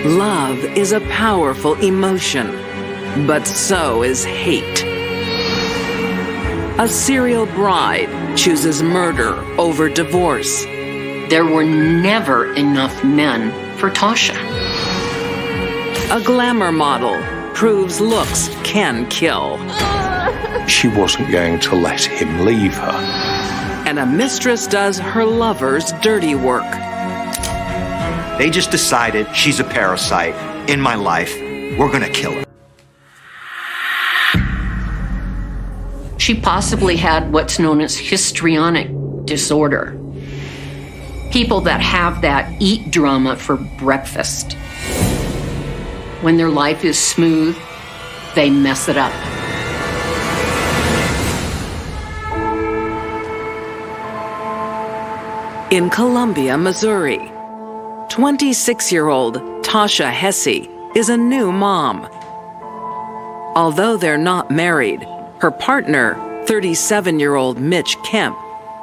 Love is a powerful emotion, but so is hate. A serial bride chooses murder over divorce. There were never enough men for Tasha. A glamour model proves looks can kill. She wasn't going to let him leave her. And a mistress does her lover's dirty work. They just decided she's a parasite in my life. We're gonna kill her. She possibly had what's known as histrionic disorder. People that have that eat drama for breakfast. When their life is smooth, they mess it up. In Columbia, Missouri, 26-year-old Tasha Hesse is a new mom. Although they're not married, her partner, 37-year-old Mitch Kemp,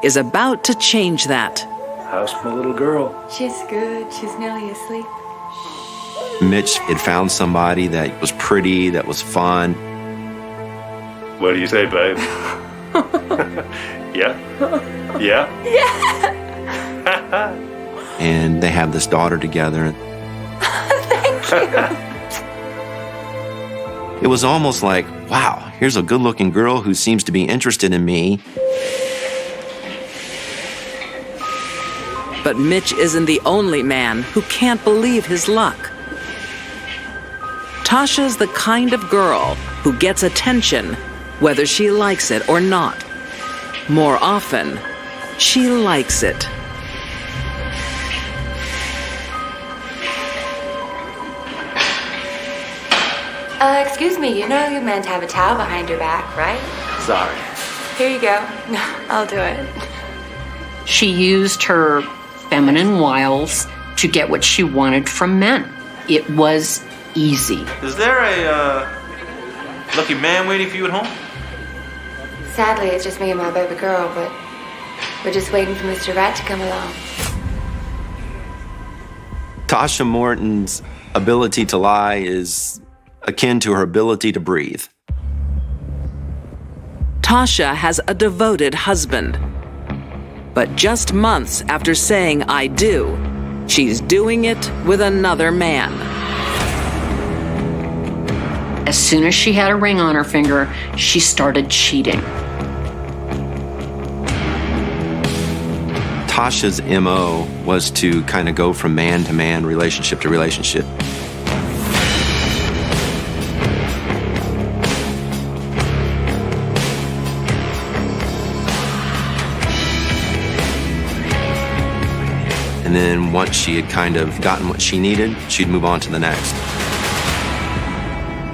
is about to change that. How's my little girl? She's good. She's nearly asleep. Mitch had found somebody that was pretty, that was fun. What do you say, babe? Yeah? Yeah? And they have this daughter together. Thank you. It was almost like, wow, here's a good-looking girl who seems to be interested in me. But Mitch isn't the only man who can't believe his luck. Tasha's the kind of girl who gets attention whether she likes it or not. More often, she likes it. Excuse me, you know you're meant to have a towel behind your back, right? Sorry. Here you go. No, I'll do it. She used her feminine wiles to get what she wanted from men. It was easy. Is there a lucky man waiting for you at home? Sadly, it's just me and my baby girl, but we're just waiting for Mr. Right to come along. Tasha Morton's ability to lie is akin to her ability to breathe. Tasha has a devoted husband. But just months after saying I do, she's doing it with another man. As soon as she had a ring on her finger, she started cheating. Tasha's MO was to kind of go from man to man, relationship to relationship. And then once she had kind of gotten what she needed, she'd move on to the next.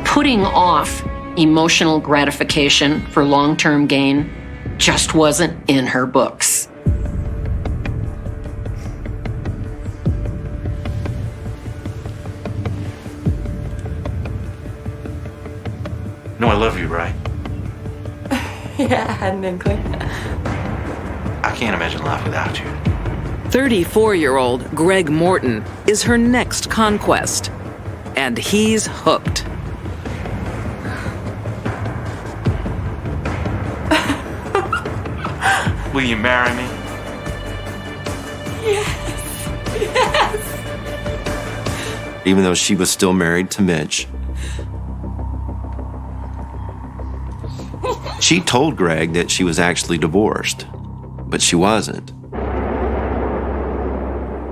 Putting off emotional gratification for long-term gain just wasn't in her books. No, I love you, right? Yeah, I had an inkling. I can't imagine life without you. 34-year-old Greg Morton is her next conquest, and he's hooked. Will you marry me? Yes. Even though she was still married to Mitch. She told Greg that she was actually divorced, but she wasn't.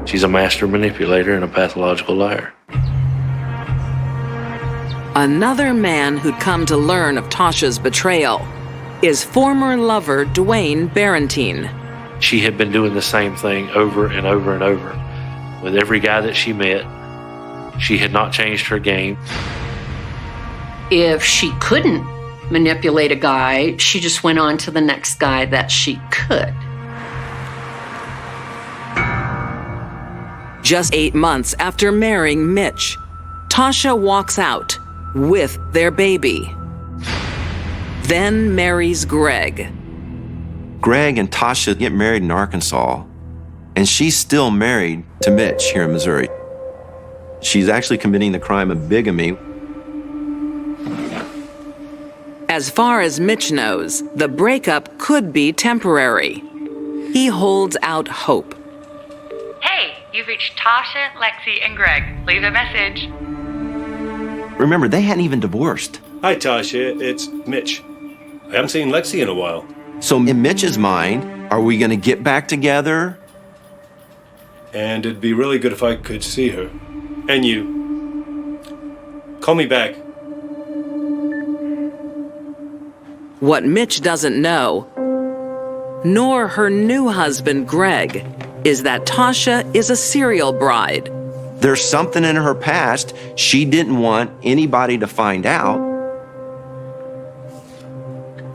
She's a master manipulator and a pathological liar. Another man who'd come to learn of Tasha's betrayal is former lover Dwayne Barentine. She had been doing the same thing over and over and over. With every guy that she met, she had not changed her game. If she couldn't manipulate a guy, she just went on to the next guy that she could. Just 8 months after marrying Mitch, Tasha walks out with their baby. Then marries Greg. Greg and Tasha get married in Arkansas, and she's still married to Mitch here in Missouri. She's actually committing the crime of bigamy. As far as Mitch knows, the breakup could be temporary. He holds out hope. Hey, you've reached Tasha, Lexi, and Greg. Leave a message. Remember, they hadn't even divorced. Hi, Tasha. It's Mitch. I haven't seen Lexi in a while. So in Mitch's mind, are we going to get back together? And it'd be really good if I could see her. And you. Call me back. What Mitch doesn't know, nor her new husband, Greg, is that Tasha is a serial bride. There's something in her past she didn't want anybody to find out.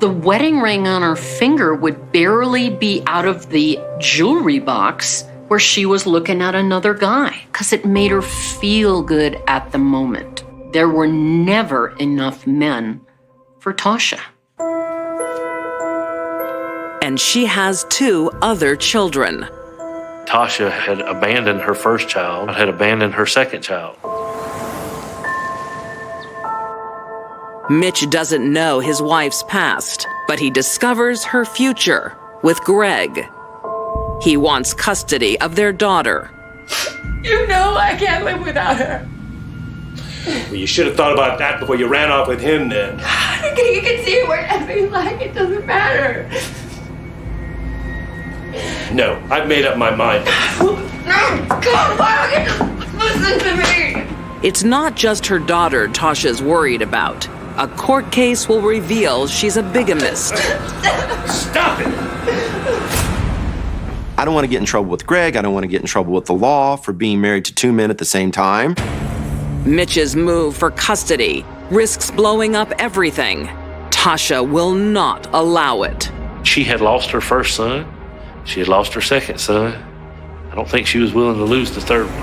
The wedding ring on her finger would barely be out of the jewelry box where she was looking at another guy, because it made her feel good at the moment. There were never enough men for Tasha. And she has 2 other children. Tasha had abandoned her first child, had abandoned her second child. Mitch doesn't know his wife's past, but he discovers her future with Greg. He wants custody of their daughter. You know I can't live without her. Well, you should have thought about that before you ran off with him then. You can see it wherever you like. It doesn't matter. No, I've made up my mind. No, God, why don't you just listen to me? It's not just her daughter Tasha's worried about. A court case will reveal she's a bigamist. Stop it! I don't want to get in trouble with Greg. I don't want to get in trouble with the law for being married to 2 men at the same time. Mitch's move for custody risks blowing up everything. Tasha will not allow it. She had lost her first son. She had lost her second son. I don't think she was willing to lose the third one.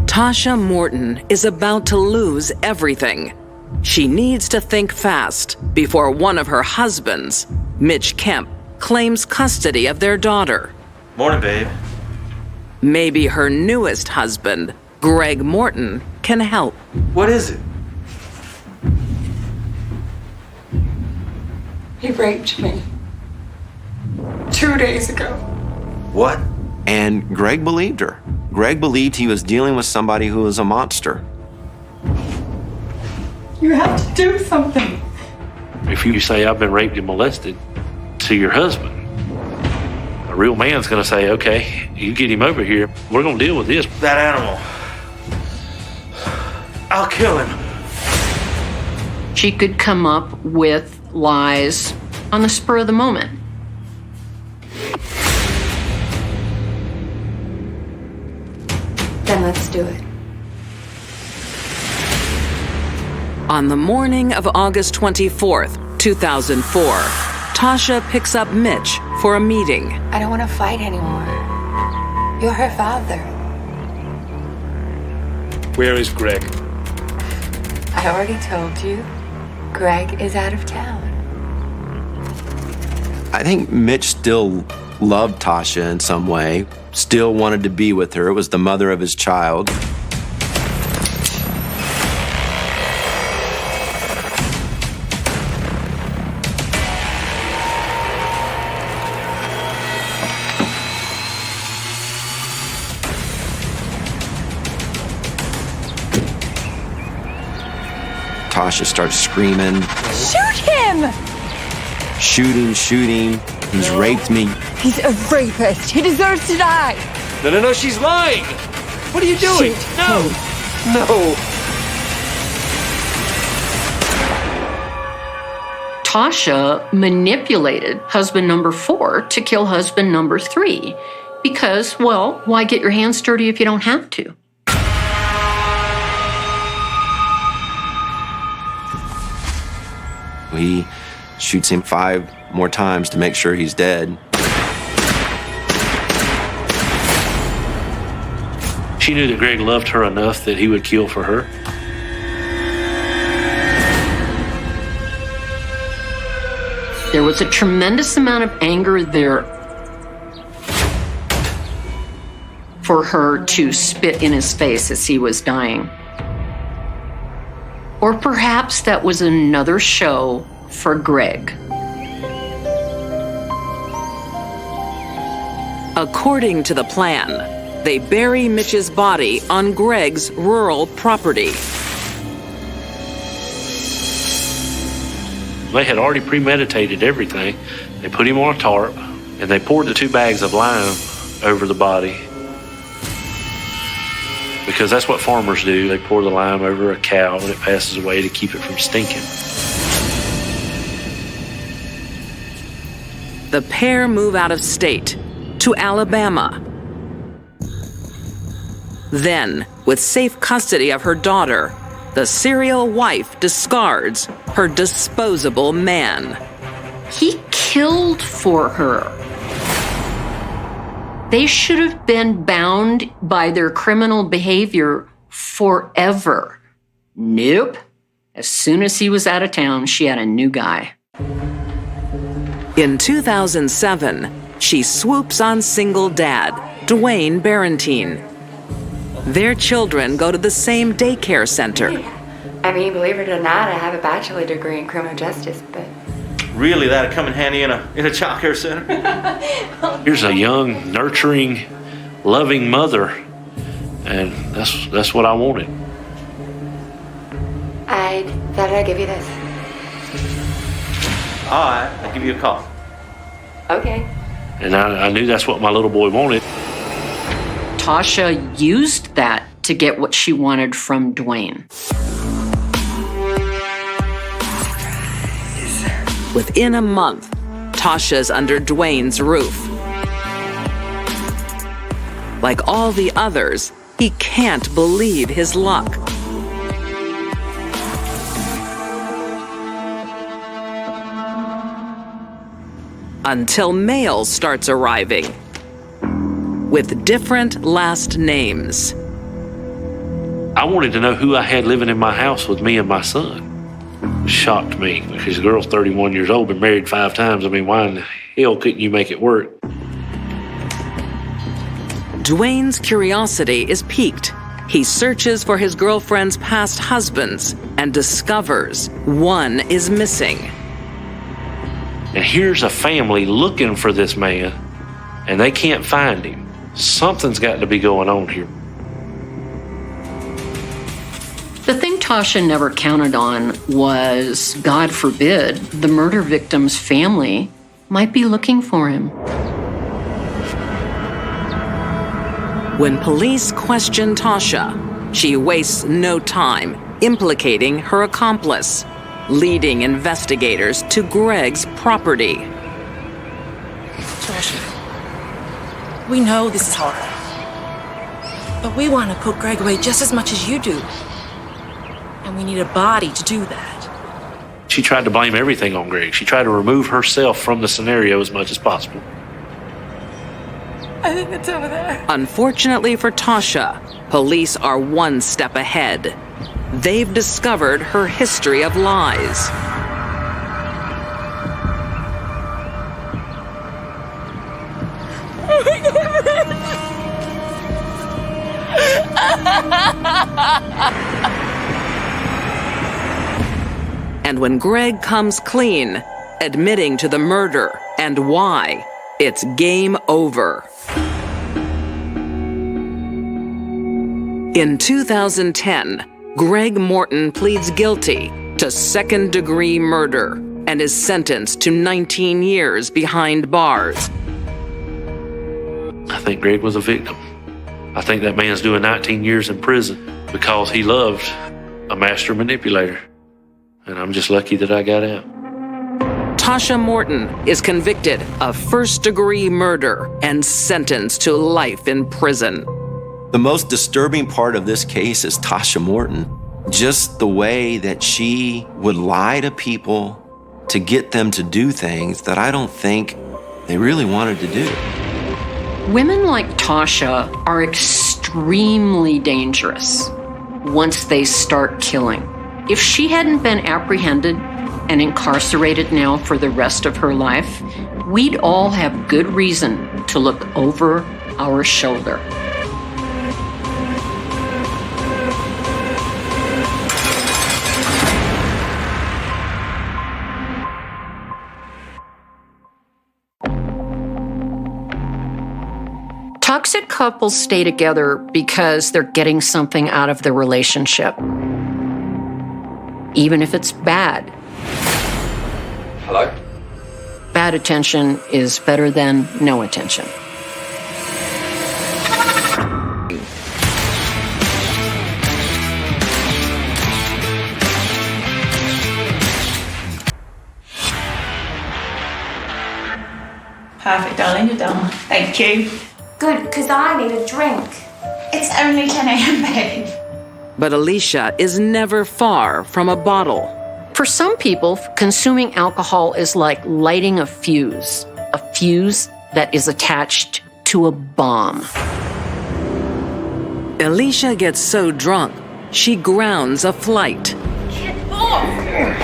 Tasha Morton is about to lose everything. She needs to think fast before one of her husbands, Mitch Kemp, claims custody of their daughter. Morning, babe. Maybe her newest husband, Greg Morton, can help. What is it? He raped me 2 days ago. What? And Greg believed her. Greg believed he was dealing with somebody who was a monster. You have to do something. If you say, I've been raped and molested to your husband, a real man's going to say, okay, you get him over here. We're going to deal with this. That animal. I'll kill him. She could come up with lies on the spur of the moment. Then let's do it. On the morning of August 24th, 2004, Tasha picks up Mitch for a meeting. I don't want to fight anymore. You're her father. Where is Greg? I already told you. Greg is out of town. I think Mitch still loved Tasha in some way, still wanted to be with her. It was the mother of his child. Tasha starts screaming. Shoot him! Shooting. He's raped me. He's a rapist. He deserves to die. No, she's lying! What are you doing? Shoot No! him. No! Tasha manipulated husband number 4 to kill husband number 3 because, well, why get your hands dirty if you don't have to? He shoots him 5 more times to make sure he's dead. She knew that Greg loved her enough that he would kill for her. There was a tremendous amount of anger there for her to spit in his face as he was dying. Or perhaps that was another show for Greg. According to the plan, they bury Mitch's body on Greg's rural property. They had already premeditated everything. They put him on a tarp, and they poured the 2 bags of lime over the body. Because that's what farmers do. They pour the lime over a cow when it passes away to keep it from stinking. The pair move out of state to Alabama. Then, with safe custody of her daughter, the serial wife discards her disposable man. He killed for her. They should have been bound by their criminal behavior forever. Nope. As soon as he was out of town, she had a new guy. In 2007, she swoops on single dad, Dwayne Barentine. Their children go to the same daycare center. I mean, believe it or not, I have a bachelor degree in criminal justice, but... Really, that'd come in handy in a child care center. Here's a young, nurturing, loving mother, and that's what I wanted. I thought I'd give you this. All right, I'll give you a call. Okay. And I knew that's what my little boy wanted. Tasha used that to get what she wanted from Dwayne. Within a month, Tasha's under Dwayne's roof. Like all the others, he can't believe his luck. Until mail starts arriving with different last names. I wanted to know who I had living in my house with me and my son. It shocked me because the girl's 31 years old, been married 5 times. I mean, why in the hell couldn't you make it work? Dwayne's curiosity is piqued. He searches for his girlfriend's past husbands and discovers one is missing. And here's a family looking for this man, and they can't find him. Something's got to be going on here. The thing Tasha never counted on was, God forbid, the murder victim's family might be looking for him. When police question Tasha, she wastes no time implicating her accomplice, leading investigators to Greg's property. Tasha, we know this is hard, but we want to put Greg away just as much as you do. And we need a body to do that. She tried to blame everything on Greg. She tried to remove herself from the scenario as much as possible. I think it's over there. Unfortunately for Tasha, police are one step ahead. They've discovered her history of lies. And when Greg comes clean, admitting to the murder and why, it's game over. In 2010, Greg Morton pleads guilty to second-degree murder and is sentenced to 19 years behind bars. I think Greg was a victim. I think that man's doing 19 years in prison because he loved a master manipulator. And I'm just lucky that I got out. Tasha Morton is convicted of first-degree murder and sentenced to life in prison. The most disturbing part of this case is Tasha Morton. Just the way that she would lie to people to get them to do things that I don't think they really wanted to do. Women like Tasha are extremely dangerous once they start killing. If she hadn't been apprehended, and incarcerated now for the rest of her life, we'd all have good reason to look over our shoulder. Toxic couples stay together because they're getting something out of the relationship, even if it's bad. Hello? Bad attention is better than no attention. Perfect, darling, you're done. Thank you. Good, because I need a drink. It's only 10 a.m., babe. But Alicia is never far from a bottle. For some people, consuming alcohol is like lighting a fuse that is attached to a bomb. Alicia gets so drunk, she grounds a flight. Get off!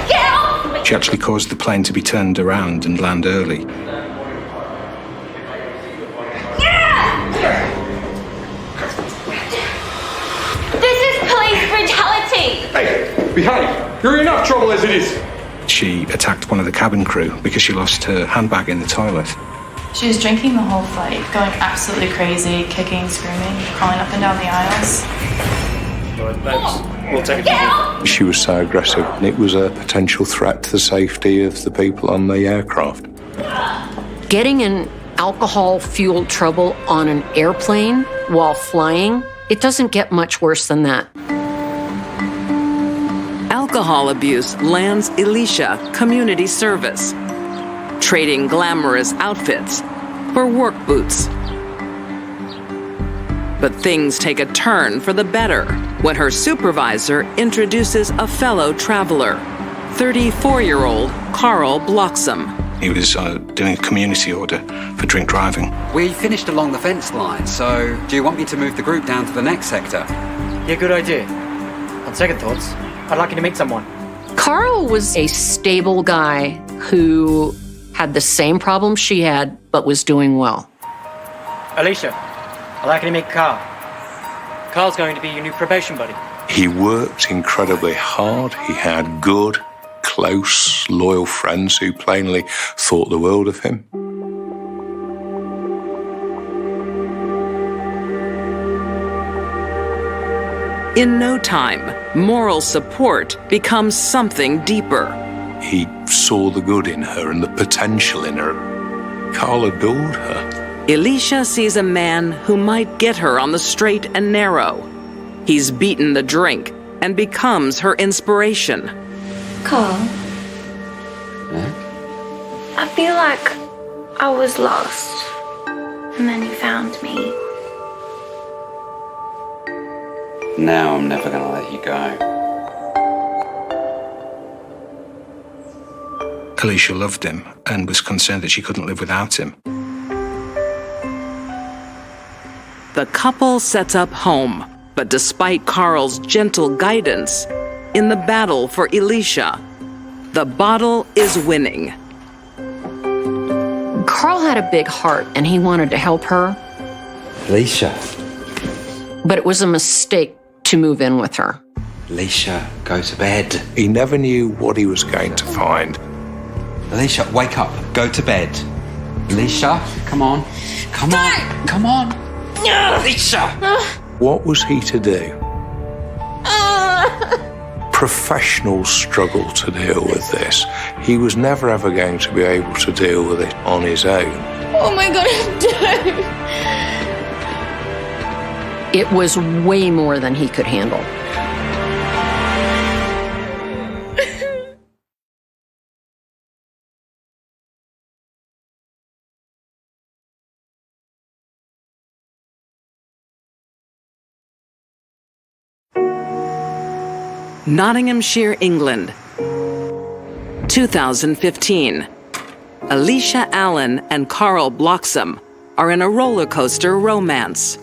Get off! She actually caused the plane to be turned around and land early. Hey, behave! You're in enough trouble as it is! She attacked one of the cabin crew because she lost her handbag in the toilet. She was drinking the whole flight, going absolutely crazy, kicking, screaming, crawling up and down the aisles. Right, thanks. We'll take it. She was so aggressive, and it was a potential threat to the safety of the people on the aircraft. Getting in alcohol-fueled trouble on an airplane while flying, it doesn't get much worse than that. Alcohol abuse lands Alicia community service, trading glamorous outfits for work boots. But things take a turn for the better when her supervisor introduces a fellow traveler, 34-year-old Carl Bloxham. He was doing a community order for drink driving. We finished along the fence line, so do you want me to move the group down to the next sector? Yeah, good idea. On second thoughts, I'd like you to meet someone. Carl was a stable guy who had the same problem she had, but was doing well. Alicia, I'd like you to meet Carl. Carl's going to be your new probation buddy. He worked incredibly hard. He had good, close, loyal friends who plainly thought the world of him. In no time, moral support becomes something deeper. He saw the good in her and the potential in her. Carl adored her. Alicia sees a man who might get her on the straight and narrow. He's beaten the drink and becomes her inspiration. Carl, I feel like I was lost, and then you found me. Now I'm never gonna let you go. Alicia loved him and was concerned that she couldn't live without him. The couple sets up home, but despite Carl's gentle guidance, in the battle for Alicia, the bottle is winning. Carl had a big heart and he wanted to help her. Alicia. But it was a mistake to move in with her. Alicia, go to bed. He never knew what he was going to find. Alicia, wake up. Go to bed. Alicia, come on. Come on. Come on. Alicia! What was he to do? Professionals struggle to deal with this. He was never ever going to be able to deal with it on his own. Oh my God, don't! It was way more than he could handle. Nottinghamshire, England, 2015. Alicia Allen and Carl Bloxham are in a roller coaster romance.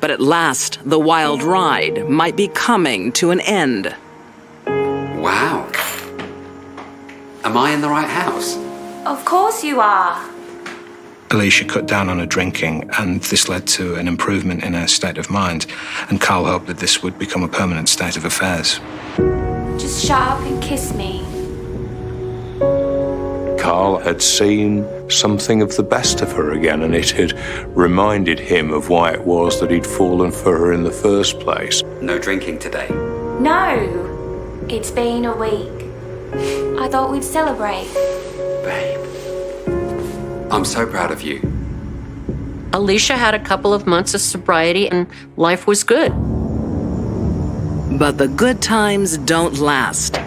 But at last, the wild ride might be coming to an end. Wow. Am I in the right house? Of course you are. Alicia cut down on her drinking, and this led to an improvement in her state of mind, and Carl hoped that this would become a permanent state of affairs. Just shut up and kiss me. Carl had seen something of the best of her again, and it had reminded him of why it was that he'd fallen for her in the first place. No drinking today. No, it's been a week. I thought we'd celebrate. Babe, I'm so proud of you. Alicia had a couple of months of sobriety and life was good. But the good times don't last.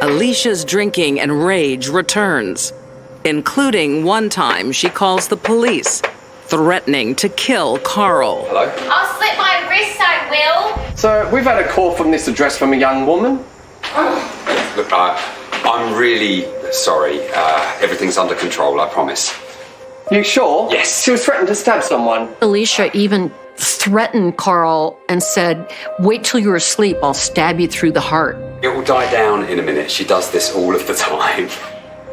Alicia's drinking and rage returns, including one time she calls the police, threatening to kill Carl. Hello? I'll slit my wrist, I will. So, we've had a call from this address from a young woman. Look, I'm really sorry. Everything's under control, I promise. You sure? Yes. She was threatened to stab someone. Alicia even threatened Carl and said, "Wait till you're asleep, I'll stab you through the heart." It will die down in a minute. She does this all of the time.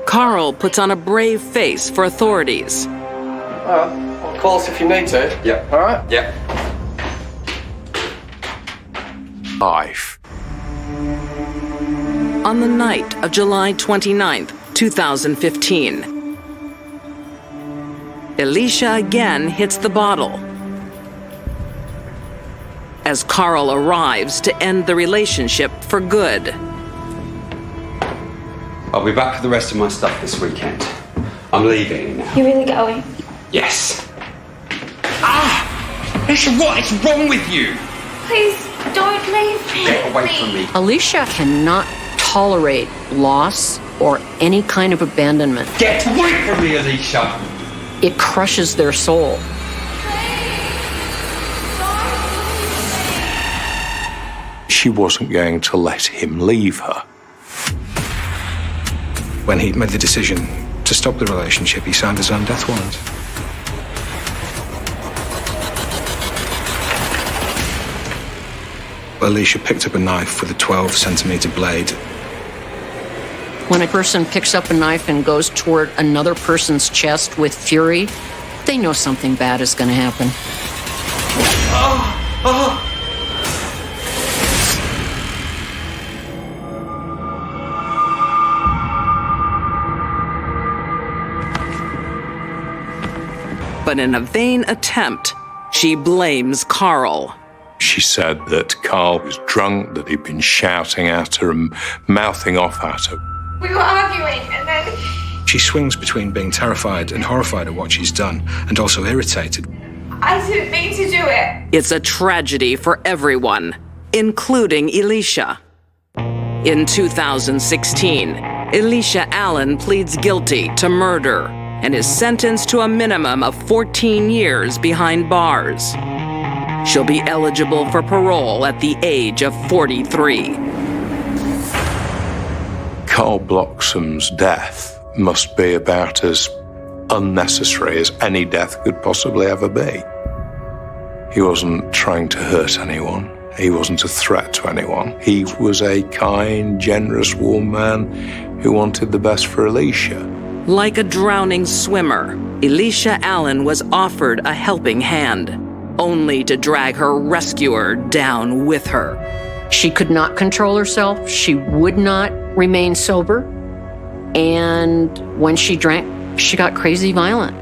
Carl puts on a brave face for authorities. I'll call us if you need to. Yeah. All right? Yeah. Life. On the night of July 29th, 2015, Alicia again hits the bottle. As Carl arrives to end the relationship for good. I'll be back for the rest of my stuff this weekend. I'm leaving now. You really going? Yes. Alicia, what is wrong with you? Please, don't leave me. Get away from me. Alicia cannot tolerate loss or any kind of abandonment. Get away from me, Alicia. It crushes their soul. She wasn't going to let him leave her. When he made the decision to stop the relationship, he signed his own death warrant. Alicia picked up a knife with a 12-centimeter blade. When a person picks up a knife and goes toward another person's chest with fury, they know something bad is going to happen. But in a vain attempt, she blames Carl. She said that Carl was drunk, that he'd been shouting at her and mouthing off at her. We were arguing and then... She swings between being terrified and horrified at what she's done, and also irritated. I didn't mean to do it. It's a tragedy for everyone, including Alicia. In 2016, Alicia Allen pleads guilty to murder and is sentenced to a minimum of 14 years behind bars. She'll be eligible for parole at the age of 43. Carl Bloxham's death must be about as unnecessary as any death could possibly ever be. He wasn't trying to hurt anyone. He wasn't a threat to anyone. He was a kind, generous, warm man who wanted the best for Alicia. Like a drowning swimmer, Alicia Allen was offered a helping hand, only to drag her rescuer down with her. She could not control herself. She would not remain sober. And when she drank, she got crazy violent.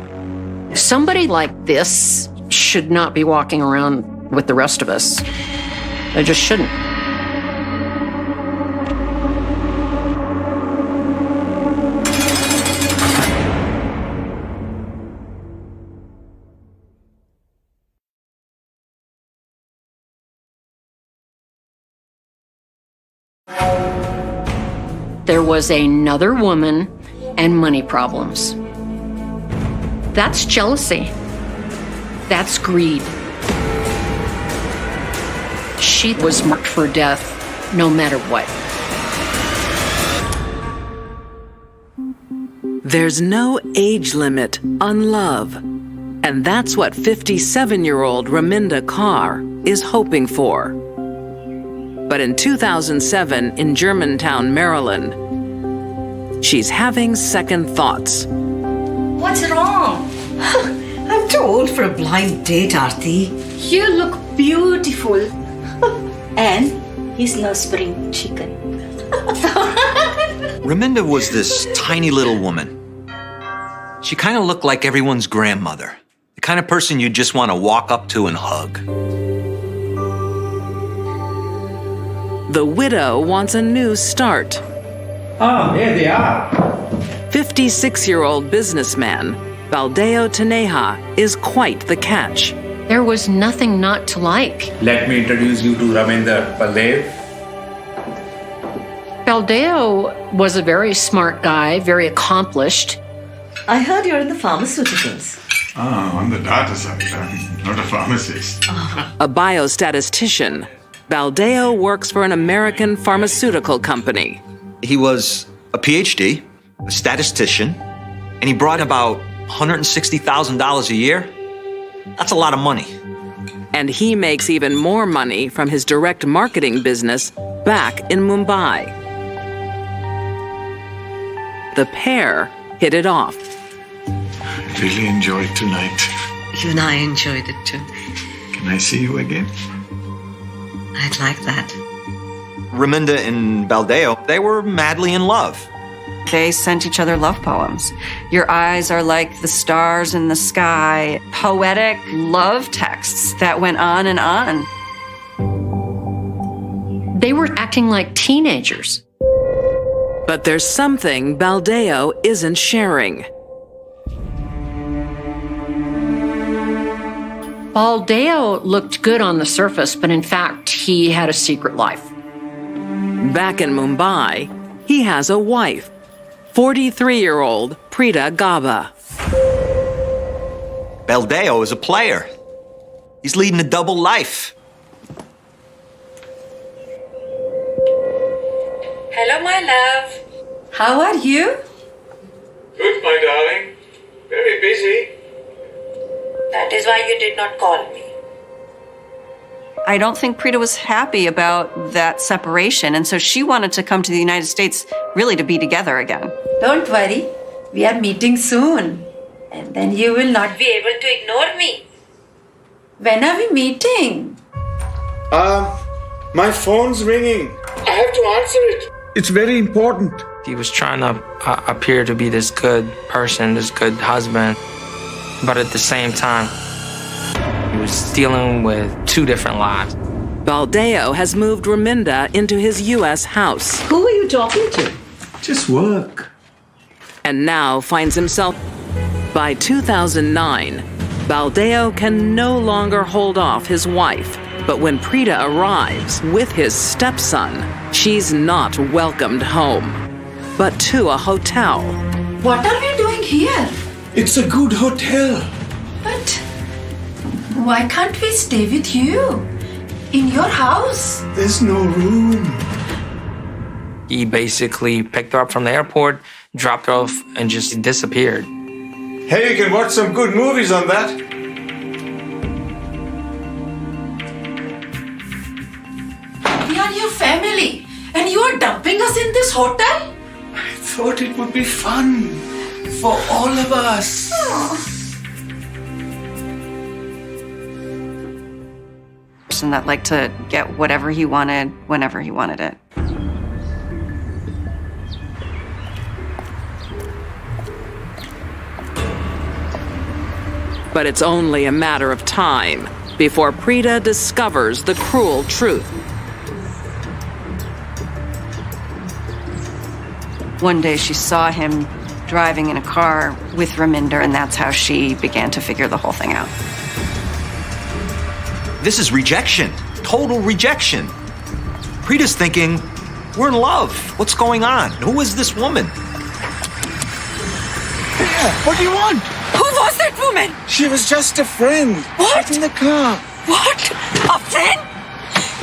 Somebody like this should not be walking around with the rest of us. They just shouldn't. There was another woman and money problems. That's jealousy. That's greed. She was marked for death no matter what. There's no age limit on love. And that's what 57-year-old Raminda Carr is hoping for. But in 2007 in Germantown, Maryland, she's having second thoughts. What's wrong? I'm too old for a blind date, Aarti. You look beautiful. And he's no spring chicken. Raminda was this tiny little woman. She kind of looked like everyone's grandmother. The kind of person you just want to walk up to and hug. The widow wants a new start. Ah, here they are. 56-year-old businessman Baldeo Taneja is quite the catch. There was nothing not to like. Let me introduce you to Raminda Baldev. Baldeo was a very smart guy, very accomplished. I heard you're in the pharmaceuticals. Ah, on the data side, I'm not a pharmacist. A biostatistician, Baldeo works for an American pharmaceutical company. He was a PhD, a statistician, and he brought about $160,000 a year. That's a lot of money. And he makes even more money from his direct marketing business back in Mumbai. The pair hit it off. I really enjoyed tonight. Even I enjoyed it too. Can I see you again? I'd like that. Raminda and Baldeo, they were madly in love. They sent each other love poems. Your eyes are like the stars in the sky. Poetic love texts that went on and on. They were acting like teenagers. But there's something Baldeo isn't sharing. Baldeo looked good on the surface, but in fact, he had a secret life. Back in Mumbai, he has a wife, 43-year-old Preeta Gaba. Baldeo is a player. He's leading a double life. Hello, my love. How are you? Good, my darling. Very busy. That is why you did not call me. I don't think Preeta was happy about that separation, and so she wanted to come to the United States really to be together again. Don't worry. We are meeting soon. And then you will not be able to ignore me. When are we meeting? My phone's ringing. I have to answer it. It's very important. He was trying to appear to be this good person, this good husband, but at the same time, he was dealing with two different lives. Baldeo has moved Raminda into his U.S. house. Who are you talking to? Just work. And now finds himself. By 2009, Baldeo can no longer hold off his wife. But when Preeta arrives with his stepson, she's not welcomed home, but to a hotel. What are we doing here? It's a good hotel. But why can't we stay with you? In your house? There's no room. He basically picked her up from the airport, dropped her off, and just disappeared. Hey, you can watch some good movies on that. We are your family, and you are dumping us in this hotel? I thought it would be fun for all of us. Person that liked to get whatever he wanted, whenever he wanted it. But it's only a matter of time before Preeta discovers the cruel truth. One day she saw him driving in a car with Raminda, and that's how she began to figure the whole thing out. This is rejection. Total rejection. Preeta's thinking, we're in love. What's going on? Who is this woman? What do you want? Who was that woman? She was just a friend. What? In the car. What? A friend?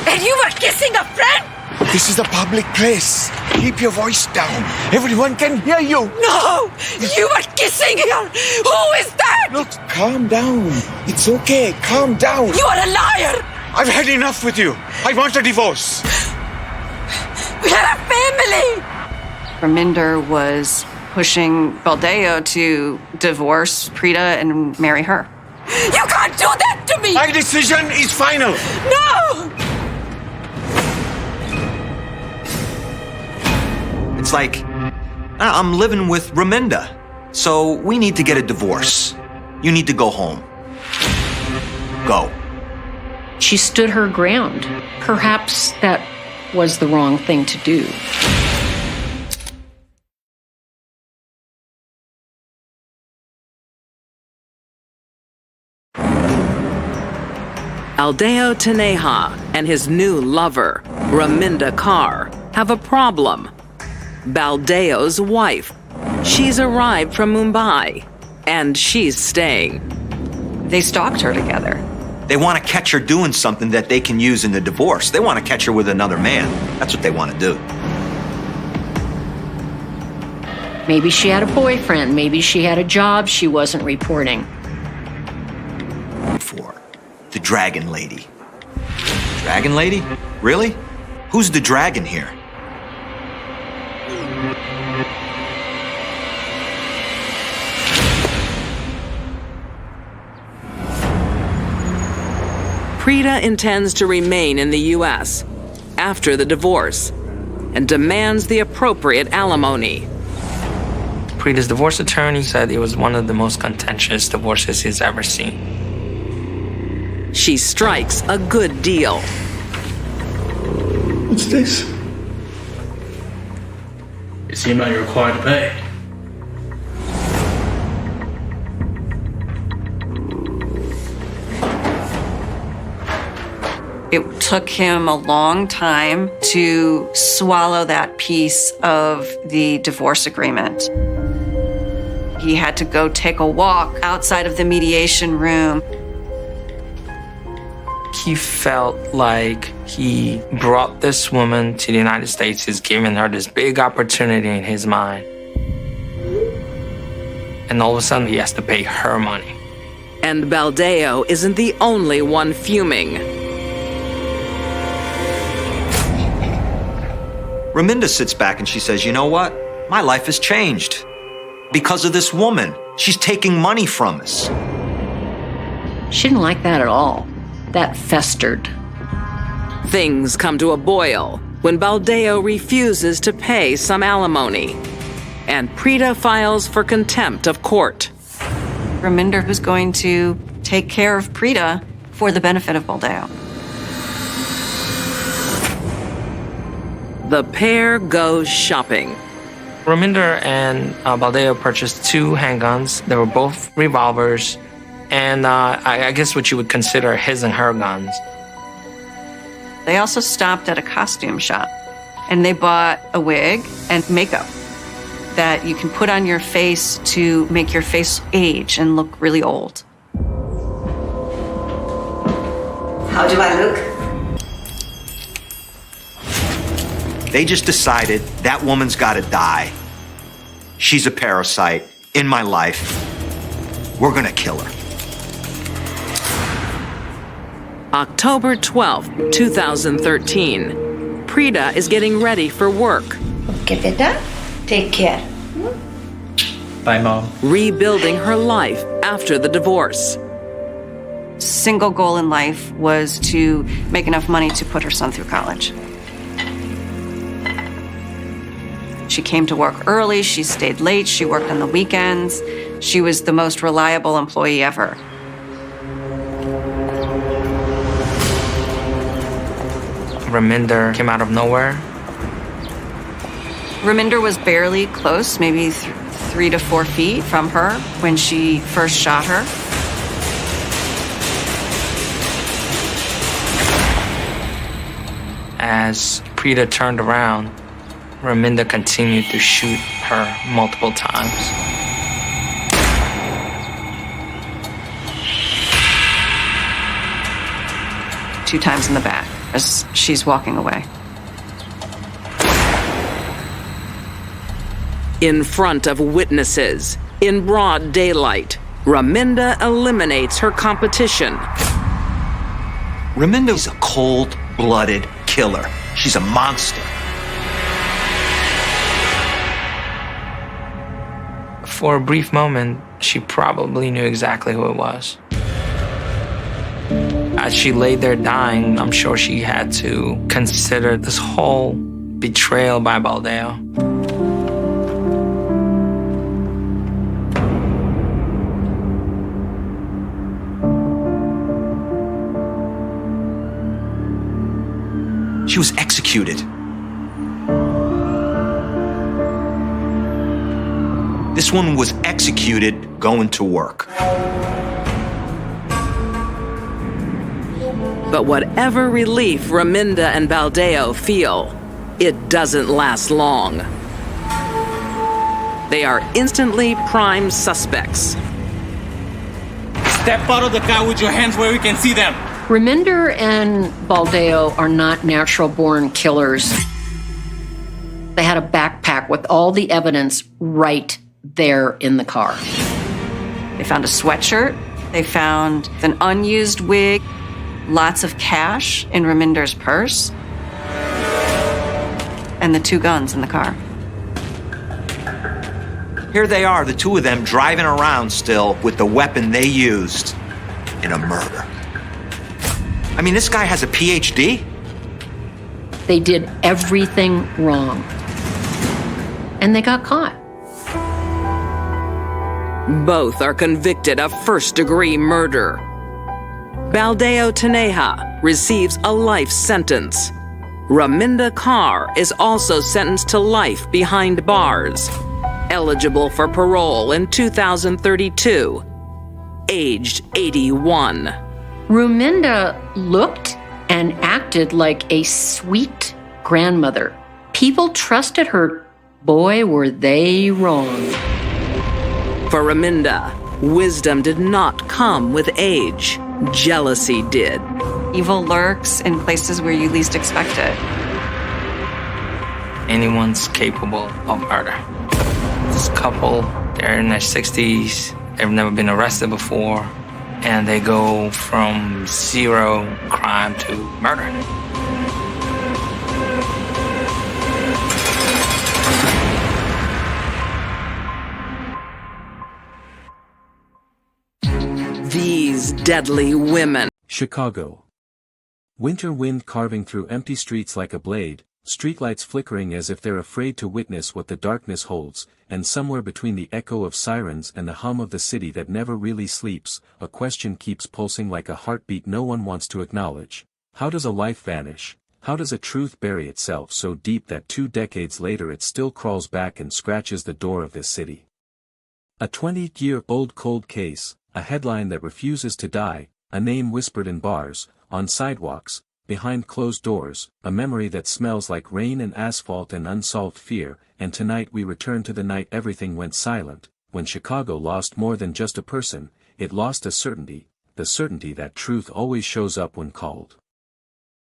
And you were kissing a friend? This is a public place. Keep your voice down. Everyone can hear you. No! You were kissing her! Who is that? Look, calm down. It's okay. Calm down. You are a liar! I've had enough with you. I want a divorce. We are a family! Raminder was pushing Baldeo to divorce Prita and marry her. You can't do that to me! My decision is final! No! It's like, I'm living with Raminda, so we need to get a divorce. You need to go home. Go. She stood her ground. Perhaps that was the wrong thing to do. Aldeo Taneja and his new lover, Raminda Kaur, have a problem. Baldeo's wife. She's arrived from Mumbai, and she's staying. They stalked her together. They want to catch her doing something that they can use in the divorce. They want to catch her with another man. That's what they want to do. Maybe she had a boyfriend. Maybe she had a job she wasn't reporting. For the Dragon Lady. Dragon Lady? Really? Who's the dragon here? Prita intends to remain in the U.S. after the divorce and demands the appropriate alimony. Prita's divorce attorney said it was one of the most contentious divorces he's ever seen. She strikes a good deal. What's this? It's the amount you're required to pay. It took him a long time to swallow that piece of the divorce agreement. He had to go take a walk outside of the mediation room. He felt like he brought this woman to the United States. He's given her this big opportunity in his mind. And all of a sudden, he has to pay her money. And Baldeo isn't the only one fuming. Raminda sits back and she says, you know what? My life has changed. Because of this woman. She's taking money from us. She didn't like that at all. That festered. Things come to a boil when Baldeo refuses to pay some alimony, and Prita files for contempt of court. Raminder was going to take care of Prita for the benefit of Baldeo. The pair goes shopping. Raminder and Baldeo purchased 2 handguns. They were both revolvers, and I guess what you would consider his and her guns. They also stopped at a costume shop, and they bought a wig and makeup that you can put on your face to make your face age and look really old. How do I look? They just decided that woman's got to die. She's a parasite in my life. We're going to kill her. October 12th, 2013. Prita is getting ready for work. Okay, beta. Take care. Bye, Mom. Rebuilding her life after the divorce. Single goal in life was to make enough money to put her son through college. She came to work early, she stayed late, she worked on the weekends. She was the most reliable employee ever. Raminder came out of nowhere. Raminder was barely close, maybe 3 to 4 feet from her when she first shot her. As Prita turned around, Raminder continued to shoot her multiple times. Two times in the back as she's walking away. In front of witnesses, in broad daylight, Raminda eliminates her competition. Raminda's a cold-blooded killer. She's a monster. For a brief moment, she probably knew exactly who it was. As she lay there dying, I'm sure she had to consider this whole betrayal by Baldeo. She was executed. This one was executed going to work. But whatever relief Raminda and Baldeo feel, it doesn't last long. They are instantly prime suspects. Step out of the car with your hands where we can see them. Reminder and Baldeo are not natural-born killers. They had a backpack with all the evidence right there in the car. They found a sweatshirt. They found an unused wig, lots of cash in Raminder's purse, and the 2 guns in the car. Here they are, the 2 of them driving around still with the weapon they used in a murder. I mean, this guy has a PhD. They did everything wrong. And they got caught. Both are convicted of first-degree murder. Baldeo Taneja receives a life sentence. Raminda Carr is also sentenced to life behind bars, eligible for parole in 2032, aged 81. Raminda looked and acted like a sweet grandmother. People trusted her. Boy, were they wrong. For Raminda, wisdom did not come with age. Jealousy did. Evil lurks in places where you least expect it. Anyone's capable of murder. This couple, they're in their 60s. They've never been arrested before. And they go from 0 crime to murder. These deadly women. Chicago. Winter wind carving through empty streets like a blade, streetlights flickering as if they're afraid to witness what the darkness holds, and somewhere between the echo of sirens and the hum of the city that never really sleeps, a question keeps pulsing like a heartbeat no one wants to acknowledge. How does a life vanish? How does a truth bury itself so deep that 2 decades later it still crawls back and scratches the door of this city? A 20-year-old cold case, a headline that refuses to die, a name whispered in bars, on sidewalks, behind closed doors, a memory that smells like rain and asphalt and unsolved fear, and tonight we return to the night everything went silent, when Chicago lost more than just a person, it lost a certainty, the certainty that truth always shows up when called.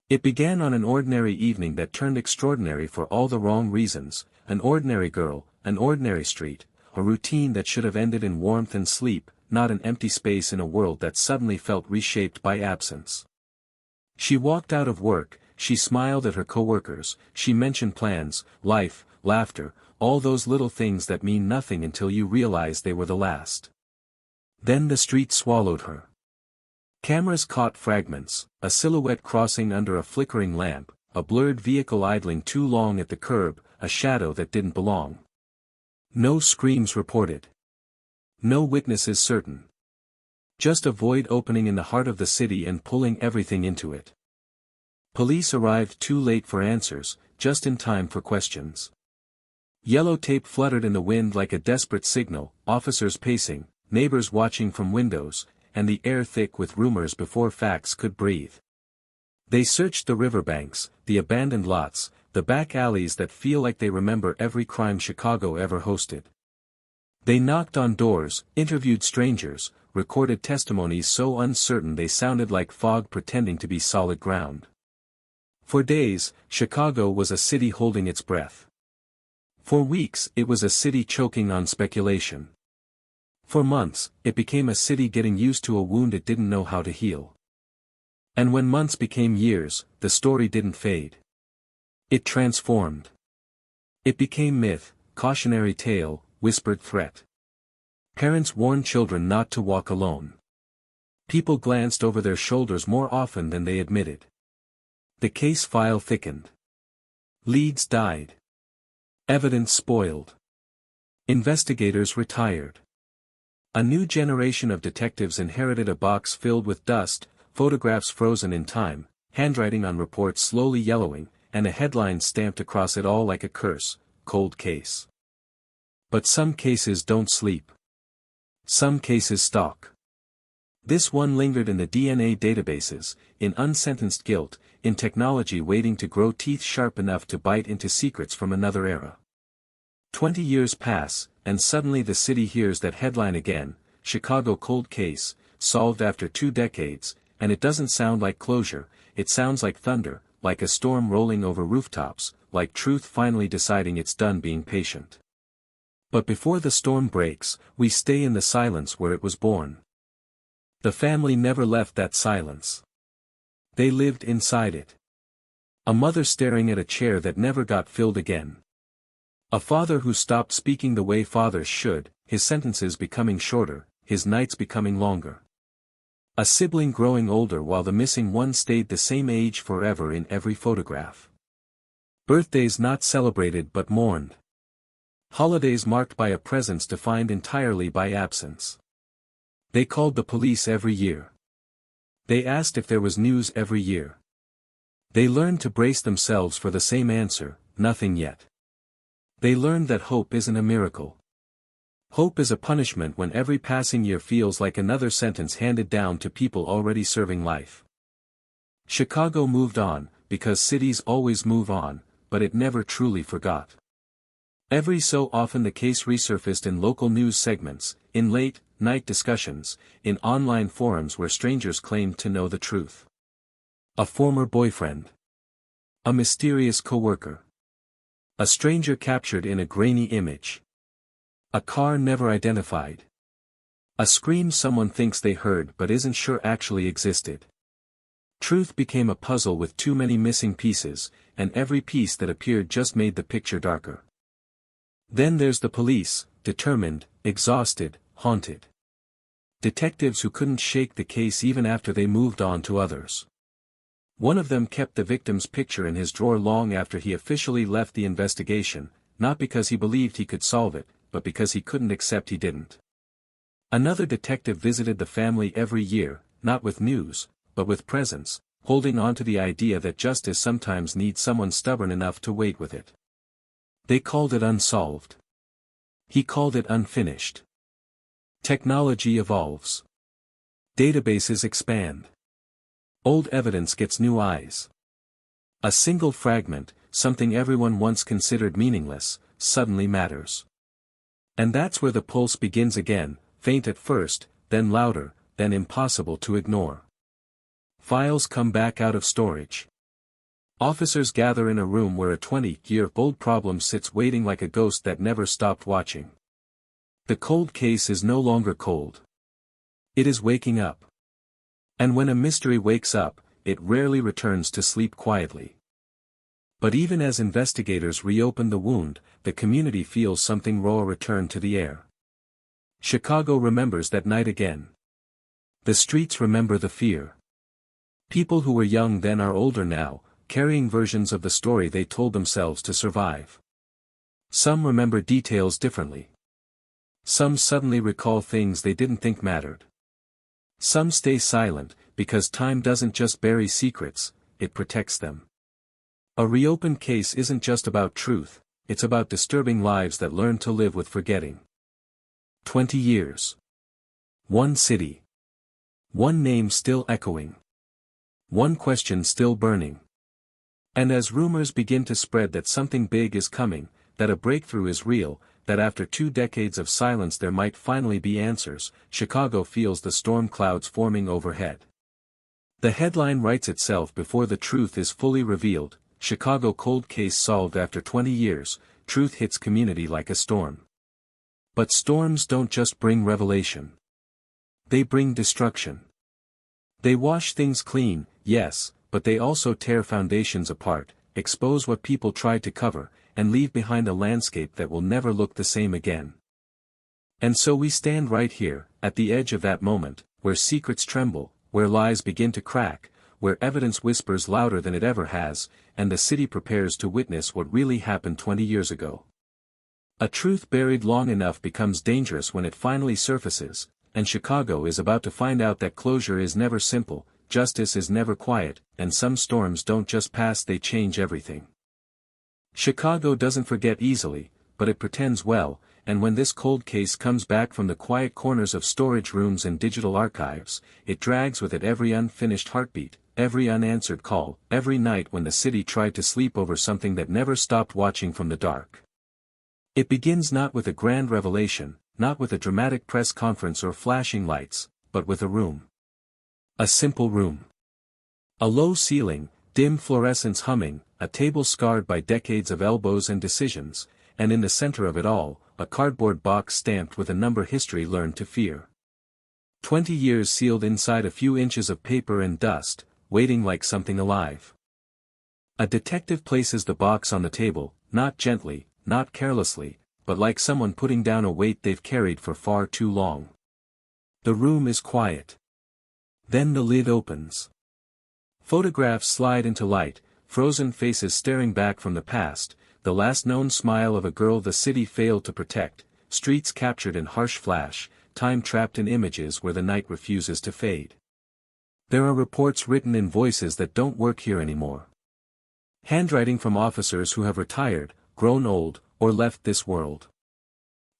It began on an ordinary evening that turned extraordinary for all the wrong reasons, an ordinary girl, an ordinary street, a routine that should have ended in warmth and sleep, not an empty space in a world that suddenly felt reshaped by absence. She walked out of work, she smiled at her coworkers, she mentioned plans, life, laughter, all those little things that mean nothing until you realize they were the last. Then the street swallowed her. Cameras caught fragments, a silhouette crossing under a flickering lamp, a blurred vehicle idling too long at the curb, a shadow that didn't belong. No screams reported. No witnesses certain. Just a void opening in the heart of the city and pulling everything into it. Police arrived too late for answers, just in time for questions. Yellow tape fluttered in the wind like a desperate signal, officers pacing, neighbors watching from windows, and the air thick with rumors before facts could breathe. They searched the riverbanks, the abandoned lots, the back alleys that feel like they remember every crime Chicago ever hosted. They knocked on doors, interviewed strangers, recorded testimonies so uncertain they sounded like fog pretending to be solid ground. For days, Chicago was a city holding its breath. For weeks, it was a city choking on speculation. For months, it became a city getting used to a wound it didn't know how to heal. And when months became years, the story didn't fade. It transformed. It became myth, cautionary tale, whispered threat. Parents warn children not to walk alone. People glanced over their shoulders more often than they admitted. The case file thickened. Leads died. Evidence spoiled. Investigators retired. A new generation of detectives inherited a box filled with dust, photographs frozen in time, handwriting on reports slowly yellowing, and a headline stamped across it all like a curse: cold case. But some cases don't sleep. Some cases stalk. This one lingered in the DNA databases, in unsentenced guilt, in technology waiting to grow teeth sharp enough to bite into secrets from another era. 20 years pass, and suddenly the city hears that headline again: Chicago cold case, solved after 2 decades, and it doesn't sound like closure, it sounds like thunder, like a storm rolling over rooftops, like truth finally deciding it's done being patient. But before the storm breaks, we stay in the silence where it was born. The family never left that silence. They lived inside it. A mother staring at a chair that never got filled again. A father who stopped speaking the way fathers should, his sentences becoming shorter, his nights becoming longer. A sibling growing older while the missing one stayed the same age forever in every photograph. Birthdays not celebrated but mourned. Holidays marked by a presence defined entirely by absence. They called the police every year. They asked if there was news every year. They learned to brace themselves for the same answer: nothing yet. They learned that hope isn't a miracle. Hope is a punishment when every passing year feels like another sentence handed down to people already serving life. Chicago moved on, because cities always move on, but it never truly forgot. Every so often the case resurfaced in local news segments, in late-night discussions, in online forums where strangers claimed to know the truth. A former boyfriend. A mysterious coworker. A stranger captured in a grainy image. A car never identified. A scream someone thinks they heard but isn't sure actually existed. Truth became a puzzle with too many missing pieces, and every piece that appeared just made the picture darker. Then there's the police, determined, exhausted, haunted. Detectives who couldn't shake the case even after they moved on to others. One of them kept the victim's picture in his drawer long after he officially left the investigation, not because he believed he could solve it, but because he couldn't accept he didn't. Another detective visited the family every year, not with news, but with presence, holding on to the idea that justice sometimes needs someone stubborn enough to wait with it. They called it unsolved. He called it unfinished. Technology evolves. Databases expand. Old evidence gets new eyes. A single fragment, something everyone once considered meaningless, suddenly matters. And that's where the pulse begins again, faint at first, then louder, then impossible to ignore. Files come back out of storage. Officers gather in a room where a 20-year-old problem sits waiting like a ghost that never stopped watching. The cold case is no longer cold. It is waking up. And when a mystery wakes up, it rarely returns to sleep quietly. But even as investigators reopen the wound, the community feels something raw return to the air. Chicago remembers that night again. The streets remember the fear. People who were young then are older now, carrying versions of the story they told themselves to survive. Some remember details differently. Some suddenly recall things they didn't think mattered. Some stay silent, because time doesn't just bury secrets, it protects them. A reopened case isn't just about truth, it's about disturbing lives that learn to live with forgetting. 20 years. One city. One name still echoing. One question still burning. And as rumors begin to spread that something big is coming, that a breakthrough is real, that after 2 decades of silence there might finally be answers, Chicago feels the storm clouds forming overhead. The headline writes itself before the truth is fully revealed: Chicago cold case solved after 20 years, truth hits community like a storm. But storms don't just bring revelation. They bring destruction. They wash things clean, yes, but they also tear foundations apart, expose what people tried to cover, and leave behind a landscape that will never look the same again. And so we stand right here, at the edge of that moment, where secrets tremble, where lies begin to crack, where evidence whispers louder than it ever has, and the city prepares to witness what really happened 20 years ago. A truth buried long enough becomes dangerous when it finally surfaces, and Chicago is about to find out that closure is never simple, justice is never quiet, and some storms don't just pass, they change everything. Chicago doesn't forget easily, but it pretends well, and when this cold case comes back from the quiet corners of storage rooms and digital archives, it drags with it every unfinished heartbeat, every unanswered call, every night when the city tried to sleep over something that never stopped watching from the dark. It begins not with a grand revelation, not with a dramatic press conference or flashing lights, but with a room. A simple room. A low ceiling, dim fluorescence humming, a table scarred by decades of elbows and decisions, and in the center of it all, a cardboard box stamped with a number history learned to fear. 20 years sealed inside a few inches of paper and dust, waiting like something alive. A detective places the box on the table, not gently, not carelessly, but like someone putting down a weight they've carried for far too long. The room is quiet. Then the lid opens. Photographs slide into light, frozen faces staring back from the past, the last known smile of a girl the city failed to protect, streets captured in harsh flash, time trapped in images where the night refuses to fade. There are reports written in voices that don't work here anymore. Handwriting from officers who have retired, grown old, or left this world.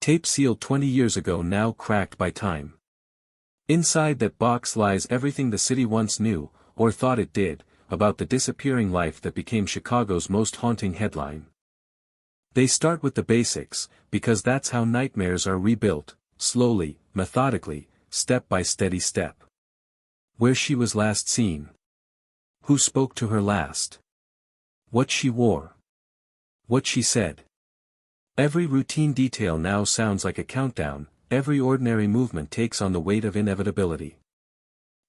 Tape sealed 20 years ago now cracked by time. Inside that box lies everything the city once knew, or thought it did, about the disappearing life that became Chicago's most haunting headline. They start with the basics, because that's how nightmares are rebuilt, slowly, methodically, step by steady step. Where she was last seen. Who spoke to her last. What she wore. What she said. Every routine detail now sounds like a countdown, every ordinary movement takes on the weight of inevitability.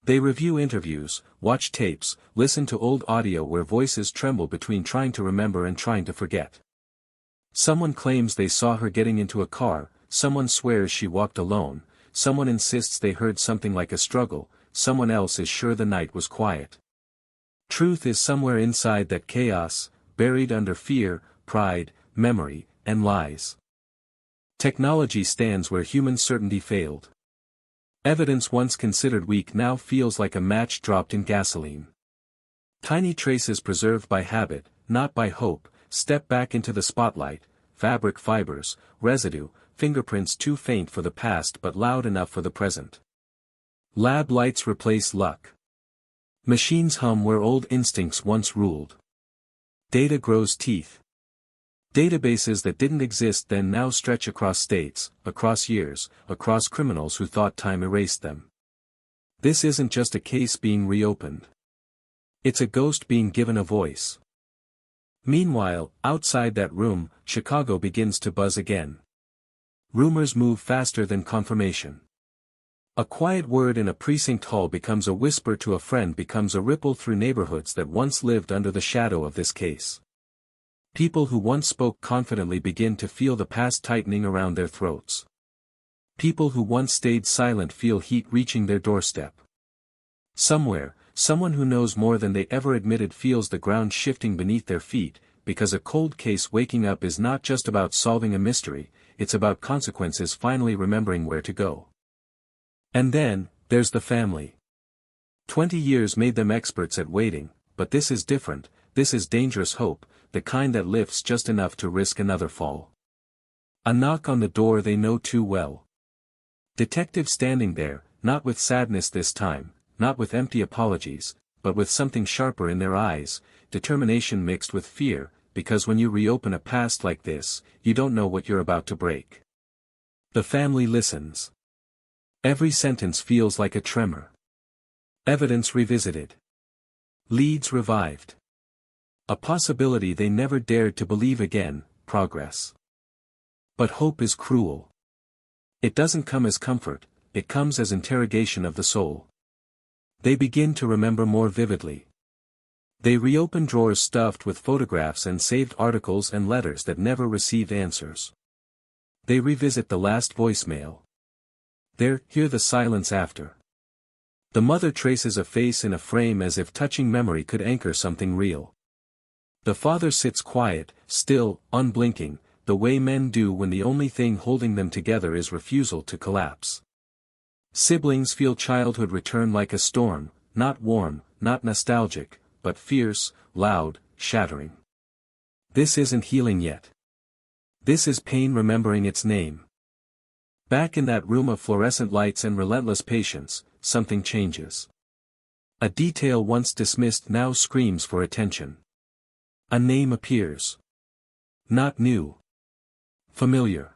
They review interviews, watch tapes, listen to old audio where voices tremble between trying to remember and trying to forget. Someone claims they saw her getting into a car, someone swears she walked alone, someone insists they heard something like a struggle, someone else is sure the night was quiet. Truth is somewhere inside that chaos, buried under fear, pride, memory, and lies. Technology stands where human certainty failed. Evidence once considered weak now feels like a match dropped in gasoline. Tiny traces preserved by habit, not by hope, step back into the spotlight, fabric fibers, residue, fingerprints too faint for the past but loud enough for the present. Lab lights replace luck. Machines hum where old instincts once ruled. Data grows teeth. Databases that didn't exist then now stretch across states, across years, across criminals who thought time erased them. This isn't just a case being reopened. It's a ghost being given a voice. Meanwhile, outside that room, Chicago begins to buzz again. Rumors move faster than confirmation. A quiet word in a precinct hall becomes a whisper to a friend, becomes a ripple through neighborhoods that once lived under the shadow of this case. People who once spoke confidently begin to feel the past tightening around their throats. People who once stayed silent feel heat reaching their doorstep. Somewhere, someone who knows more than they ever admitted feels the ground shifting beneath their feet, because a cold case waking up is not just about solving a mystery, it's about consequences finally remembering where to go. And then, there's the family. 20 years made them experts at waiting, but this is different, this is dangerous hope, the kind that lifts just enough to risk another fall. A knock on the door they know too well. Detectives standing there, not with sadness this time, not with empty apologies, but with something sharper in their eyes, determination mixed with fear, because when you reopen a past like this, you don't know what you're about to break. The family listens. Every sentence feels like a tremor. Evidence revisited. Leads revived. A possibility they never dared to believe again, progress. But hope is cruel. It doesn't come as comfort, it comes as interrogation of the soul. They begin to remember more vividly. They reopen drawers stuffed with photographs and saved articles and letters that never received answers. They revisit the last voicemail. They hear the silence after. The mother traces a face in a frame as if touching memory could anchor something real. The father sits quiet, still, unblinking, the way men do when the only thing holding them together is refusal to collapse. Siblings feel childhood return like a storm, not warm, not nostalgic, but fierce, loud, shattering. This isn't healing yet. This is pain remembering its name. Back in that room of fluorescent lights and relentless patience, something changes. A detail once dismissed now screams for attention. A name appears. Not new. Familiar.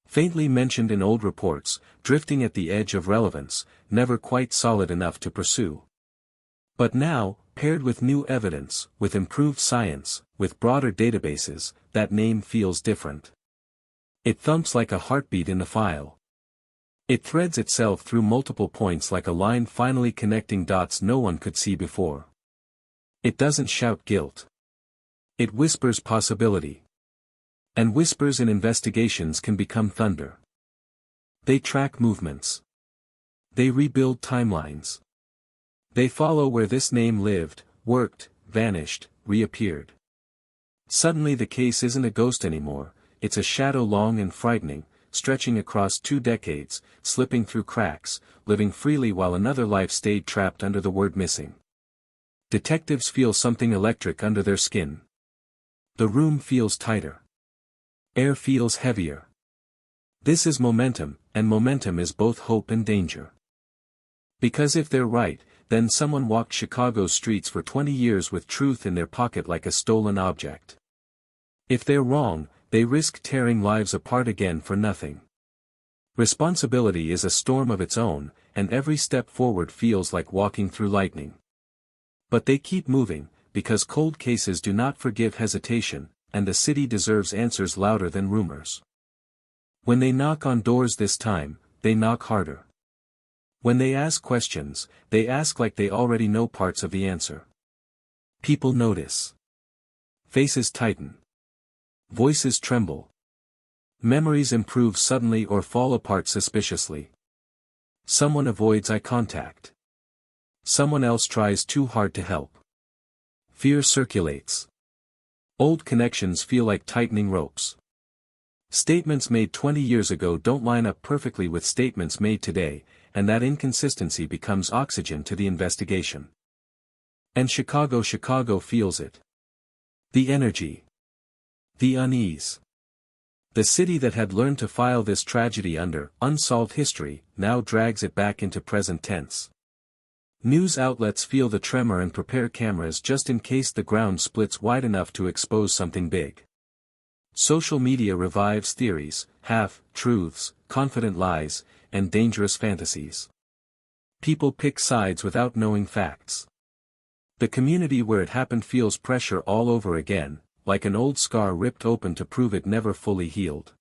Faintly mentioned in old reports, drifting at the edge of relevance, never quite solid enough to pursue. But now, paired with new evidence, with improved science, with broader databases, that name feels different. It thumps like a heartbeat in the file. It threads itself through multiple points like a line finally connecting dots no one could see before. It doesn't shout guilt. It whispers possibility. And whispers in investigations can become thunder. They track movements. They rebuild timelines. They follow where this name lived, worked, vanished, reappeared. Suddenly the case isn't a ghost anymore, it's a shadow long and frightening, stretching across 2 decades, slipping through cracks, living freely while another life stayed trapped under the word missing. Detectives feel something electric under their skin. The room feels tighter. Air feels heavier. This is momentum, and momentum is both hope and danger. Because if they're right, then someone walked Chicago's streets for 20 years with truth in their pocket like a stolen object. If they're wrong, they risk tearing lives apart again for nothing. Responsibility is a storm of its own, and every step forward feels like walking through lightning. But they keep moving, because cold cases do not forgive hesitation, and the city deserves answers louder than rumors. When they knock on doors this time, they knock harder. When they ask questions, they ask like they already know parts of the answer. People notice. Faces tighten. Voices tremble. Memories improve suddenly or fall apart suspiciously. Someone avoids eye contact. Someone else tries too hard to help. Fear circulates. Old connections feel like tightening ropes. Statements made 20 years ago don't line up perfectly with statements made today, and that inconsistency becomes oxygen to the investigation. And Chicago feels it. The energy. The unease. The city that had learned to file this tragedy under unsolved history, now drags it back into present tense. News outlets feel the tremor and prepare cameras just in case the ground splits wide enough to expose something big. Social media revives theories, half-truths, confident lies, and dangerous fantasies. People pick sides without knowing facts. The community where it happened feels pressure all over again, like an old scar ripped open to prove it never fully healed.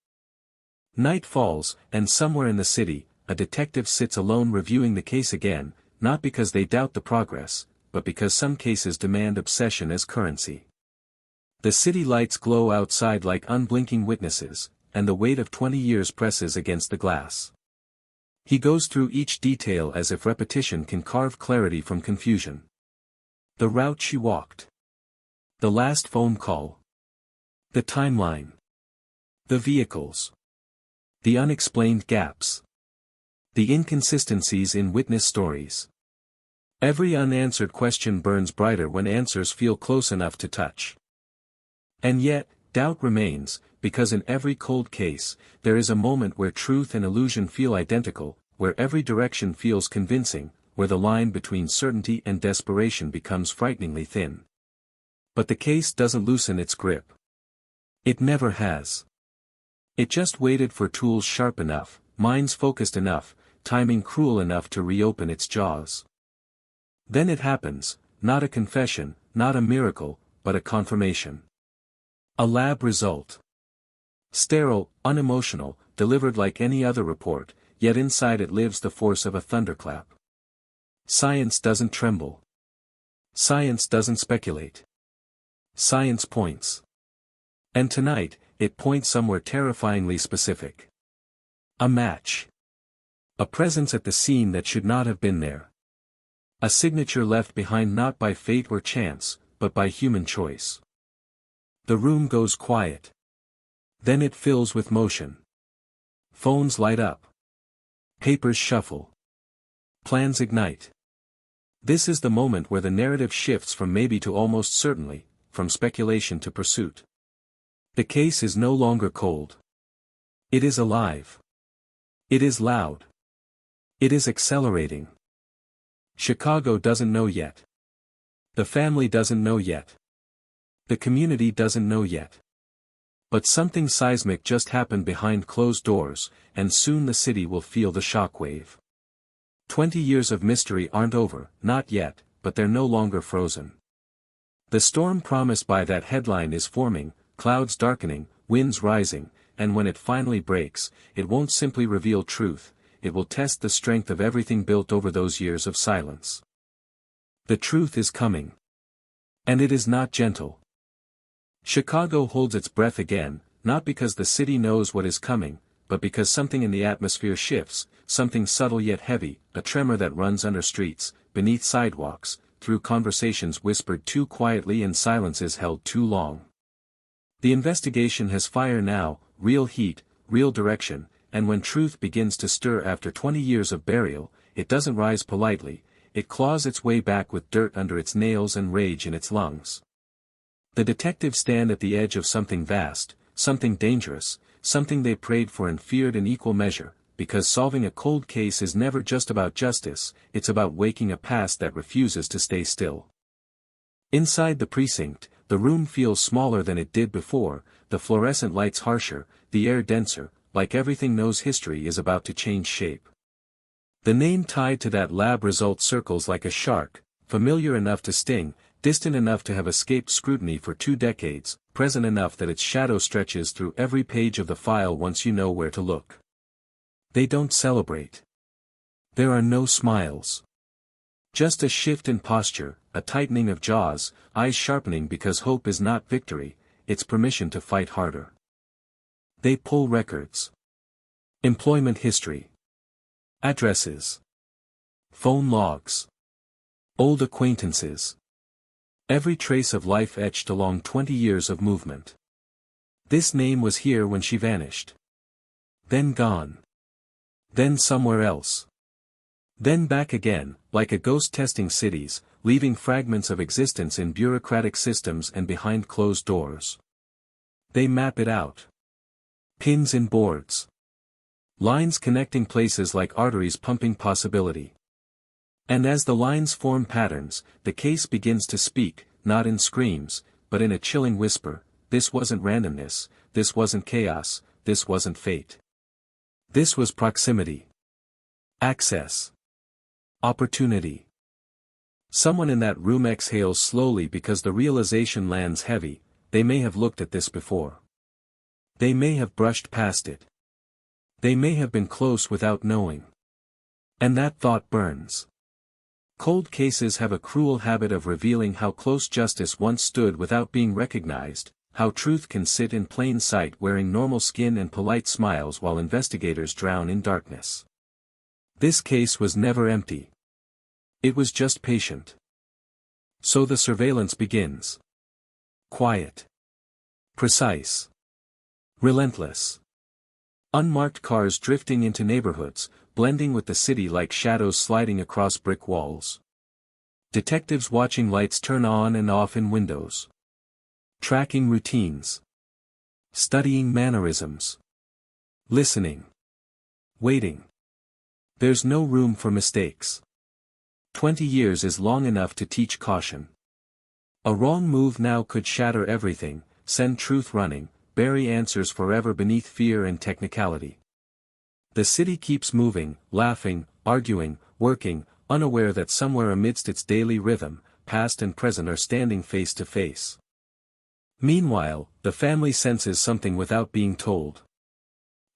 Night falls, and somewhere in the city, a detective sits alone reviewing the case again, not because they doubt the progress, but because some cases demand obsession as currency. The city lights glow outside like unblinking witnesses, and the weight of 20 years presses against the glass. He goes through each detail as if repetition can carve clarity from confusion. The route she walked. The last phone call. The timeline. The vehicles. The unexplained gaps. The inconsistencies in witness stories. Every unanswered question burns brighter when answers feel close enough to touch. And yet, doubt remains, because in every cold case, there is a moment where truth and illusion feel identical, where every direction feels convincing, where the line between certainty and desperation becomes frighteningly thin. But the case doesn't loosen its grip. It never has. It just waited for tools sharp enough, minds focused enough, timing cruel enough to reopen its jaws. Then it happens, not a confession, not a miracle, but a confirmation. A lab result. Sterile, unemotional, delivered like any other report, yet inside it lives the force of a thunderclap. Science doesn't tremble. Science doesn't speculate. Science points. And tonight, it points somewhere terrifyingly specific. A match. A presence at the scene that should not have been there. A signature left behind not by fate or chance, but by human choice. The room goes quiet. Then it fills with motion. Phones light up. Papers shuffle. Plans ignite. This is the moment where the narrative shifts from maybe to almost certainly, from speculation to pursuit. The case is no longer cold. It is alive. It is loud. It is accelerating. Chicago doesn't know yet. The family doesn't know yet. The community doesn't know yet. But something seismic just happened behind closed doors, and soon the city will feel the shockwave. 20 years of mystery aren't over, not yet, but they're no longer frozen. The storm promised by that headline is forming, clouds darkening, winds rising, and when it finally breaks, it won't simply reveal truth, it will test the strength of everything built over those years of silence. The truth is coming. And it is not gentle. Chicago holds its breath again, not because the city knows what is coming, but because something in the atmosphere shifts, something subtle yet heavy, a tremor that runs under streets, beneath sidewalks, through conversations whispered too quietly and silences held too long. The investigation has fire now, real heat, real direction, and when truth begins to stir after 20 years of burial, it doesn't rise politely, it claws its way back with dirt under its nails and rage in its lungs. The detectives stand at the edge of something vast, something dangerous, something they prayed for and feared in equal measure, because solving a cold case is never just about justice, it's about waking a past that refuses to stay still. Inside the precinct, the room feels smaller than it did before, the fluorescent lights harsher, the air denser, like everything knows history is about to change shape. The name tied to that lab result circles like a shark, familiar enough to sting, distant enough to have escaped scrutiny for 2 decades, present enough that its shadow stretches through every page of the file once you know where to look. They don't celebrate. There are no smiles. Just a shift in posture, a tightening of jaws, eyes sharpening because hope is not victory, it's permission to fight harder. They pull records. Employment history. Addresses. Phone logs. Old acquaintances. Every trace of life etched along 20 years of movement. This name was here when she vanished. Then gone. Then somewhere else. Then back again, like a ghost testing cities, leaving fragments of existence in bureaucratic systems and behind closed doors. They map it out. Pins in boards. Lines connecting places like arteries pumping possibility. And as the lines form patterns, the case begins to speak, not in screams, but in a chilling whisper, this wasn't randomness, this wasn't chaos, this wasn't fate. This was proximity. Access. Opportunity. Someone in that room exhales slowly because the realization lands heavy, they may have looked at this before. They may have brushed past it. They may have been close without knowing. And that thought burns. Cold cases have a cruel habit of revealing how close justice once stood without being recognized, how truth can sit in plain sight wearing normal skin and polite smiles while investigators drown in darkness. This case was never empty. It was just patient. So the surveillance begins. Quiet. Precise. Relentless. Unmarked cars drifting into neighborhoods, blending with the city like shadows sliding across brick walls. Detectives watching lights turn on and off in windows. Tracking routines. Studying mannerisms. Listening. Waiting. There's no room for mistakes. 20 years is long enough to teach caution. A wrong move now could shatter everything, send truth running, bury answers forever beneath fear and technicality. The city keeps moving, laughing, arguing, working, unaware that somewhere amidst its daily rhythm, past and present are standing face to face. Meanwhile, the family senses something without being told.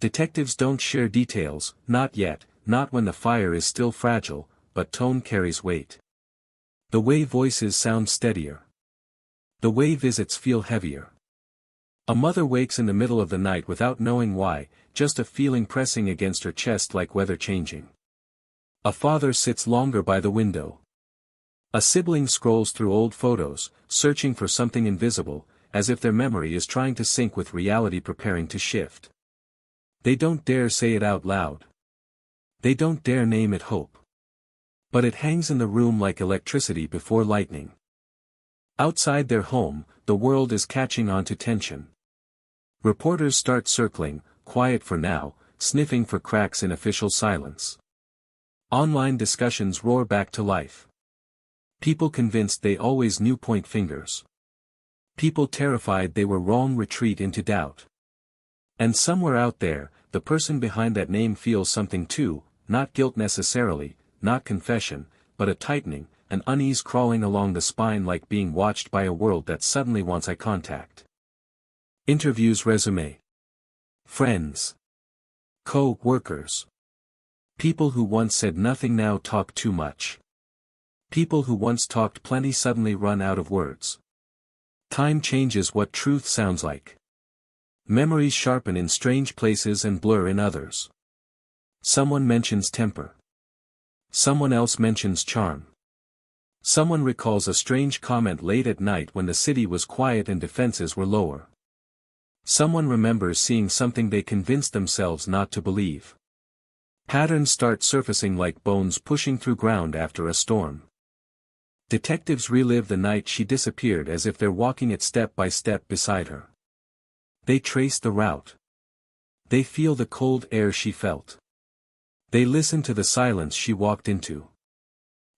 Detectives don't share details, not yet, not when the fire is still fragile, but tone carries weight. The way voices sound steadier. The way visits feel heavier. A mother wakes in the middle of the night without knowing why, just a feeling pressing against her chest like weather changing. A father sits longer by the window. A sibling scrolls through old photos, searching for something invisible, as if their memory is trying to sync with reality preparing to shift. They don't dare say it out loud. They don't dare name it hope. But it hangs in the room like electricity before lightning. Outside their home, the world is catching on to tension. Reporters start circling, quiet for now, sniffing for cracks in official silence. Online discussions roar back to life. People convinced they always knew point fingers. People terrified they were wrong retreat into doubt. And somewhere out there, the person behind that name feels something too, not guilt necessarily, not confession, but a tightening, an unease crawling along the spine like being watched by a world that suddenly wants eye contact. Interviews resume. Friends. Co-workers. People who once said nothing now talk too much. People who once talked plenty suddenly run out of words. Time changes what truth sounds like. Memories sharpen in strange places and blur in others. Someone mentions temper. Someone else mentions charm. Someone recalls a strange comment late at night when the city was quiet and defenses were lower. Someone remembers seeing something they convinced themselves not to believe. Patterns start surfacing like bones pushing through ground after a storm. Detectives relive the night she disappeared as if they're walking it step by step beside her. They trace the route. They feel the cold air she felt. They listen to the silence she walked into.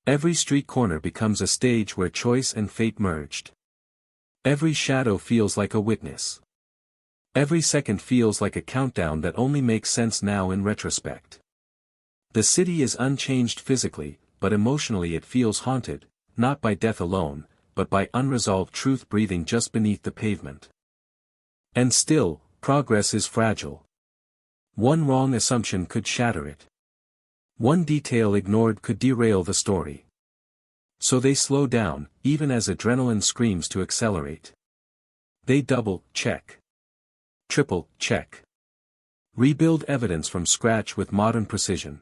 Every street corner becomes a stage where choice and fate merged. Every shadow feels like a witness. Every second feels like a countdown that only makes sense now in retrospect. The city is unchanged physically, but emotionally it feels haunted, not by death alone, but by unresolved truth breathing just beneath the pavement. And still, progress is fragile. One wrong assumption could shatter it. One detail ignored could derail the story. So they slow down, even as adrenaline screams to accelerate. They double-check. Triple-check. Rebuild evidence from scratch with modern precision.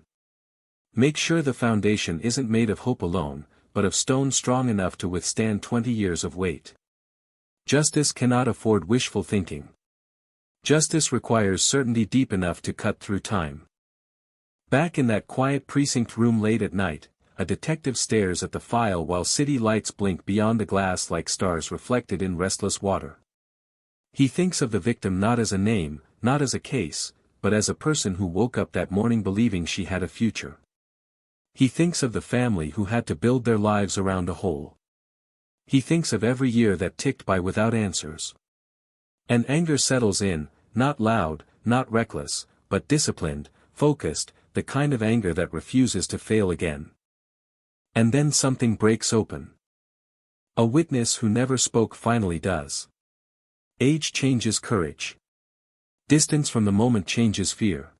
Make sure the foundation isn't made of hope alone, but of stone strong enough to withstand 20 years of weight. Justice cannot afford wishful thinking. Justice requires certainty deep enough to cut through time. Back in that quiet precinct room late at night, a detective stares at the file while city lights blink beyond the glass like stars reflected in restless water. He thinks of the victim not as a name, not as a case, but as a person who woke up that morning believing she had a future. He thinks of the family who had to build their lives around a hole. He thinks of every year that ticked by without answers. And anger settles in, not loud, not reckless, but disciplined, focused, the kind of anger that refuses to fail again. And then something breaks open. A witness who never spoke finally does. Age changes courage. Distance from the moment changes fear.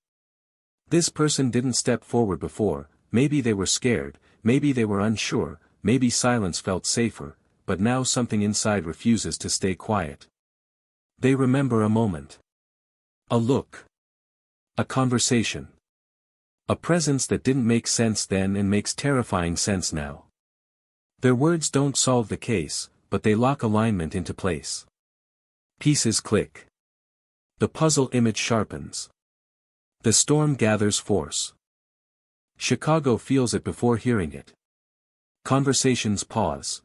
This person didn't step forward before, maybe they were scared, maybe they were unsure, maybe silence felt safer, but now something inside refuses to stay quiet. They remember a moment. A look. A conversation. A presence that didn't make sense then and makes terrifying sense now. Their words don't solve the case, but they lock alignment into place. Pieces click. The puzzle image sharpens. The storm gathers force. Chicago feels it before hearing it. Conversations pause.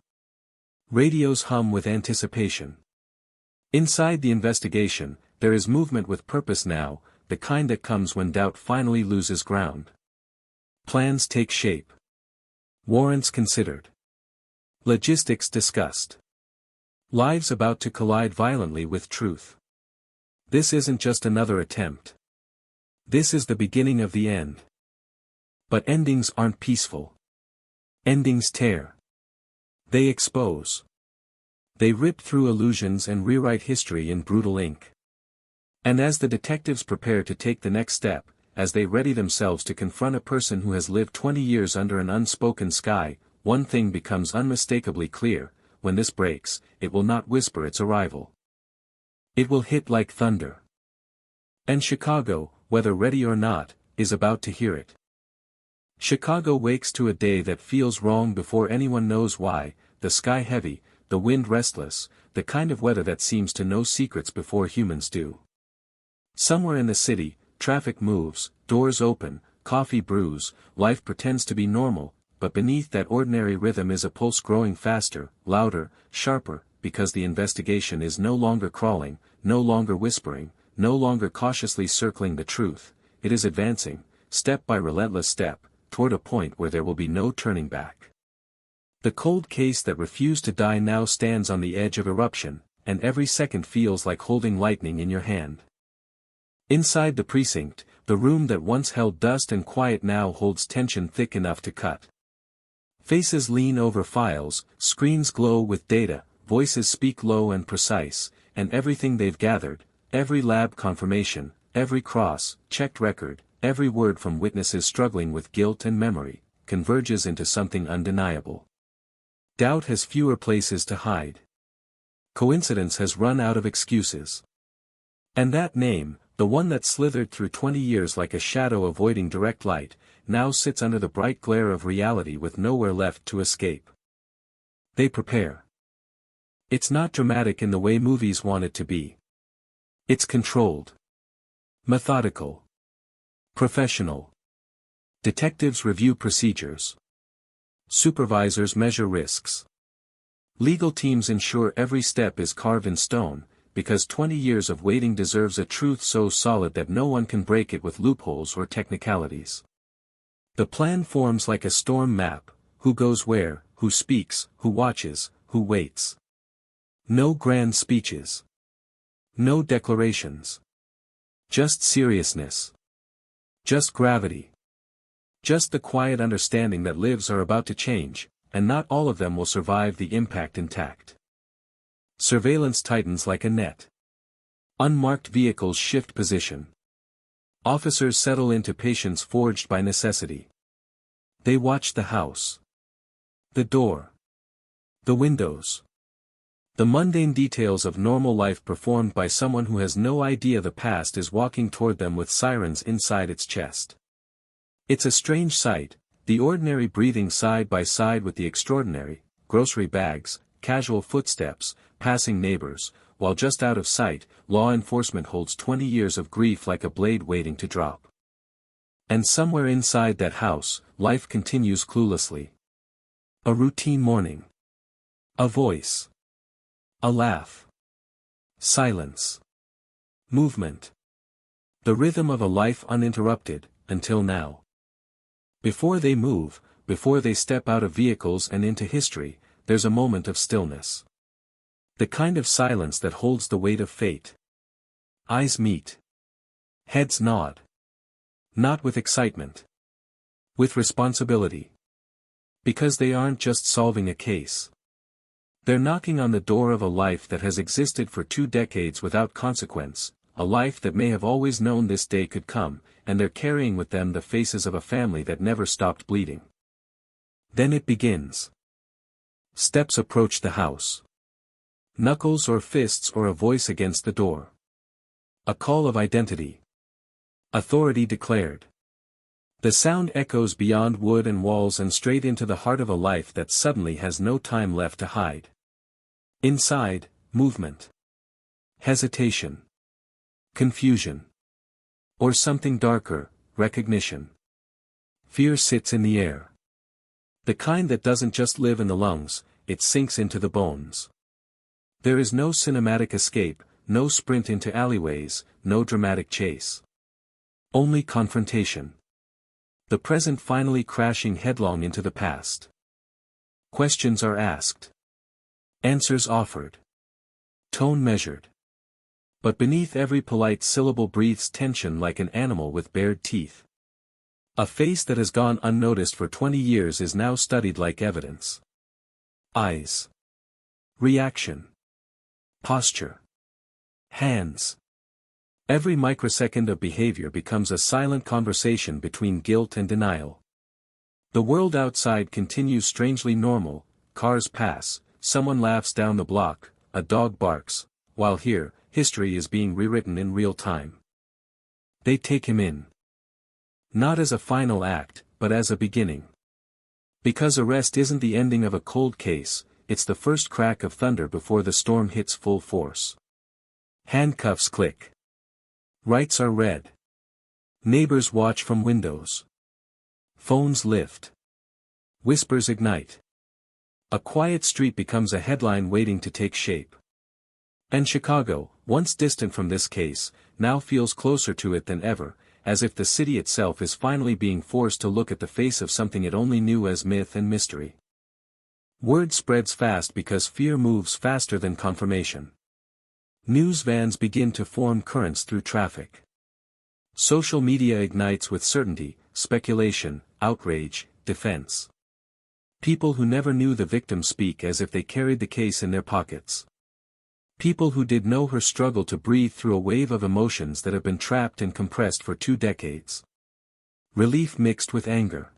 Radios hum with anticipation. Inside the investigation, there is movement with purpose now, the kind that comes when doubt finally loses ground. Plans take shape. Warrants considered. Logistics discussed. Lives about to collide violently with truth. This isn't just another attempt. This is the beginning of the end. But endings aren't peaceful. Endings tear. They expose. They rip through illusions and rewrite history in brutal ink. And as the detectives prepare to take the next step, as they ready themselves to confront a person who has lived 20 years under an unspoken sky, one thing becomes unmistakably clear: when this breaks, it will not whisper its arrival. It will hit like thunder. And Chicago, whether ready or not, is about to hear it. Chicago wakes to a day that feels wrong before anyone knows why, the sky heavy, the wind restless, the kind of weather that seems to know secrets before humans do. Somewhere in the city, traffic moves, doors open, coffee brews, life pretends to be normal, but beneath that ordinary rhythm is a pulse growing faster, louder, sharper, because the investigation is no longer crawling, no longer whispering, no longer cautiously circling the truth, it is advancing, step by relentless step, toward a point where there will be no turning back. The cold case that refused to die now stands on the edge of eruption, and every second feels like holding lightning in your hand. Inside the precinct, the room that once held dust and quiet now holds tension thick enough to cut. Faces lean over files, screens glow with data, voices speak low and precise, and everything they've gathered, every lab confirmation, every cross-checked record, every word from witnesses struggling with guilt and memory, converges into something undeniable. Doubt has fewer places to hide. Coincidence has run out of excuses. And that name, the one that slithered through 20 years like a shadow avoiding direct light, now sits under the bright glare of reality with nowhere left to escape. They prepare. It's not dramatic in the way movies want it to be. It's controlled. Methodical. Professional. Detectives review procedures. Supervisors measure risks. Legal teams ensure every step is carved in stone, because 20 years of waiting deserves a truth so solid that no one can break it with loopholes or technicalities. The plan forms like a storm map, who goes where, who speaks, who watches, who waits. No grand speeches. No declarations. Just seriousness. Just gravity. Just the quiet understanding that lives are about to change, and not all of them will survive the impact intact. Surveillance tightens like a net. Unmarked vehicles shift position. Officers settle into patience forged by necessity. They watch the house. The door. The windows. The mundane details of normal life performed by someone who has no idea the past is walking toward them with sirens inside its chest. It's a strange sight, the ordinary breathing side by side with the extraordinary, grocery bags, casual footsteps, passing neighbors, while just out of sight, law enforcement holds 20 years of grief like a blade waiting to drop. And somewhere inside that house, life continues cluelessly. A routine morning. A voice. A laugh. Silence. Movement. The rhythm of a life uninterrupted, until now. Before they move, before they step out of vehicles and into history, there's a moment of stillness. The kind of silence that holds the weight of fate. Eyes meet. Heads nod. Not with excitement. With responsibility. Because they aren't just solving a case. They're knocking on the door of a life that has existed for 2 decades without consequence, a life that may have always known this day could come, and they're carrying with them the faces of a family that never stopped bleeding. Then it begins. Steps approach the house. Knuckles or fists or a voice against the door. A call of identity. Authority declared. The sound echoes beyond wood and walls and straight into the heart of a life that suddenly has no time left to hide. Inside, movement. Hesitation. Confusion. Or something darker, recognition. Fear sits in the air. The kind that doesn't just live in the lungs, it sinks into the bones. There is no cinematic escape, no sprint into alleyways, no dramatic chase. Only confrontation. The present finally crashing headlong into the past. Questions are asked. Answers offered. Tone measured. But beneath every polite syllable breathes tension like an animal with bared teeth. A face that has gone unnoticed for 20 years is now studied like evidence. Eyes. Reaction. Posture. Hands. Every microsecond of behavior becomes a silent conversation between guilt and denial. The world outside continues strangely normal, cars pass, someone laughs down the block, a dog barks, while here, history is being rewritten in real time. They take him in. Not as a final act, but as a beginning. Because arrest isn't the ending of a cold case, it's the first crack of thunder before the storm hits full force. Handcuffs click. Rights are read. Neighbors watch from windows. Phones lift. Whispers ignite. A quiet street becomes a headline waiting to take shape. And Chicago, once distant from this case, now feels closer to it than ever, as if the city itself is finally being forced to look at the face of something it only knew as myth and mystery. Word spreads fast because fear moves faster than confirmation. News vans begin to form currents through traffic. Social media ignites with certainty, speculation, outrage, defense. People who never knew the victim speak as if they carried the case in their pockets. People who did know her struggle to breathe through a wave of emotions that have been trapped and compressed for 2 decades. Relief mixed with anger.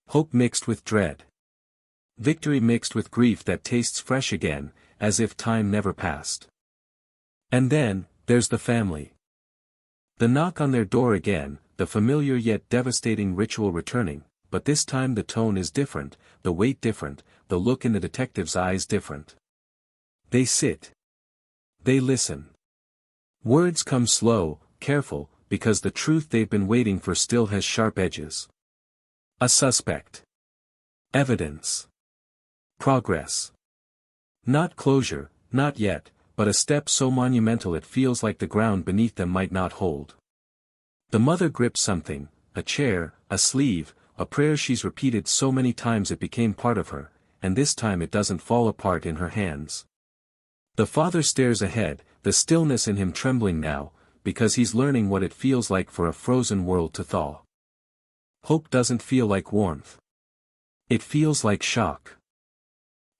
Hope mixed with dread. Victory mixed with grief that tastes fresh again, as if time never passed. And then, there's the family. The knock on their door again, the familiar yet devastating ritual returning, but this time the tone is different, the weight different, the look in the detective's eyes different. They sit. They listen. Words come slow, careful, because the truth they've been waiting for still has sharp edges. A suspect. Evidence. Progress. Not closure, not yet, but a step so monumental it feels like the ground beneath them might not hold. The mother grips something, a chair, a sleeve, a prayer she's repeated so many times it became part of her, and this time it doesn't fall apart in her hands. The father stares ahead, the stillness in him trembling now, because he's learning what it feels like for a frozen world to thaw. Hope doesn't feel like warmth. It feels like shock.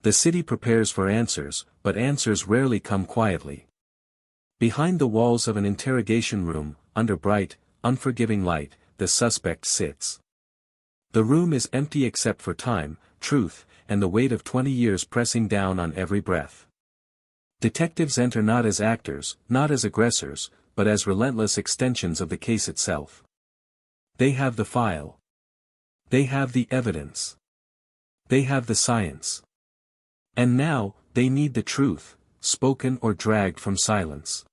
The city prepares for answers, but answers rarely come quietly. Behind the walls of an interrogation room, under bright, unforgiving light, the suspect sits. The room is empty except for time, truth, and the weight of 20 years pressing down on every breath. Detectives enter not as actors, not as aggressors, but as relentless extensions of the case itself. They have the file. They have the evidence. They have the science. And now, they need the truth, spoken or dragged from silence.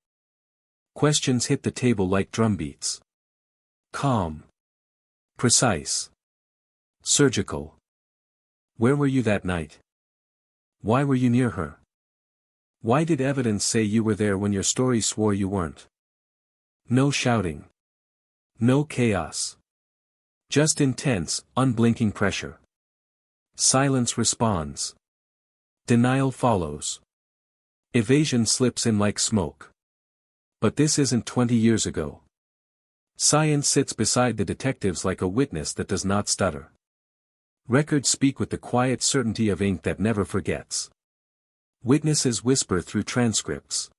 Questions hit the table like drumbeats. Calm. Precise. Surgical. Where were you that night? Why were you near her? Why did evidence say you were there when your story swore you weren't? No shouting. No chaos. Just intense, unblinking pressure. Silence responds. Denial follows. Evasion slips in like smoke. But this isn't 20 years ago. Science sits beside the detectives like a witness that does not stutter. Records speak with the quiet certainty of ink that never forgets. Witnesses whisper through transcripts.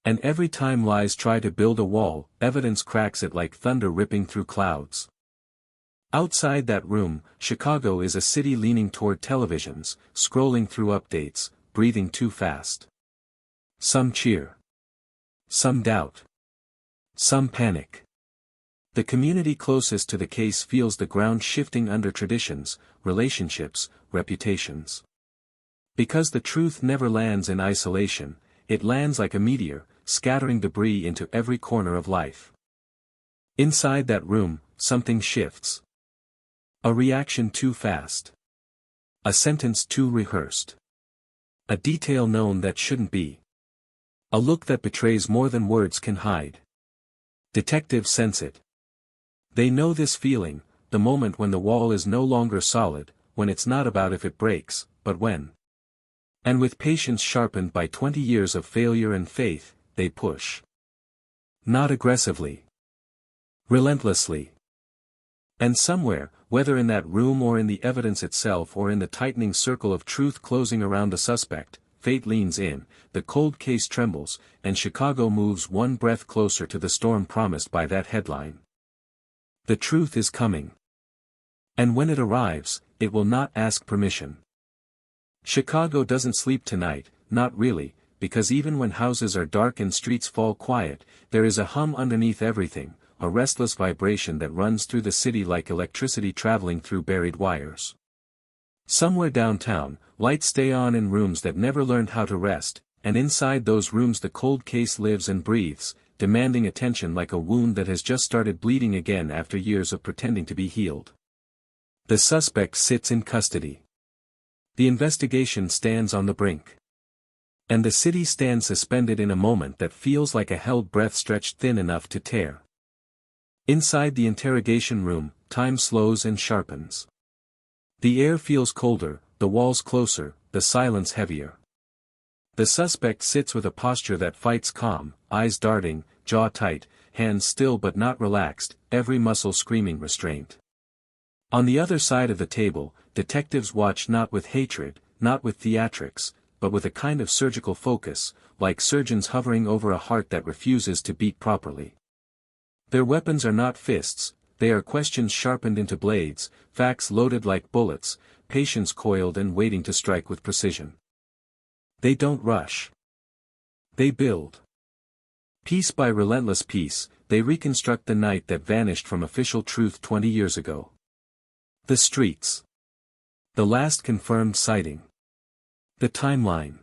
And every time lies try to build a wall, evidence cracks it like thunder ripping through clouds. Outside that room, Chicago is a city leaning toward televisions, scrolling through updates, breathing too fast. Some cheer. Some doubt. Some panic. The community closest to the case feels the ground shifting under traditions, relationships, reputations. Because the truth never lands in isolation, it lands like a meteor, scattering debris into every corner of life. Inside that room, something shifts. A reaction too fast. A sentence too rehearsed. A detail known that shouldn't be. A look that betrays more than words can hide. Detectives sense it. They know this feeling, the moment when the wall is no longer solid, when it's not about if it breaks, but when. And with patience sharpened by 20 years of failure and faith, they push. Not aggressively. Relentlessly. And somewhere, whether in that room or in the evidence itself or in the tightening circle of truth closing around the suspect, fate leans in, the cold case trembles, and Chicago moves one breath closer to the storm promised by that headline. The truth is coming. And when it arrives, it will not ask permission. Chicago doesn't sleep tonight, not really, because even when houses are dark and streets fall quiet, there is a hum underneath everything, a restless vibration that runs through the city like electricity traveling through buried wires. Somewhere downtown, lights stay on in rooms that never learned how to rest, and inside those rooms the cold case lives and breathes, demanding attention like a wound that has just started bleeding again after years of pretending to be healed. The suspect sits in custody. The investigation stands on the brink. And the city stands suspended in a moment that feels like a held breath stretched thin enough to tear. Inside the interrogation room, time slows and sharpens. The air feels colder, the walls closer, the silence heavier. The suspect sits with a posture that fights calm, eyes darting, jaw tight, hands still but not relaxed, every muscle screaming restraint. On the other side of the table, detectives watch not with hatred, not with theatrics, but with a kind of surgical focus, like surgeons hovering over a heart that refuses to beat properly. Their weapons are not fists, they are questions sharpened into blades, facts loaded like bullets, patience coiled and waiting to strike with precision. They don't rush. They build. Piece by relentless piece, they reconstruct the night that vanished from official truth 20 years ago. The streets. The last confirmed sighting. The timeline.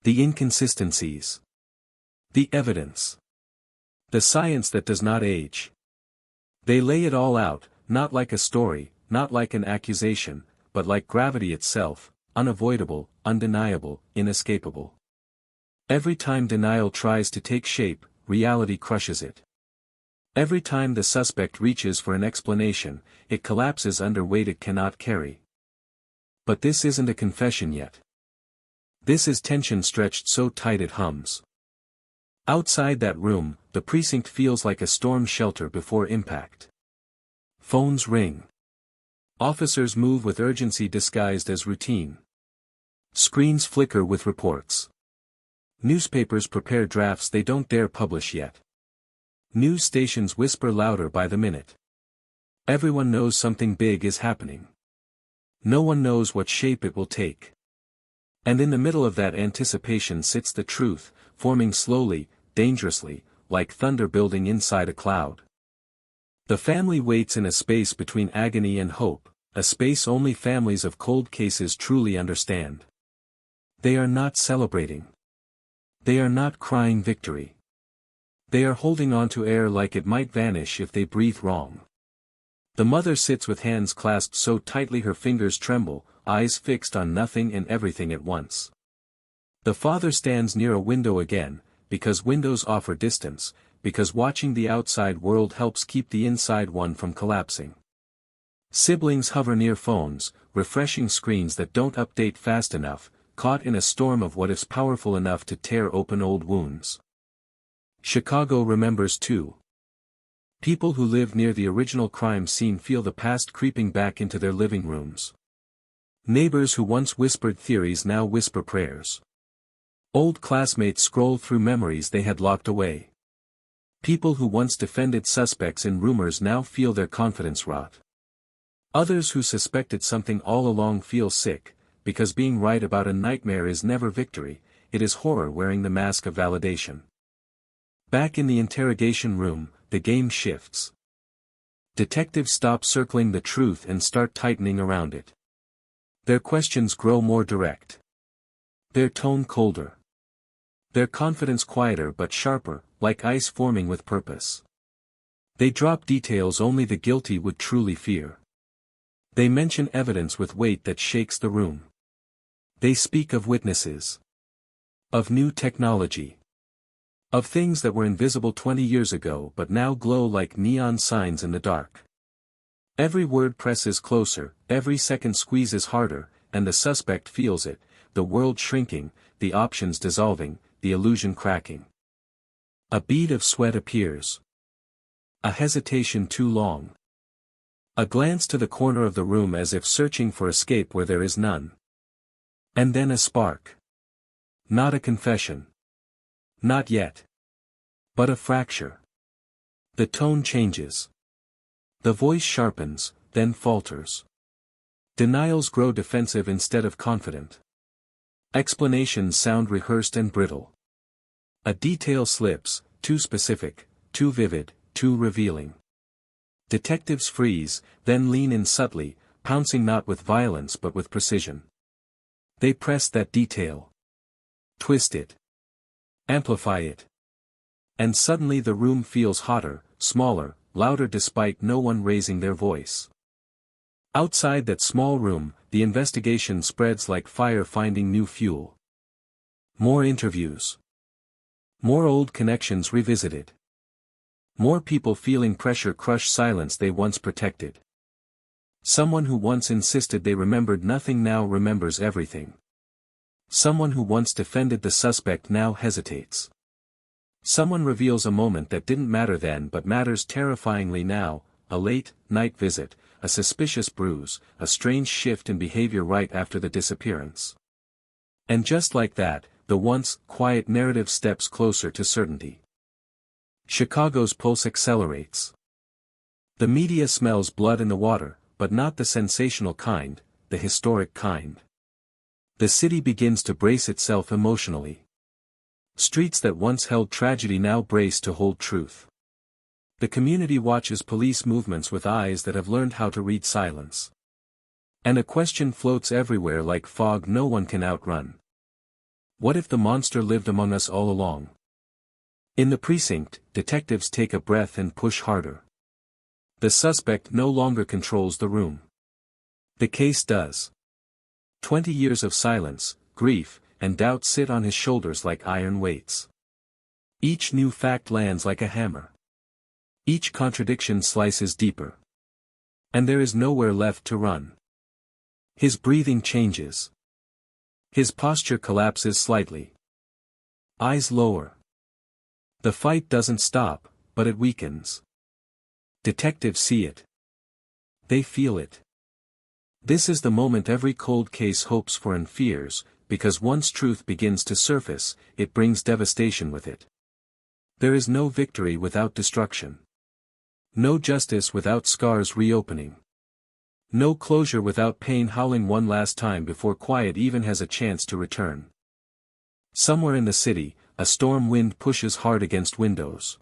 The inconsistencies. The evidence. The science that does not age. They lay it all out, not like a story, not like an accusation, but like gravity itself, unavoidable, undeniable, inescapable. Every time denial tries to take shape, reality crushes it. Every time the suspect reaches for an explanation, it collapses under weight it cannot carry. But this isn't a confession yet. This is tension stretched so tight it hums. Outside that room, the precinct feels like a storm shelter before impact. Phones ring. Officers move with urgency disguised as routine. Screens flicker with reports. Newspapers prepare drafts they don't dare publish yet. News stations whisper louder by the minute. Everyone knows something big is happening. No one knows what shape it will take. And in the middle of that anticipation sits the truth, forming slowly, dangerously, like thunder building inside a cloud. The family waits in a space between agony and hope, a space only families of cold cases truly understand. They are not celebrating. They are not crying victory. They are holding on to air like it might vanish if they breathe wrong. The mother sits with hands clasped so tightly her fingers tremble, eyes fixed on nothing and everything at once. The father stands near a window again, because windows offer distance, because watching the outside world helps keep the inside one from collapsing. Siblings hover near phones, refreshing screens that don't update fast enough, caught in a storm of what ifs powerful enough to tear open old wounds. Chicago remembers too. People who live near the original crime scene feel the past creeping back into their living rooms. Neighbors who once whispered theories now whisper prayers. Old classmates scroll through memories they had locked away. People who once defended suspects in rumors now feel their confidence rot. Others who suspected something all along feel sick, because being right about a nightmare is never victory, it is horror wearing the mask of validation. Back in the interrogation room, the game shifts. Detectives stop circling the truth and start tightening around it. Their questions grow more direct. Their tone colder. Their confidence quieter but sharper, like ice forming with purpose. They drop details only the guilty would truly fear. They mention evidence with weight that shakes the room. They speak of witnesses. Of new technology. Of things that were invisible 20 years ago but now glow like neon signs in the dark. Every word presses closer, every second squeezes harder, and the suspect feels it, the world shrinking, the options dissolving, the illusion cracking. A bead of sweat appears. A hesitation too long. A glance to the corner of the room as if searching for escape where there is none. And then a spark. Not a confession. Not yet. But a fracture. The tone changes. The voice sharpens, then falters. Denials grow defensive instead of confident. Explanations sound rehearsed and brittle. A detail slips, too specific, too vivid, too revealing. Detectives freeze, then lean in subtly, pouncing not with violence but with precision. They press that detail. Twist it. Amplify it. And suddenly the room feels hotter, smaller, louder despite no one raising their voice. Outside that small room, the investigation spreads like fire finding new fuel. More interviews. More old connections revisited. More people feeling pressure crush silence they once protected. Someone who once insisted they remembered nothing now remembers everything. Someone who once defended the suspect now hesitates. Someone reveals a moment that didn't matter then but matters terrifyingly now, a late, night visit, a suspicious bruise, a strange shift in behavior right after the disappearance. And just like that, the once quiet narrative steps closer to certainty. Chicago's pulse accelerates. The media smells blood in the water, but not the sensational kind, the historic kind. The city begins to brace itself emotionally. Streets that once held tragedy now brace to hold truth. The community watches police movements with eyes that have learned how to read silence. And a question floats everywhere like fog no one can outrun. What if the monster lived among us all along? In the precinct, detectives take a breath and push harder. The suspect no longer controls the room. The case does. 20 years of silence, grief, and doubt sit on his shoulders like iron weights. Each new fact lands like a hammer. Each contradiction slices deeper. And there is nowhere left to run. His breathing changes. His posture collapses slightly. Eyes lower. The fight doesn't stop, but it weakens. Detectives see it. They feel it. This is the moment every cold case hopes for and fears, because once truth begins to surface, it brings devastation with it. There is no victory without destruction. No justice without scars reopening. No closure without pain howling one last time before quiet even has a chance to return. Somewhere in the city, a storm wind pushes hard against windows.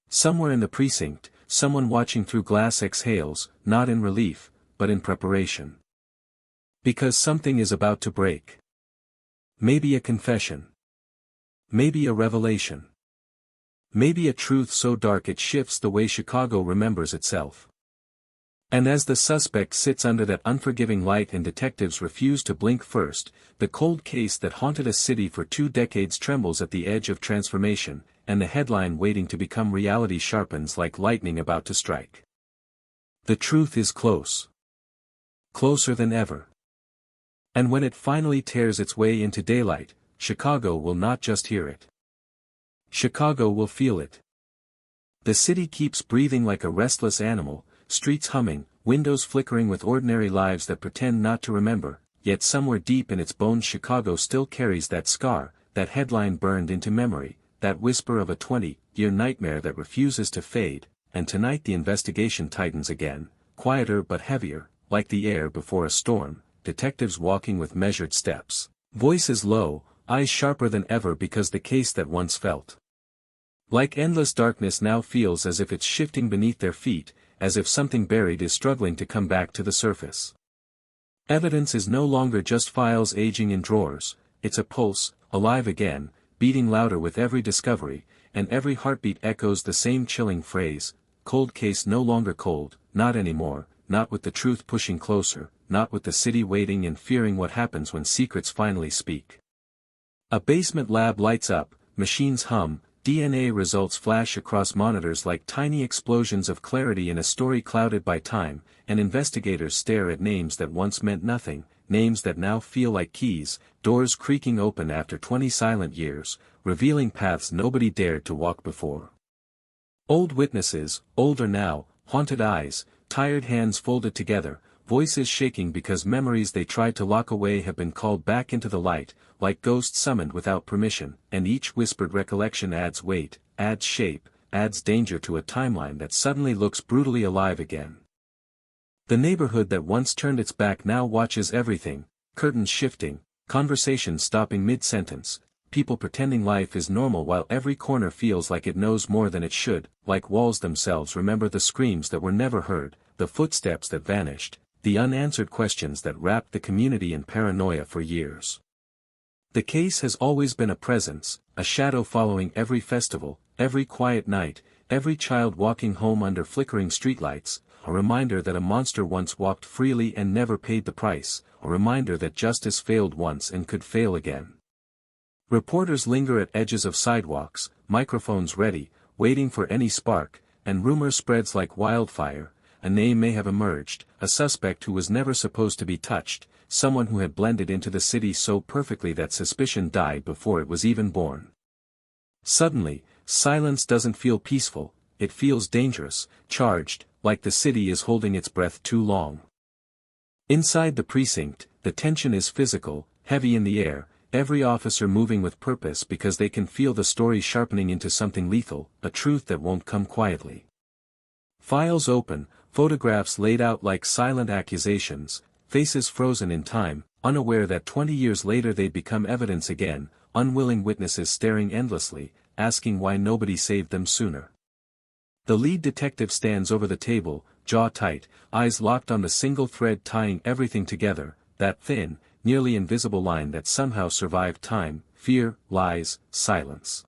Somewhere in the precinct, someone watching through glass exhales, not in relief, but in preparation. Because something is about to break. Maybe a confession. Maybe a revelation. Maybe a truth so dark it shifts the way Chicago remembers itself. And as the suspect sits under that unforgiving light and detectives refuse to blink first, the cold case that haunted a city for 2 decades trembles at the edge of transformation, and the headline waiting to become reality sharpens like lightning about to strike. The truth is close. Closer than ever. And when it finally tears its way into daylight, Chicago will not just hear it. Chicago will feel it. The city keeps breathing like a restless animal, streets humming, windows flickering with ordinary lives that pretend not to remember, yet somewhere deep in its bones Chicago still carries that scar, that headline burned into memory, that whisper of a 20-year nightmare that refuses to fade, and tonight the investigation tightens again, quieter but heavier, like the air before a storm, detectives walking with measured steps, voices low, eyes sharper than ever because the case that once felt like endless darkness now feels as if it's shifting beneath their feet, as if something buried is struggling to come back to the surface. Evidence is no longer just files aging in drawers, it's a pulse, alive again, beating louder with every discovery, and every heartbeat echoes the same chilling phrase, cold case no longer cold, not anymore, not with the truth pushing closer, not with the city waiting and fearing what happens when secrets finally speak. A basement lab lights up, machines hum, DNA results flash across monitors like tiny explosions of clarity in a story clouded by time, and investigators stare at names that once meant nothing, names that now feel like keys, doors creaking open after 20 silent years, revealing paths nobody dared to walk before. Old witnesses, older now, haunted eyes, tired hands folded together, voices shaking because memories they tried to lock away have been called back into the light, like ghosts summoned without permission, and each whispered recollection adds weight, adds shape, adds danger to a timeline that suddenly looks brutally alive again. The neighborhood that once turned its back now watches everything, curtains shifting, conversations stopping mid-sentence, people pretending life is normal while every corner feels like it knows more than it should, like walls themselves remember the screams that were never heard, the footsteps that vanished, the unanswered questions that wrapped the community in paranoia for years. The case has always been a presence, a shadow following every festival, every quiet night, every child walking home under flickering streetlights, a reminder that a monster once walked freely and never paid the price, a reminder that justice failed once and could fail again. Reporters linger at edges of sidewalks, microphones ready, waiting for any spark, and rumor spreads like wildfire. A name may have emerged, a suspect who was never supposed to be touched, someone who had blended into the city so perfectly that suspicion died before it was even born. Suddenly, silence doesn't feel peaceful, it feels dangerous, charged, like the city is holding its breath too long. Inside the precinct, the tension is physical, heavy in the air, every officer moving with purpose because they can feel the story sharpening into something lethal, a truth that won't come quietly. Files open, photographs laid out like silent accusations, faces frozen in time, unaware that 20 years later they'd become evidence again, unwilling witnesses staring endlessly, asking why nobody saved them sooner. The lead detective stands over the table, jaw tight, eyes locked on the single thread tying everything together, that thin, nearly invisible line that somehow survived time, fear, lies, silence.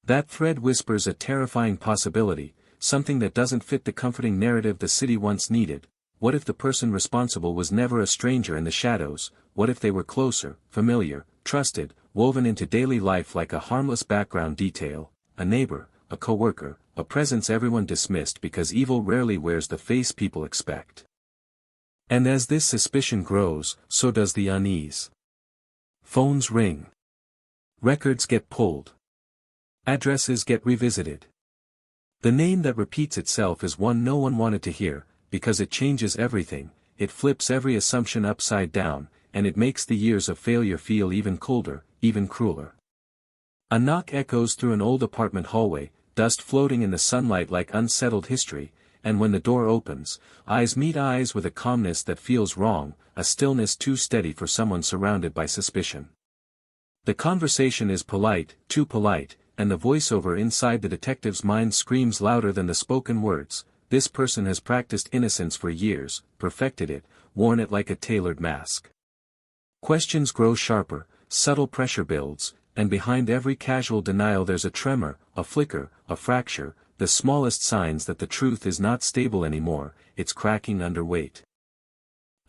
That thread whispers a terrifying possibility, something that doesn't fit the comforting narrative the city once needed. What if the person responsible was never a stranger in the shadows? What if they were closer, familiar, trusted, woven into daily life like a harmless background detail, a neighbor, a coworker, a presence everyone dismissed because evil rarely wears the face people expect? And as this suspicion grows, so does the unease. Phones ring. Records get pulled. Addresses get revisited. The name that repeats itself is one no one wanted to hear, because it changes everything, it flips every assumption upside down, and it makes the years of failure feel even colder, even crueler. A knock echoes through an old apartment hallway, dust floating in the sunlight like unsettled history, and when the door opens, eyes meet eyes with a calmness that feels wrong, a stillness too steady for someone surrounded by suspicion. The conversation is polite, too polite, and the voiceover inside the detective's mind screams louder than the spoken words. This person has practiced innocence for years, perfected it, worn it like a tailored mask. Questions grow sharper, subtle pressure builds, and behind every casual denial there's a tremor, a flicker, a fracture, the smallest signs that the truth is not stable anymore, it's cracking under weight.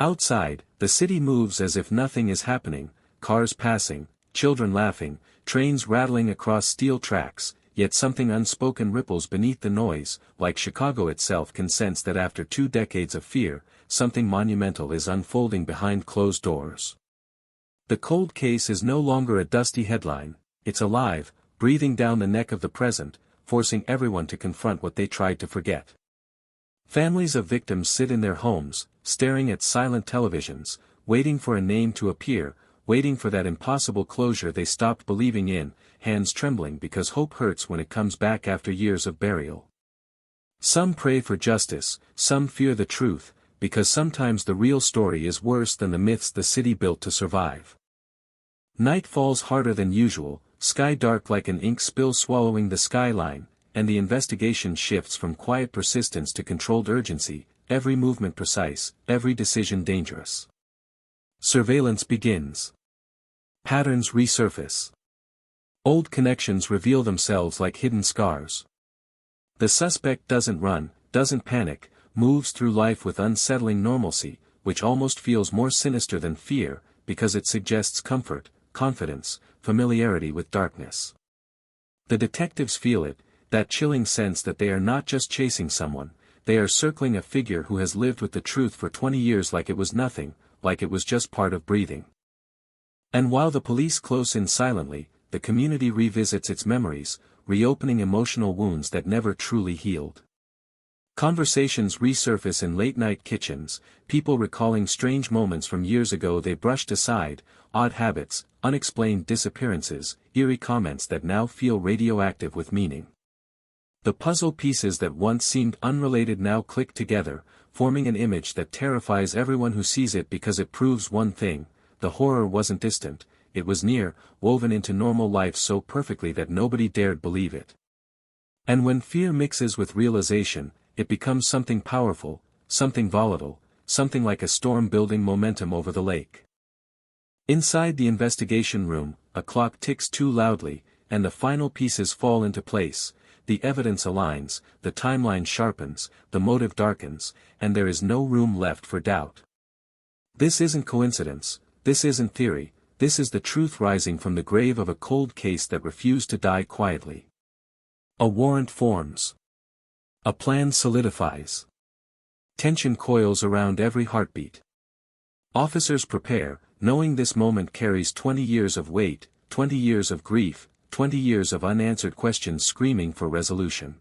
Outside, the city moves as if nothing is happening, cars passing, children laughing, trains rattling across steel tracks, yet something unspoken ripples beneath the noise, like Chicago itself can sense that after 2 decades of fear, something monumental is unfolding behind closed doors. The cold case is no longer a dusty headline, it's alive, breathing down the neck of the present, forcing everyone to confront what they tried to forget. Families of victims sit in their homes, staring at silent televisions, waiting for a name to appear, waiting for that impossible closure they stopped believing in, hands trembling because hope hurts when it comes back after years of burial. Some pray for justice, some fear the truth, because sometimes the real story is worse than the myths the city built to survive. Night falls harder than usual, sky dark like an ink spill swallowing the skyline, and the investigation shifts from quiet persistence to controlled urgency, every movement precise, every decision dangerous. Surveillance begins. Patterns resurface. Old connections reveal themselves like hidden scars. The suspect doesn't run, doesn't panic, moves through life with unsettling normalcy, which almost feels more sinister than fear, because it suggests comfort, confidence, familiarity with darkness. The detectives feel it, that chilling sense that they are not just chasing someone, they are circling a figure who has lived with the truth for 20 years like it was nothing, like it was just part of breathing. And while the police close in silently, the community revisits its memories, reopening emotional wounds that never truly healed. Conversations resurface in late-night kitchens, people recalling strange moments from years ago they brushed aside, odd habits, unexplained disappearances, eerie comments that now feel radioactive with meaning. The puzzle pieces that once seemed unrelated now click together, forming an image that terrifies everyone who sees it because it proves one thing: the horror wasn't distant, it was near, woven into normal life so perfectly that nobody dared believe it. And when fear mixes with realization, it becomes something powerful, something volatile, something like a storm building momentum over the lake. Inside the investigation room, a clock ticks too loudly, and the final pieces fall into place. The evidence aligns, the timeline sharpens, the motive darkens, and there is no room left for doubt. This isn't coincidence, this isn't theory, this is the truth rising from the grave of a cold case that refused to die quietly. A warrant forms. A plan solidifies. Tension coils around every heartbeat. Officers prepare, knowing this moment carries 20 years of weight, 20 years of grief, 20 years of unanswered questions screaming for resolution.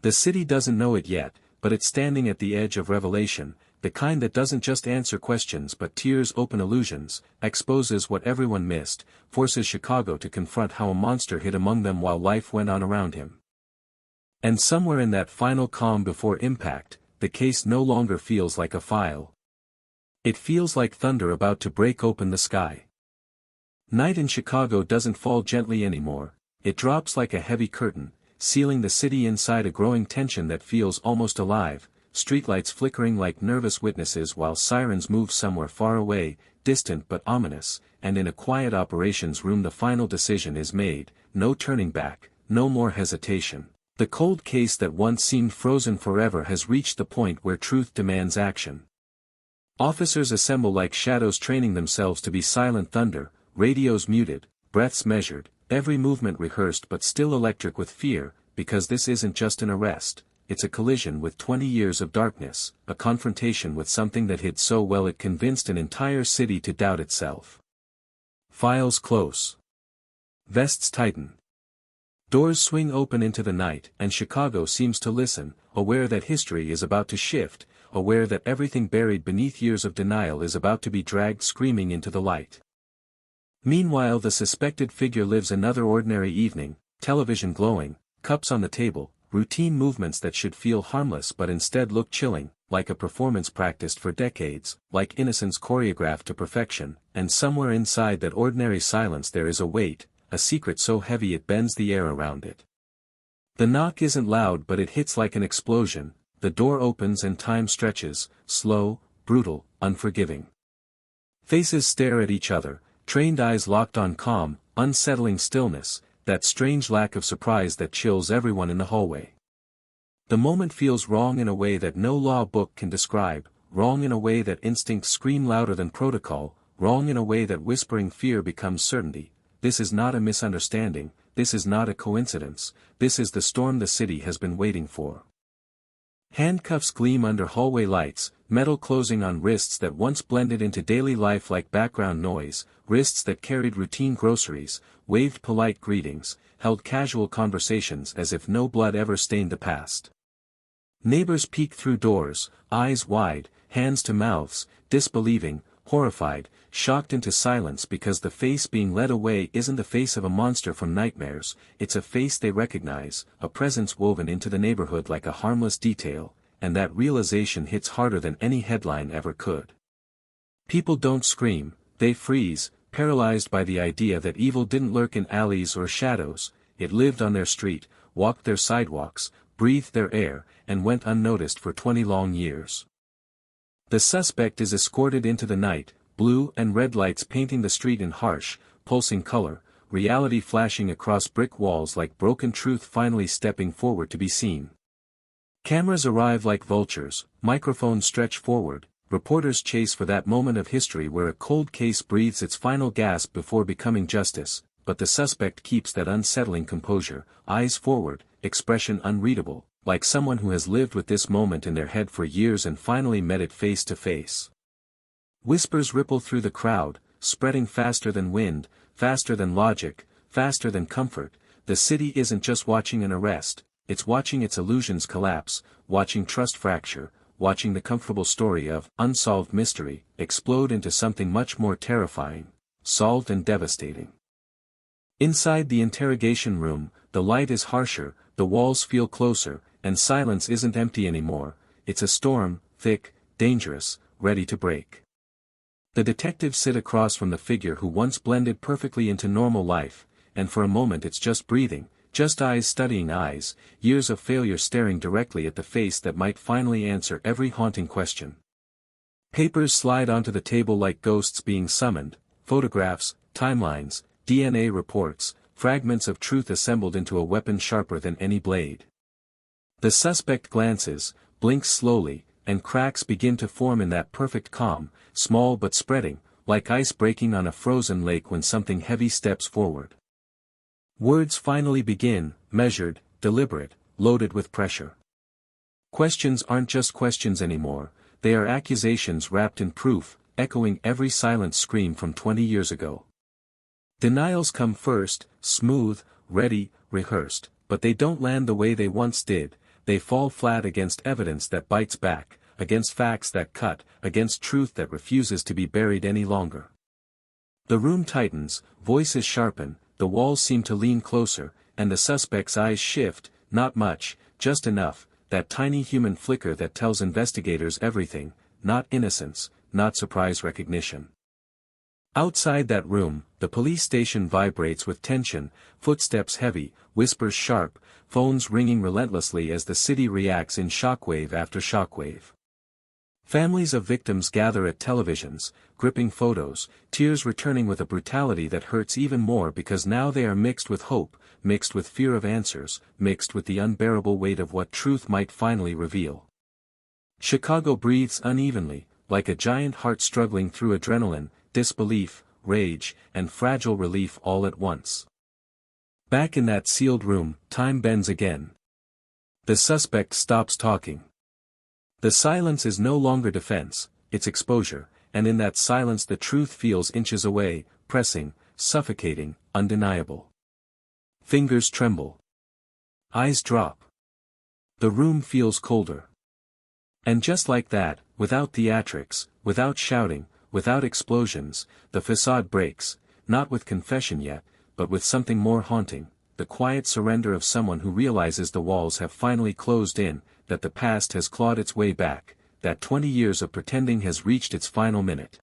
The city doesn't know it yet, but it's standing at the edge of revelation, the kind that doesn't just answer questions but tears open illusions, exposes what everyone missed, forces Chicago to confront how a monster hid among them while life went on around him. And somewhere in that final calm before impact, the case no longer feels like a file. It feels like thunder about to break open the sky. Night in Chicago doesn't fall gently anymore, it drops like a heavy curtain, sealing the city inside a growing tension that feels almost alive, streetlights flickering like nervous witnesses while sirens move somewhere far away, distant but ominous, and in a quiet operations room the final decision is made, no turning back, no more hesitation. The cold case that once seemed frozen forever has reached the point where truth demands action. Officers assemble like shadows training themselves to be silent thunder, radios muted, breaths measured, every movement rehearsed but still electric with fear, because this isn't just an arrest, it's a collision with 20 years of darkness, a confrontation with something that hid so well it convinced an entire city to doubt itself. Files close. Vests tighten. Doors swing open into the night, and Chicago seems to listen, aware that history is about to shift, aware that everything buried beneath years of denial is about to be dragged screaming into the light. Meanwhile the suspected figure lives another ordinary evening, television glowing, cups on the table, routine movements that should feel harmless but instead look chilling, like a performance practiced for decades, like innocence choreographed to perfection, and somewhere inside that ordinary silence there is a weight, a secret so heavy it bends the air around it. The knock isn't loud but it hits like an explosion, the door opens and time stretches, slow, brutal, unforgiving. Faces stare at each other, trained eyes locked on calm, unsettling stillness, that strange lack of surprise that chills everyone in the hallway. The moment feels wrong in a way that no law book can describe, wrong in a way that instincts scream louder than protocol, wrong in a way that whispering fear becomes certainty. This is not a misunderstanding, this is not a coincidence, this is the storm the city has been waiting for. Handcuffs gleam under hallway lights, metal closing on wrists that once blended into daily life like background noise, wrists that carried routine groceries, waved polite greetings, held casual conversations as if no blood ever stained the past. Neighbors peek through doors, eyes wide, hands to mouths, disbelieving, horrified, shocked into silence because the face being led away isn't the face of a monster from nightmares, it's a face they recognize, a presence woven into the neighborhood like a harmless detail, and that realization hits harder than any headline ever could. People don't scream, they freeze, paralyzed by the idea that evil didn't lurk in alleys or shadows, it lived on their street, walked their sidewalks, breathed their air, and went unnoticed for 20 long years. The suspect is escorted into the night, blue and red lights painting the street in harsh, pulsing color, reality flashing across brick walls like broken truth finally stepping forward to be seen. Cameras arrive like vultures, microphones stretch forward, reporters chase for that moment of history where a cold case breathes its final gasp before becoming justice, but the suspect keeps that unsettling composure, eyes forward, expression unreadable, like someone who has lived with this moment in their head for years and finally met it face to face. Whispers ripple through the crowd, spreading faster than wind, faster than logic, faster than comfort. The city isn't just watching an arrest, it's watching its illusions collapse, watching trust fracture, watching the comfortable story of unsolved mystery explode into something much more terrifying, solved and devastating. Inside the interrogation room, the light is harsher, the walls feel closer, and silence isn't empty anymore, it's a storm, thick, dangerous, ready to break. The detectives sit across from the figure who once blended perfectly into normal life, and for a moment it's just breathing, just eyes studying eyes, years of failure staring directly at the face that might finally answer every haunting question. Papers slide onto the table like ghosts being summoned, photographs, timelines, DNA reports, fragments of truth assembled into a weapon sharper than any blade. The suspect glances, blinks slowly, and cracks begin to form in that perfect calm, small but spreading, like ice breaking on a frozen lake when something heavy steps forward. Words finally begin, measured, deliberate, loaded with pressure. Questions aren't just questions anymore, they are accusations wrapped in proof, echoing every silent scream from 20 years ago. Denials come first, smooth, ready, rehearsed, but they don't land the way they once did, they fall flat against evidence that bites back, against facts that cut, against truth that refuses to be buried any longer. The room tightens, voices sharpen, the walls seem to lean closer, and the suspect's eyes shift, not much, just enough, that tiny human flicker that tells investigators everything, not innocence, not surprise recognition. Outside that room, the police station vibrates with tension, footsteps heavy, whispers sharp, phones ringing relentlessly as the city reacts in shockwave after shockwave. Families of victims gather at televisions, gripping photos, tears returning with a brutality that hurts even more because now they are mixed with hope, mixed with fear of answers, mixed with the unbearable weight of what truth might finally reveal. Chicago breathes unevenly, like a giant heart struggling through adrenaline, disbelief, rage, and fragile relief all at once. Back in that sealed room, time bends again. The suspect stops talking. The silence is no longer defense, it's exposure, and in that silence the truth feels inches away, pressing, suffocating, undeniable. Fingers tremble. Eyes drop. The room feels colder. And just like that, without theatrics, without shouting, without explosions, the facade breaks, not with confession yet, but with something more haunting, the quiet surrender of someone who realizes the walls have finally closed in, that the past has clawed its way back, that 20 years of pretending has reached its final minute.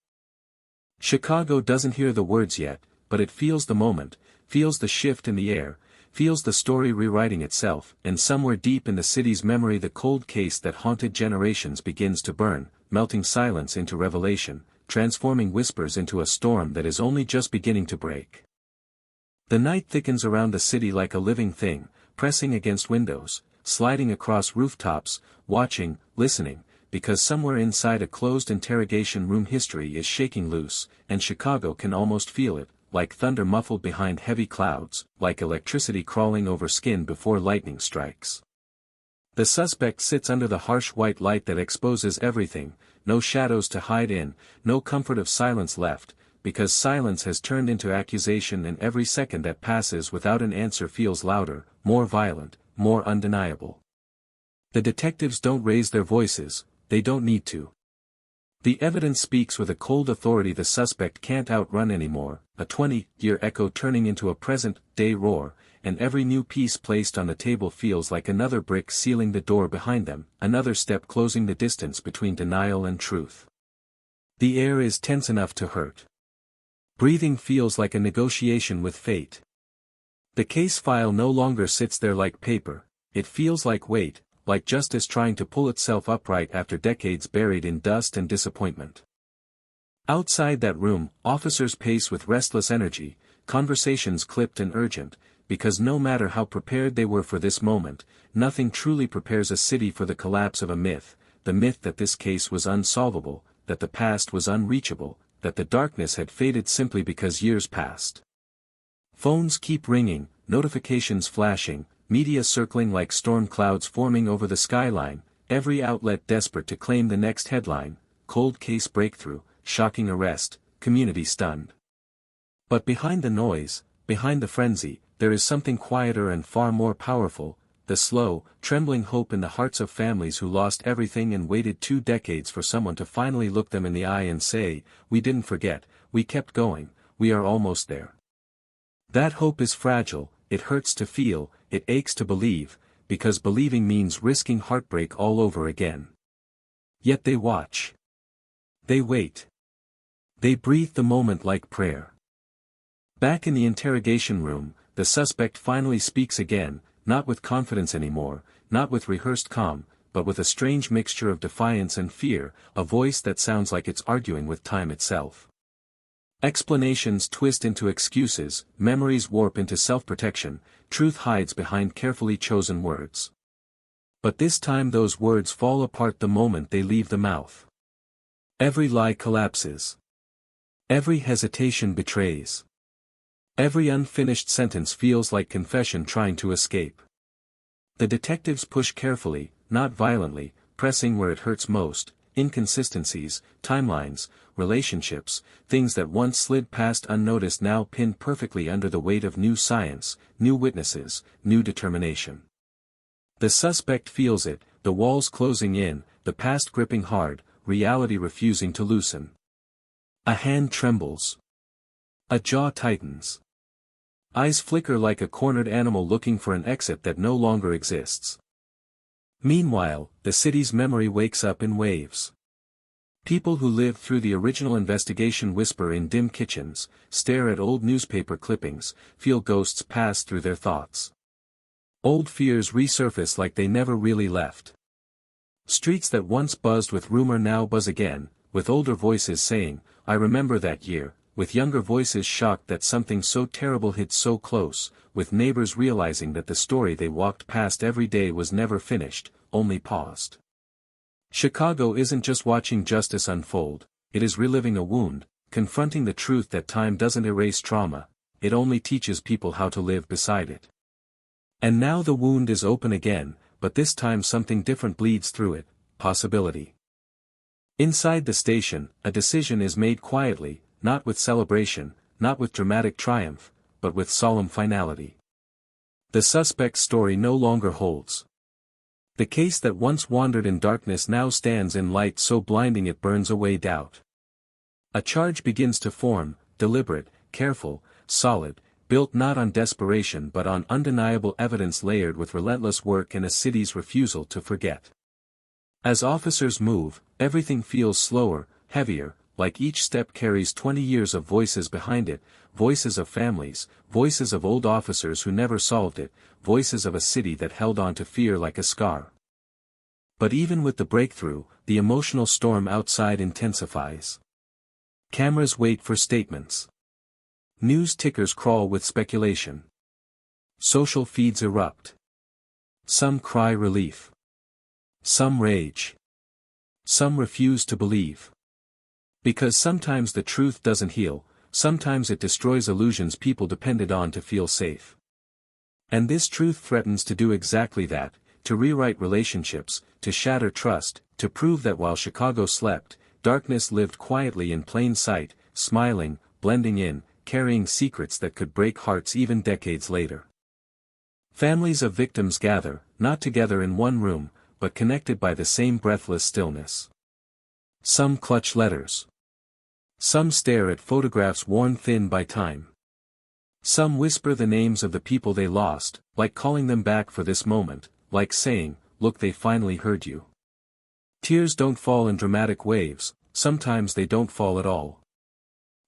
Chicago doesn't hear the words yet, but it feels the moment, feels the shift in the air, feels the story rewriting itself, and somewhere deep in the city's memory the cold case that haunted generations begins to burn, melting silence into revelation, transforming whispers into a storm that is only just beginning to break. The night thickens around the city like a living thing, pressing against windows, sliding across rooftops, watching, listening, because somewhere inside a closed interrogation room history is shaking loose, and Chicago can almost feel it, like thunder muffled behind heavy clouds, like electricity crawling over skin before lightning strikes. The suspect sits under the harsh white light that exposes everything, no shadows to hide in, no comfort of silence left, because silence has turned into accusation and every second that passes without an answer feels louder, more violent, more undeniable. The detectives don't raise their voices, they don't need to. The evidence speaks with a cold authority the suspect can't outrun anymore, a 20-year echo turning into a present-day roar, and every new piece placed on the table feels like another brick sealing the door behind them, another step closing the distance between denial and truth. The air is tense enough to hurt. Breathing feels like a negotiation with fate. The case file no longer sits there like paper, it feels like weight, like justice trying to pull itself upright after decades buried in dust and disappointment. Outside that room, officers pace with restless energy, conversations clipped and urgent, because no matter how prepared they were for this moment, nothing truly prepares a city for the collapse of a myth, the myth that this case was unsolvable, that the past was unreachable, that the darkness had faded simply because years passed. Phones keep ringing, notifications flashing, media circling like storm clouds forming over the skyline, every outlet desperate to claim the next headline, cold case breakthrough, shocking arrest, community stunned. But behind the noise, behind the frenzy, there is something quieter and far more powerful, the slow, trembling hope in the hearts of families who lost everything and waited 2 decades for someone to finally look them in the eye and say, "We didn't forget, we kept going, we are almost there." That hope is fragile, it hurts to feel, it aches to believe, because believing means risking heartbreak all over again. Yet they watch. They wait. They breathe the moment like prayer. Back in the interrogation room, the suspect finally speaks again, not with confidence anymore, not with rehearsed calm, but with a strange mixture of defiance and fear, a voice that sounds like it's arguing with time itself. Explanations twist into excuses, memories warp into self-protection, truth hides behind carefully chosen words. But this time those words fall apart the moment they leave the mouth. Every lie collapses. Every hesitation betrays. Every unfinished sentence feels like confession trying to escape. The detectives push carefully, not violently, pressing where it hurts most, inconsistencies, timelines, relationships, things that once slid past unnoticed now pinned perfectly under the weight of new science, new witnesses, new determination. The suspect feels it, the walls closing in, the past gripping hard, reality refusing to loosen. A hand trembles. A jaw tightens. Eyes flicker like a cornered animal looking for an exit that no longer exists. Meanwhile, the city's memory wakes up in waves. People who lived through the original investigation whisper in dim kitchens, stare at old newspaper clippings, feel ghosts pass through their thoughts. Old fears resurface like they never really left. Streets that once buzzed with rumor now buzz again, with older voices saying, "I remember that year," with younger voices shocked that something so terrible hit so close, with neighbors realizing that the story they walked past every day was never finished, only paused. Chicago isn't just watching justice unfold, it is reliving a wound, confronting the truth that time doesn't erase trauma, it only teaches people how to live beside it. And now the wound is open again, but this time something different bleeds through it, possibility. Inside the station, a decision is made quietly, not with celebration, not with dramatic triumph, but with solemn finality. The suspect's story no longer holds. The case that once wandered in darkness now stands in light so blinding it burns away doubt. A charge begins to form, deliberate, careful, solid, built not on desperation but on undeniable evidence layered with relentless work and a city's refusal to forget. As officers move, everything feels slower, heavier, like each step carries 20 years of voices behind it, voices of families, voices of old officers who never solved it, voices of a city that held on to fear like a scar. But even with the breakthrough, the emotional storm outside intensifies. Cameras wait for statements. News tickers crawl with speculation. Social feeds erupt. Some cry relief. Some rage. Some refuse to believe. Because sometimes the truth doesn't heal, sometimes it destroys illusions people depended on to feel safe. And this truth threatens to do exactly that, to rewrite relationships, to shatter trust, to prove that while Chicago slept, darkness lived quietly in plain sight, smiling, blending in, carrying secrets that could break hearts even decades later. Families of victims gather, not together in one room, but connected by the same breathless stillness. Some clutch letters. Some stare at photographs worn thin by time. Some whisper the names of the people they lost, like calling them back for this moment, like saying, "Look, they finally heard you." Tears don't fall in dramatic waves, sometimes they don't fall at all.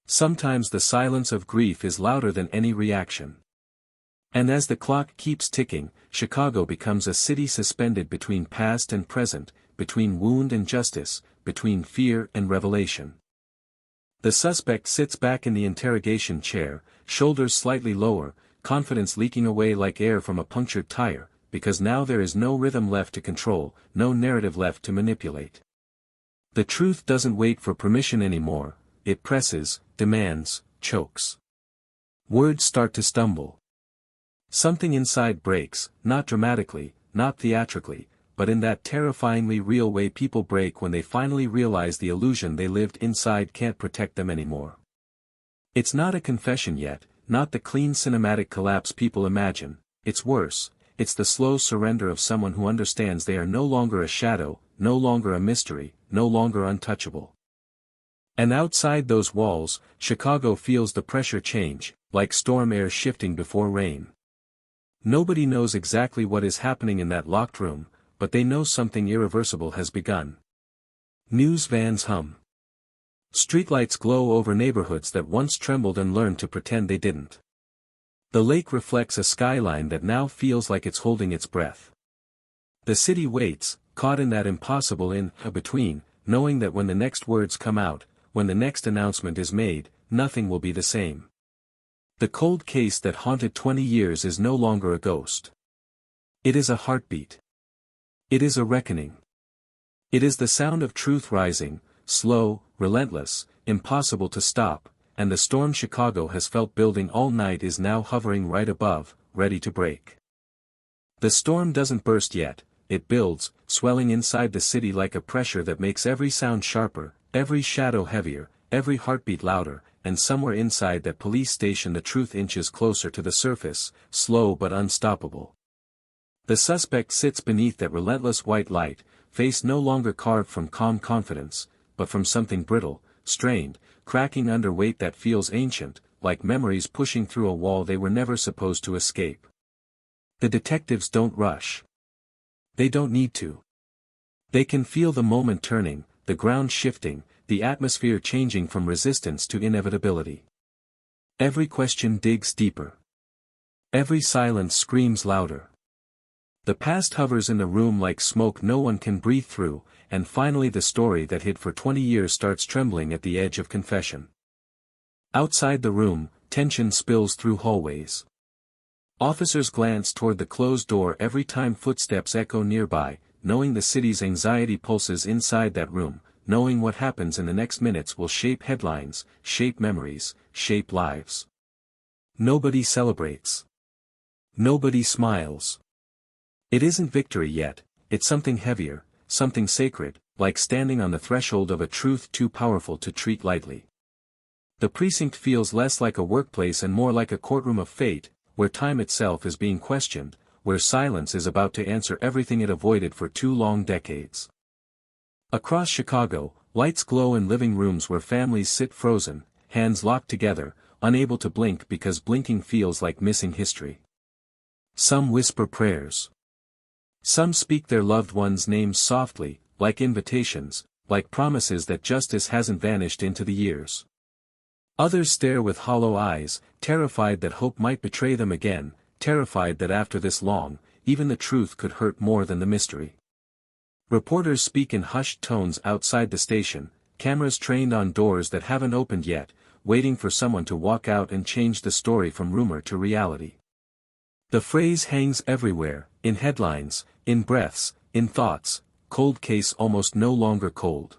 Sometimes the silence of grief is louder than any reaction. And as the clock keeps ticking, Chicago becomes a city suspended between past and present, between wound and justice, between fear and revelation. The suspect sits back in the interrogation chair, shoulders slightly lower, confidence leaking away like air from a punctured tire, because now there is no rhythm left to control, no narrative left to manipulate. The truth doesn't wait for permission anymore, it presses, demands, chokes. Words start to stumble. Something inside breaks, not dramatically, not theatrically, but in that terrifyingly real way people break when they finally realize the illusion they lived inside can't protect them anymore. It's not a confession yet, not the clean cinematic collapse people imagine, it's worse, it's the slow surrender of someone who understands they are no longer a shadow, no longer a mystery, no longer untouchable. And outside those walls, Chicago feels the pressure change, like storm air shifting before rain. Nobody knows exactly what is happening in that locked room, but they know something irreversible has begun. News vans hum. Streetlights glow over neighborhoods that once trembled and learned to pretend they didn't. The lake reflects a skyline that now feels like it's holding its breath. The city waits, caught in that impossible in-between, knowing that when the next words come out, when the next announcement is made, nothing will be the same. The cold case that haunted 20 years is no longer a ghost. It is a heartbeat. It is a reckoning. It is the sound of truth rising, slow, relentless, impossible to stop, and the storm Chicago has felt building all night is now hovering right above, ready to break. The storm doesn't burst yet, it builds, swelling inside the city like a pressure that makes every sound sharper, every shadow heavier, every heartbeat louder, and somewhere inside that police station the truth inches closer to the surface, slow but unstoppable. The suspect sits beneath that relentless white light, face no longer carved from calm confidence, but from something brittle, strained, cracking under weight that feels ancient, like memories pushing through a wall they were never supposed to escape. The detectives don't rush. They don't need to. They can feel the moment turning, the ground shifting, the atmosphere changing from resistance to inevitability. Every question digs deeper. Every silence screams louder. The past hovers in the room like smoke no one can breathe through, and finally the story that hid for 20 years starts trembling at the edge of confession. Outside the room, tension spills through hallways. Officers glance toward the closed door every time footsteps echo nearby, knowing the city's anxiety pulses inside that room, knowing what happens in the next minutes will shape headlines, shape memories, shape lives. Nobody celebrates. Nobody smiles. It isn't victory yet, it's something heavier, something sacred, like standing on the threshold of a truth too powerful to treat lightly. The precinct feels less like a workplace and more like a courtroom of fate, where time itself is being questioned, where silence is about to answer everything it avoided for 2 long decades. Across Chicago, lights glow in living rooms where families sit frozen, hands locked together, unable to blink because blinking feels like missing history. Some whisper prayers. Some speak their loved ones' names softly, like invitations, like promises that justice hasn't vanished into the years. Others stare with hollow eyes, terrified that hope might betray them again, terrified that after this long, even the truth could hurt more than the mystery. Reporters speak in hushed tones outside the station, cameras trained on doors that haven't opened yet, waiting for someone to walk out and change the story from rumor to reality. The phrase hangs everywhere, in headlines, in breaths, in thoughts, cold case almost no longer cold.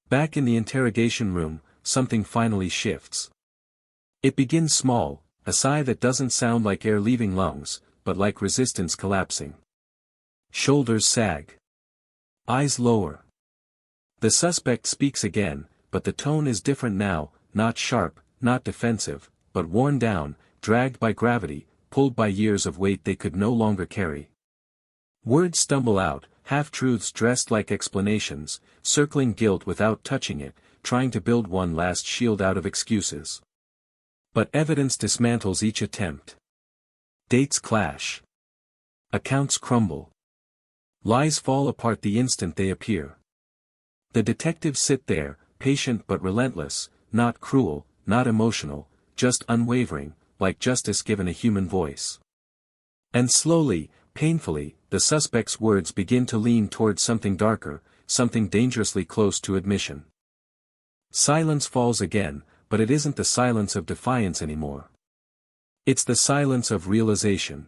Back in the interrogation room, something finally shifts. It begins small, a sigh that doesn't sound like air leaving lungs, but like resistance collapsing. Shoulders sag. Eyes lower. The suspect speaks again, but the tone is different now, not sharp, not defensive, but worn down, dragged by gravity, pulled by years of weight they could no longer carry. Words stumble out, half-truths dressed like explanations, circling guilt without touching it, trying to build one last shield out of excuses. But evidence dismantles each attempt. Dates clash. Accounts crumble. Lies fall apart the instant they appear. The detectives sit there, patient but relentless, not cruel, not emotional, just unwavering, like justice given a human voice. And slowly, painfully, the suspect's words begin to lean towards something darker, something dangerously close to admission. Silence falls again, but it isn't the silence of defiance anymore. It's the silence of realization.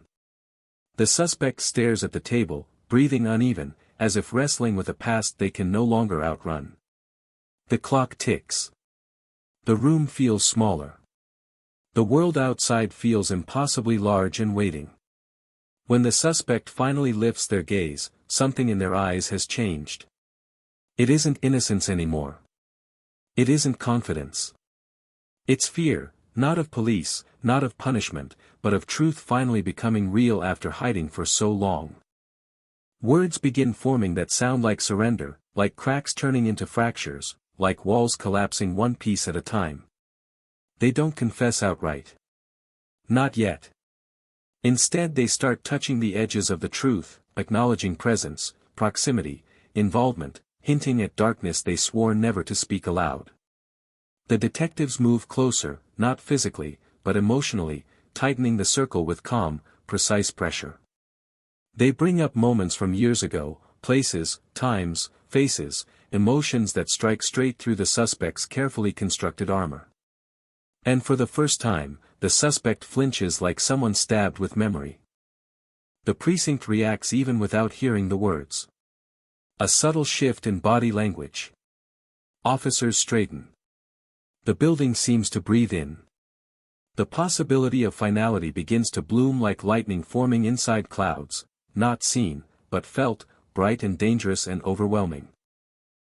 The suspect stares at the table, breathing uneven, as if wrestling with a past they can no longer outrun. The clock ticks. The room feels smaller. The world outside feels impossibly large and waiting. When the suspect finally lifts their gaze, something in their eyes has changed. It isn't innocence anymore. It isn't confidence. It's fear, not of police, not of punishment, but of truth finally becoming real after hiding for so long. Words begin forming that sound like surrender, like cracks turning into fractures, like walls collapsing one piece at a time. They don't confess outright. Not yet. Instead they start touching the edges of the truth, acknowledging presence, proximity, involvement, hinting at darkness they swore never to speak aloud. The detectives move closer, not physically, but emotionally, tightening the circle with calm, precise pressure. They bring up moments from years ago, places, times, faces, emotions that strike straight through the suspect's carefully constructed armor. And for the first time, the suspect flinches like someone stabbed with memory. The precinct reacts even without hearing the words. A subtle shift in body language. Officers straighten. The building seems to breathe in. The possibility of finality begins to bloom like lightning forming inside clouds, not seen, but felt, bright and dangerous and overwhelming.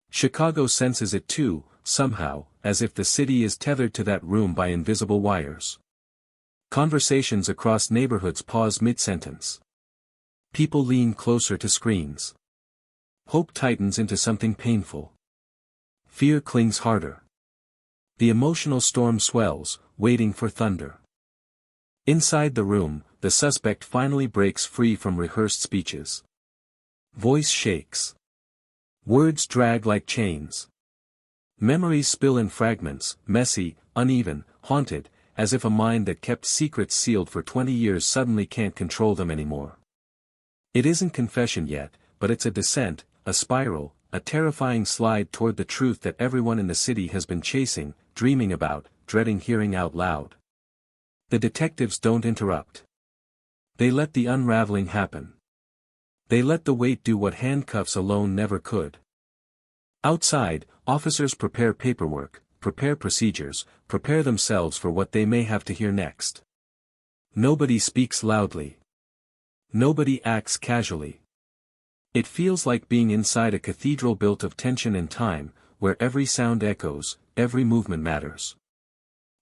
Chicago senses it too, somehow, as if the city is tethered to that room by invisible wires. Conversations across neighborhoods pause mid-sentence. People lean closer to screens. Hope tightens into something painful. Fear clings harder. The emotional storm swells, waiting for thunder. Inside the room, the suspect finally breaks free from rehearsed speeches. Voice shakes. Words drag like chains. Memories spill in fragments, messy, uneven, haunted, as if a mind that kept secrets sealed for 20 years suddenly can't control them anymore. It isn't confession yet, but it's a descent, a spiral, a terrifying slide toward the truth that everyone in the city has been chasing, dreaming about, dreading hearing out loud. The detectives don't interrupt. They let the unraveling happen. They let the weight do what handcuffs alone never could. Outside, officers prepare paperwork, prepare procedures, prepare themselves for what they may have to hear next. Nobody speaks loudly. Nobody acts casually. It feels like being inside a cathedral built of tension and time, where every sound echoes, every movement matters.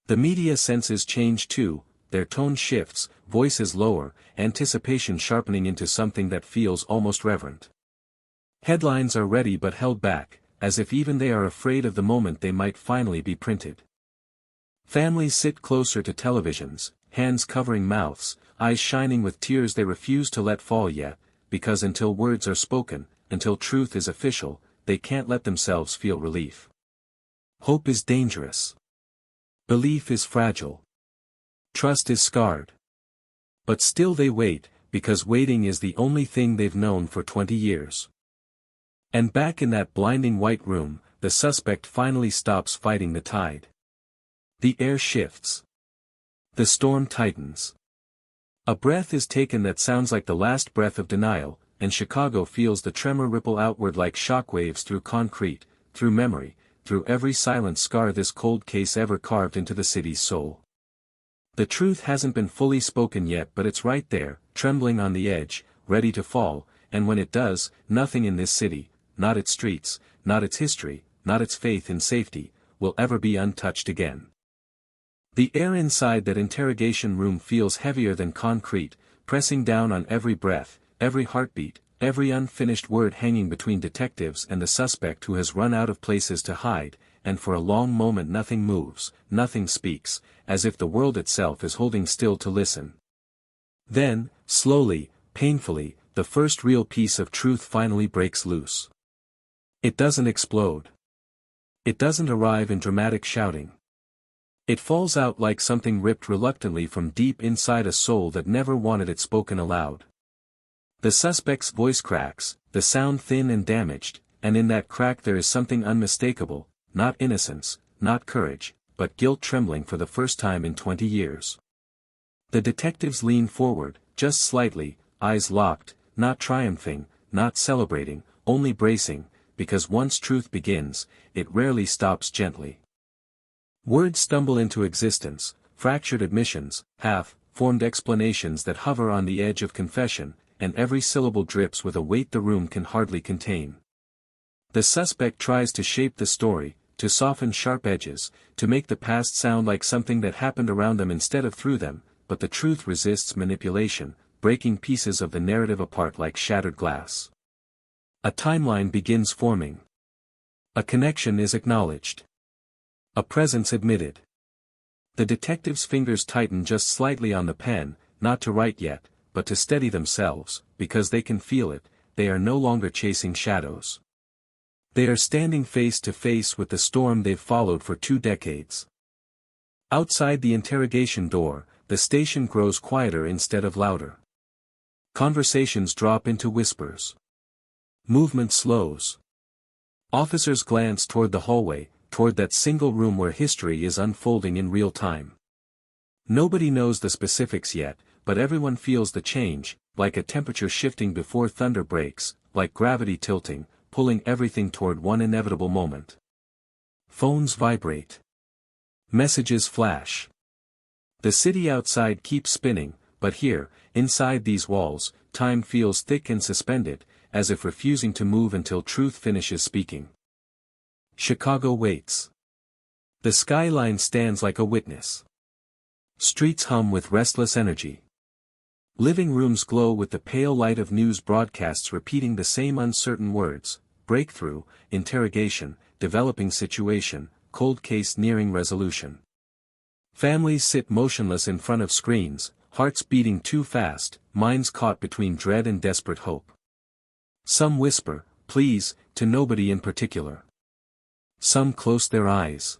The media senses change too, their tone shifts, voices lower, anticipation sharpening into something that feels almost reverent. Headlines are ready but held back, as if even they are afraid of the moment they might finally be printed. Families sit closer to televisions, hands covering mouths, eyes shining with tears they refuse to let fall yet, because until words are spoken, until truth is official, they can't let themselves feel relief. Hope is dangerous. Belief is fragile. Trust is scarred. But still they wait, because waiting is the only thing they've known for 20 years. And back in that blinding white room, the suspect finally stops fighting the tide. The air shifts. The storm tightens. A breath is taken that sounds like the last breath of denial, and Chicago feels the tremor ripple outward like shockwaves through concrete, through memory, through every silent scar this cold case ever carved into the city's soul. The truth hasn't been fully spoken yet, but it's right there, trembling on the edge, ready to fall, and when it does, nothing in this city, not its streets, not its history, not its faith in safety, will ever be untouched again. The air inside that interrogation room feels heavier than concrete, pressing down on every breath, every heartbeat, every unfinished word hanging between detectives and the suspect who has run out of places to hide, and for a long moment nothing moves, nothing speaks, as if the world itself is holding still to listen. Then, slowly, painfully, the first real piece of truth finally breaks loose. It doesn't explode. It doesn't arrive in dramatic shouting. It falls out like something ripped reluctantly from deep inside a soul that never wanted it spoken aloud. The suspect's voice cracks, the sound thin and damaged, and in that crack there is something unmistakable, not innocence, not courage, but guilt trembling for the first time in 20 years. The detectives lean forward, just slightly, eyes locked, not triumphing, not celebrating, only bracing, because once truth begins, it rarely stops gently. Words stumble into existence, fractured admissions, half-formed explanations that hover on the edge of confession, and every syllable drips with a weight the room can hardly contain. The suspect tries to shape the story, to soften sharp edges, to make the past sound like something that happened around them instead of through them, but the truth resists manipulation, breaking pieces of the narrative apart like shattered glass. A timeline begins forming. A connection is acknowledged. A presence admitted. The detective's fingers tighten just slightly on the pen, not to write yet, but to steady themselves, because they can feel it, they are no longer chasing shadows. They are standing face to face with the storm they've followed for 2 decades. Outside the interrogation door, the station grows quieter instead of louder. Conversations drop into whispers. Movement slows. Officers glance toward the hallway, toward that single room where history is unfolding in real time. Nobody knows the specifics yet, but everyone feels the change, like a temperature shifting before thunder breaks, like gravity tilting, pulling everything toward one inevitable moment. Phones vibrate. Messages flash. The city outside keeps spinning, but here, inside these walls, time feels thick and suspended, as if refusing to move until truth finishes speaking. Chicago waits. The skyline stands like a witness. Streets hum with restless energy. Living rooms glow with the pale light of news broadcasts repeating the same uncertain words: breakthrough, interrogation, developing situation, cold case nearing resolution. Families sit motionless in front of screens, hearts beating too fast, minds caught between dread and desperate hope. Some whisper, please, to nobody in particular. Some close their eyes.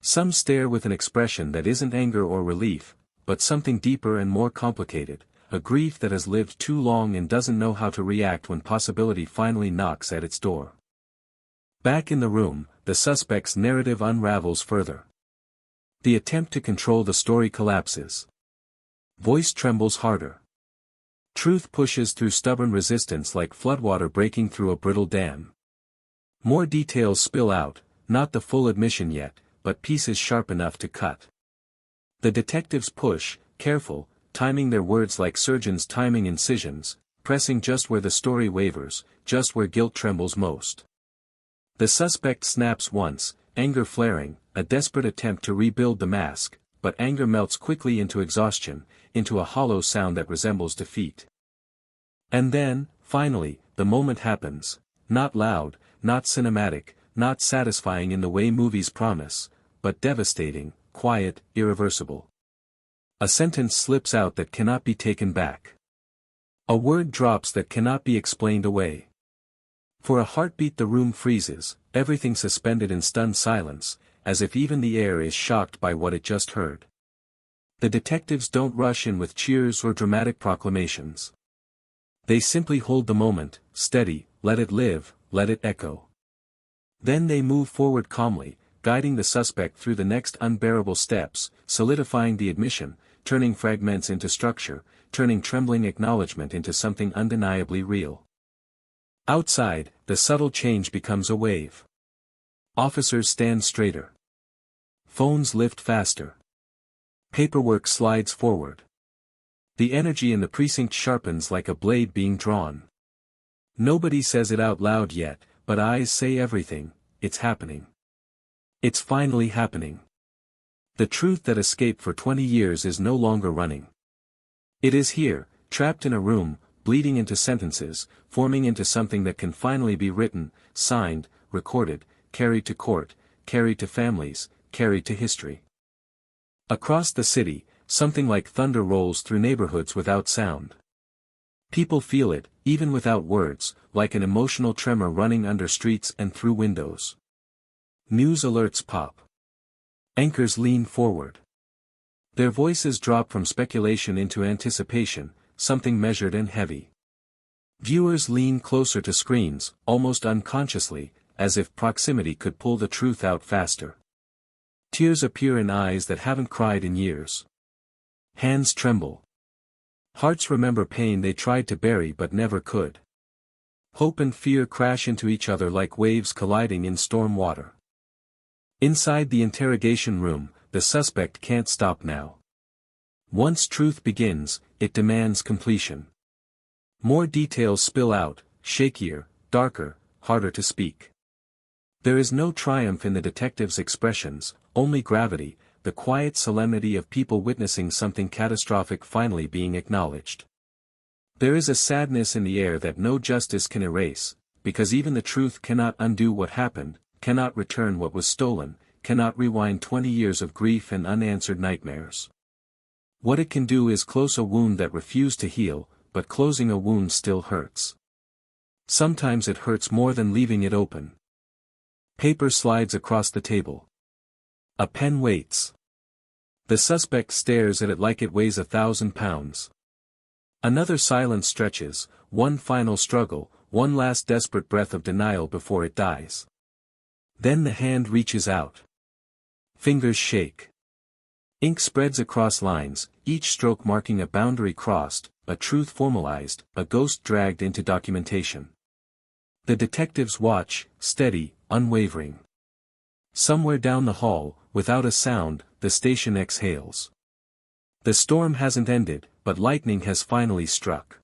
Some stare with an expression that isn't anger or relief, but something deeper and more complicated, a grief that has lived too long and doesn't know how to react when possibility finally knocks at its door. Back in the room, the suspect's narrative unravels further. The attempt to control the story collapses. Voice trembles harder. Truth pushes through stubborn resistance like floodwater breaking through a brittle dam. More details spill out, not the full admission yet, but pieces sharp enough to cut. The detectives push, careful, timing their words like surgeons timing incisions, pressing just where the story wavers, just where guilt trembles most. The suspect snaps once, anger flaring, a desperate attempt to rebuild the mask, but anger melts quickly into exhaustion, into a hollow sound that resembles defeat. And then, finally, the moment happens, not loud, not cinematic, not satisfying in the way movies promise, but devastating, quiet, irreversible. A sentence slips out that cannot be taken back. A word drops that cannot be explained away. For a heartbeat the room freezes, everything suspended in stunned silence, as if even the air is shocked by what it just heard. The detectives don't rush in with cheers or dramatic proclamations. They simply hold the moment, steady, let it live, let it echo. Then they move forward calmly, guiding the suspect through the next unbearable steps, solidifying the admission, turning fragments into structure, turning trembling acknowledgement into something undeniably real. Outside, the subtle change becomes a wave. Officers stand straighter. Phones lift faster. Paperwork slides forward. The energy in the precinct sharpens like a blade being drawn. Nobody says it out loud yet, but eyes say everything: it's happening. It's finally happening. The truth that escaped for 20 years is no longer running. It is here, trapped in a room, bleeding into sentences, forming into something that can finally be written, signed, recorded, carried to court, carried to families, carried to history. Across the city, something like thunder rolls through neighborhoods without sound. People feel it, even without words, like an emotional tremor running under streets and through windows. News alerts pop. Anchors lean forward. Their voices drop from speculation into anticipation, something measured and heavy. Viewers lean closer to screens, almost unconsciously, as if proximity could pull the truth out faster. Tears appear in eyes that haven't cried in years. Hands tremble. Hearts remember pain they tried to bury but never could. Hope and fear crash into each other like waves colliding in storm water. Inside the interrogation room, the suspect can't stop now. Once truth begins, it demands completion. More details spill out, shakier, darker, harder to speak. There is no triumph in the detective's expressions, only gravity, the quiet solemnity of people witnessing something catastrophic finally being acknowledged. There is a sadness in the air that no justice can erase, because even the truth cannot undo what happened, cannot return what was stolen, cannot rewind 20 years of grief and unanswered nightmares. What it can do is close a wound that refused to heal, but closing a wound still hurts. Sometimes it hurts more than leaving it open. Paper slides across the table. A pen waits. The suspect stares at it like it weighs 1,000 pounds. Another silence stretches, one final struggle, one last desperate breath of denial before it dies. Then the hand reaches out. Fingers shake. Ink spreads across lines, each stroke marking a boundary crossed, a truth formalized, a ghost dragged into documentation. The detectives watch, steady, unwavering. Somewhere down the hall, without a sound, the station exhales. The storm hasn't ended, but lightning has finally struck.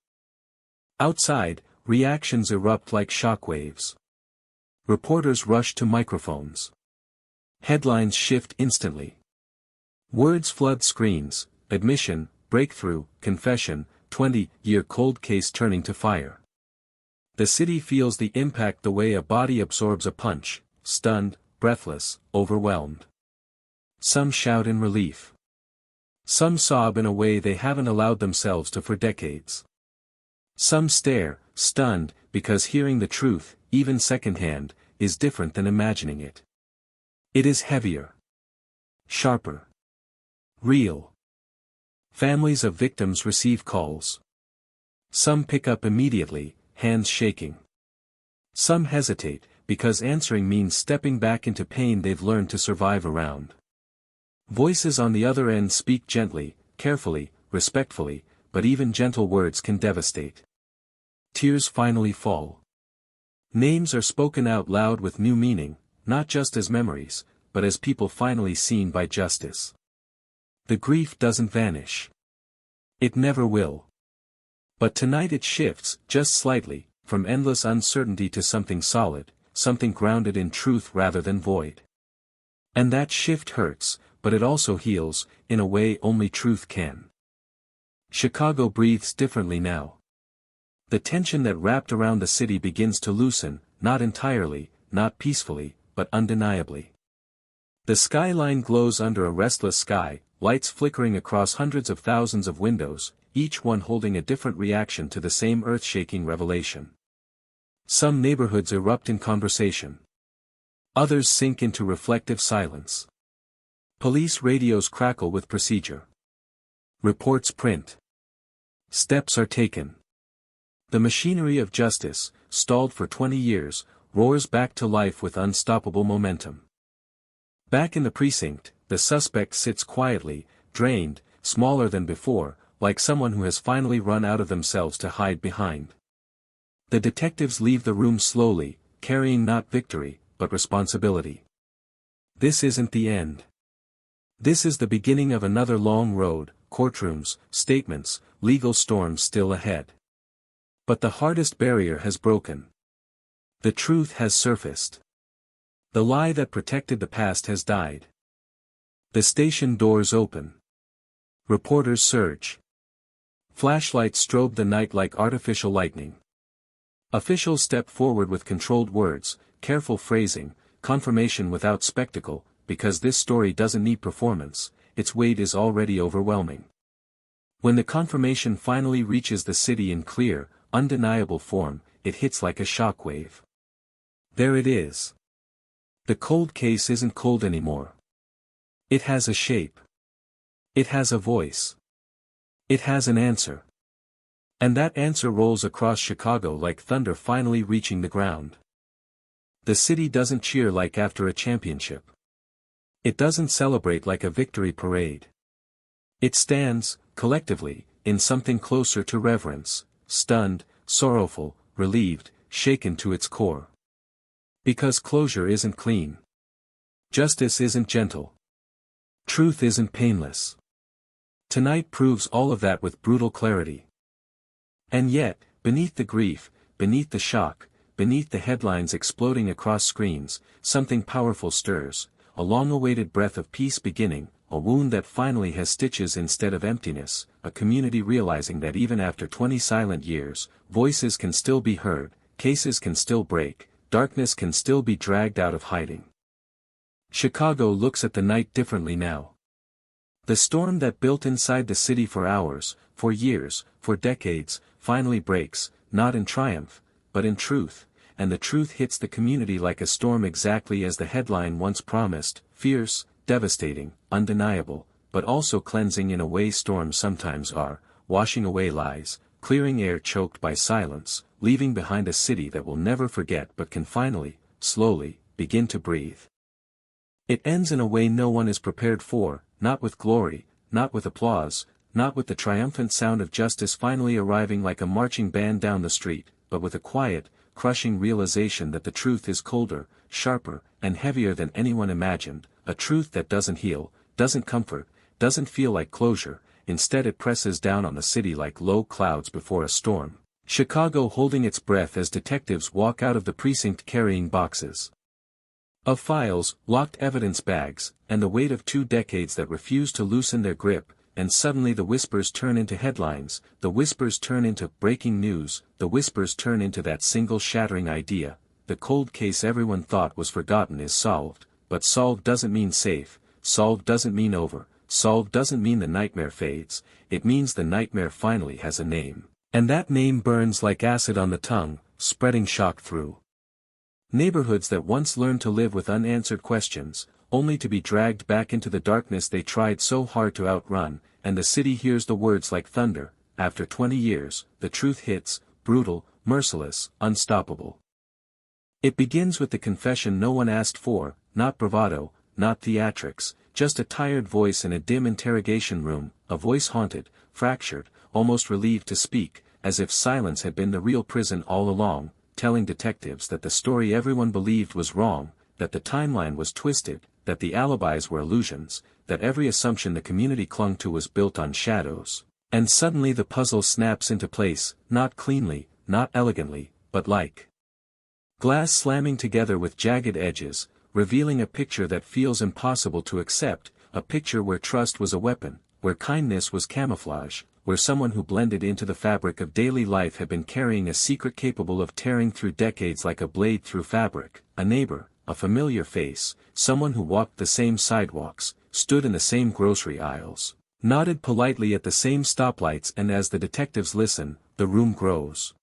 Outside, reactions erupt like shockwaves. Reporters rush to microphones. Headlines shift instantly. Words flood screens: admission, breakthrough, confession, 20-year cold case turning to fire. The city feels the impact the way a body absorbs a punch, stunned, breathless, overwhelmed. Some shout in relief. Some sob in a way they haven't allowed themselves to for decades. Some stare, stunned, because hearing the truth, even secondhand, is different than imagining it. It is heavier. Sharper. Real. Families of victims receive calls. Some pick up immediately, hands shaking. Some hesitate, because answering means stepping back into pain they've learned to survive around. Voices on the other end speak gently, carefully, respectfully, but even gentle words can devastate. Tears finally fall. Names are spoken out loud with new meaning, not just as memories, but as people finally seen by justice. The grief doesn't vanish. It never will. But tonight it shifts, just slightly, from endless uncertainty to something solid, something grounded in truth rather than void. And that shift hurts, but it also heals, in a way only truth can. Chicago breathes differently now. The tension that wrapped around the city begins to loosen, not entirely, not peacefully, but undeniably. The skyline glows under a restless sky, lights flickering across hundreds of thousands of windows, each one holding a different reaction to the same earth-shaking revelation. Some neighborhoods erupt in conversation. Others sink into reflective silence. Police radios crackle with procedure. Reports print. Steps are taken. The machinery of justice, stalled for 20 years, roars back to life with unstoppable momentum. Back in the precinct, the suspect sits quietly, drained, smaller than before, like someone who has finally run out of themselves to hide behind. The detectives leave the room slowly, carrying not victory, but responsibility. This isn't the end. This is the beginning of another long road, courtrooms, statements, legal storms still ahead. But the hardest barrier has broken. The truth has surfaced. The lie that protected the past has died. The station doors open. Reporters surge. Flashlights strobe the night like artificial lightning. Officials step forward with controlled words, careful phrasing, confirmation without spectacle, because this story doesn't need performance, its weight is already overwhelming. When the confirmation finally reaches the city in clear, undeniable form, it hits like a shockwave. There it is. The cold case isn't cold anymore. It has a shape. It has a voice. It has an answer. And that answer rolls across Chicago like thunder finally reaching the ground. The city doesn't cheer like after a championship. It doesn't celebrate like a victory parade. It stands, collectively, in something closer to reverence, stunned, sorrowful, relieved, shaken to its core. Because closure isn't clean. Justice isn't gentle. Truth isn't painless. Tonight proves all of that with brutal clarity. And yet, beneath the grief, beneath the shock, beneath the headlines exploding across screens, something powerful stirs, a long-awaited breath of peace beginning, a wound that finally has stitches instead of emptiness, a community realizing that even after 20 silent years, voices can still be heard, cases can still break, darkness can still be dragged out of hiding. Chicago looks at the night differently now. The storm that built inside the city for hours, for years, for decades, finally breaks, not in triumph, but in truth, and the truth hits the community like a storm exactly as the headline once promised, fierce, devastating, undeniable, but also cleansing in a way storms sometimes are, washing away lies, clearing air choked by silence, leaving behind a city that will never forget but can finally, slowly, begin to breathe. It ends in a way no one is prepared for, not with glory, not with applause, not with the triumphant sound of justice finally arriving like a marching band down the street, but with a quiet, crushing realization that the truth is colder, sharper, and heavier than anyone imagined, a truth that doesn't heal, doesn't comfort, doesn't feel like closure, instead it presses down on the city like low clouds before a storm. Chicago holding its breath as detectives walk out of the precinct carrying boxes of files, locked evidence bags, and the weight of 2 decades that refuse to loosen their grip, and suddenly the whispers turn into headlines, the whispers turn into breaking news, the whispers turn into that single shattering idea. The cold case everyone thought was forgotten is solved, but solved doesn't mean safe, solved doesn't mean over, solved doesn't mean the nightmare fades, it means the nightmare finally has a name. And that name burns like acid on the tongue, spreading shock through neighborhoods that once learned to live with unanswered questions, only to be dragged back into the darkness they tried so hard to outrun, and the city hears the words like thunder. After 20 years, the truth hits, brutal, merciless, unstoppable. It begins with the confession no one asked for, not bravado, not theatrics, just a tired voice in a dim interrogation room, a voice haunted, fractured, almost relieved to speak, as if silence had been the real prison all along, telling detectives that the story everyone believed was wrong, that the timeline was twisted, that the alibis were illusions, that every assumption the community clung to was built on shadows. And suddenly the puzzle snaps into place, not cleanly, not elegantly, but like glass slamming together with jagged edges, revealing a picture that feels impossible to accept, a picture where trust was a weapon, where kindness was camouflage, where someone who blended into the fabric of daily life had been carrying a secret capable of tearing through decades like a blade through fabric, a neighbor, a familiar face, someone who walked the same sidewalks, stood in the same grocery aisles, nodded politely at the same stoplights, and as the detectives listen, the room grows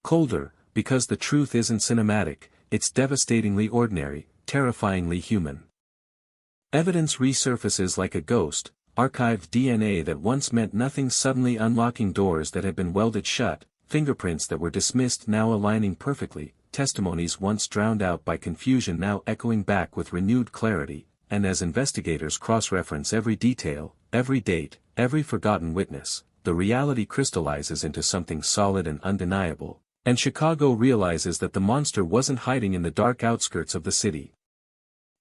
colder, because the truth isn't cinematic, it's devastatingly ordinary, terrifyingly human. Evidence resurfaces like a ghost, archived DNA that once meant nothing suddenly unlocking doors that had been welded shut, fingerprints that were dismissed now aligning perfectly, testimonies once drowned out by confusion now echoing back with renewed clarity, and as investigators cross-reference every detail, every date, every forgotten witness, the reality crystallizes into something solid and undeniable, and Chicago realizes that the monster wasn't hiding in the dark outskirts of the city.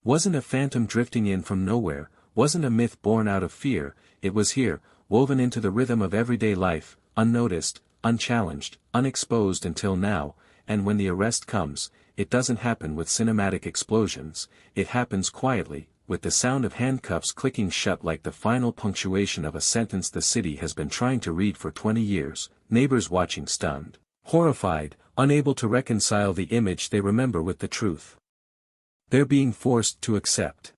Wasn't a phantom drifting in from nowhere, wasn't a myth born out of fear, it was here, woven into the rhythm of everyday life, unnoticed, unchallenged, unexposed until now, and when the arrest comes, it doesn't happen with cinematic explosions, it happens quietly, with the sound of handcuffs clicking shut like the final punctuation of a sentence the city has been trying to read for 20 years, neighbors watching stunned, horrified, unable to reconcile the image they remember with the truth they're being forced to accept.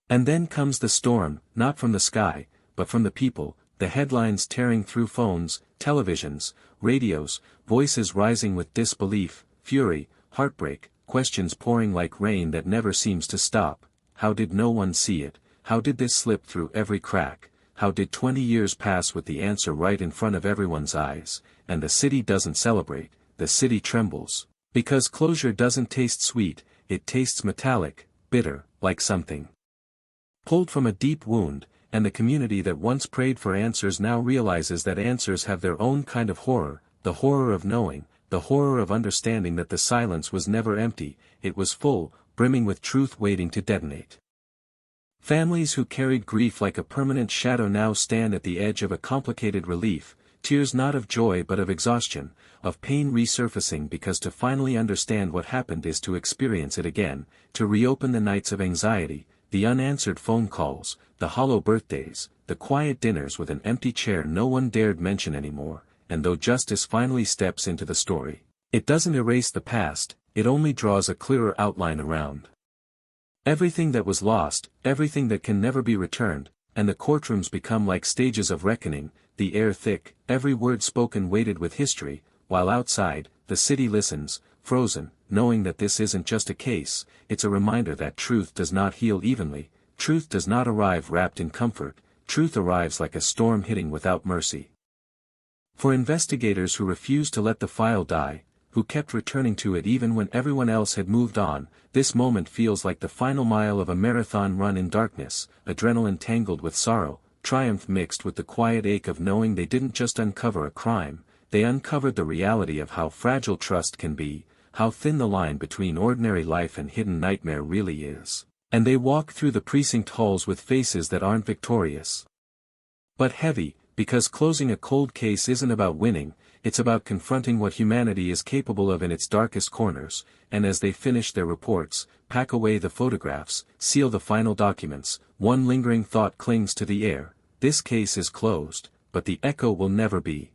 And then comes the storm, not from the sky, but from the people, the headlines tearing through phones, televisions, radios, voices rising with disbelief, fury, heartbreak, questions pouring like rain that never seems to stop. How did no one see it? How did this slip through every crack? How did 20 years pass with the answer right in front of everyone's eyes? And the city doesn't celebrate, the city trembles. Because closure doesn't taste sweet, it tastes metallic, bitter, like something pulled from a deep wound, and the community that once prayed for answers now realizes that answers have their own kind of horror, the horror of knowing, the horror of understanding that the silence was never empty, it was full, brimming with truth waiting to detonate. Families who carried grief like a permanent shadow now stand at the edge of a complicated relief, tears not of joy but of exhaustion, of pain resurfacing because to finally understand what happened is to experience it again, to reopen the nights of anxiety, the unanswered phone calls, the hollow birthdays, the quiet dinners with an empty chair no one dared mention anymore, and though justice finally steps into the story, it doesn't erase the past, it only draws a clearer outline around everything that was lost, everything that can never be returned, and the courtrooms become like stages of reckoning, the air thick, every word spoken weighted with history, while outside, the city listens, frozen, knowing that this isn't just a case, it's a reminder that truth does not heal evenly, truth does not arrive wrapped in comfort, truth arrives like a storm hitting without mercy. For investigators who refused to let the file die, who kept returning to it even when everyone else had moved on, this moment feels like the final mile of a marathon run in darkness, adrenaline tangled with sorrow, triumph mixed with the quiet ache of knowing they didn't just uncover a crime, they uncovered the reality of how fragile trust can be, how thin the line between ordinary life and hidden nightmare really is. And they walk through the precinct halls with faces that aren't victorious, but heavy, because closing a cold case isn't about winning, it's about confronting what humanity is capable of in its darkest corners, and as they finish their reports, pack away the photographs, seal the final documents, one lingering thought clings to the air: this case is closed, but the echo will never be.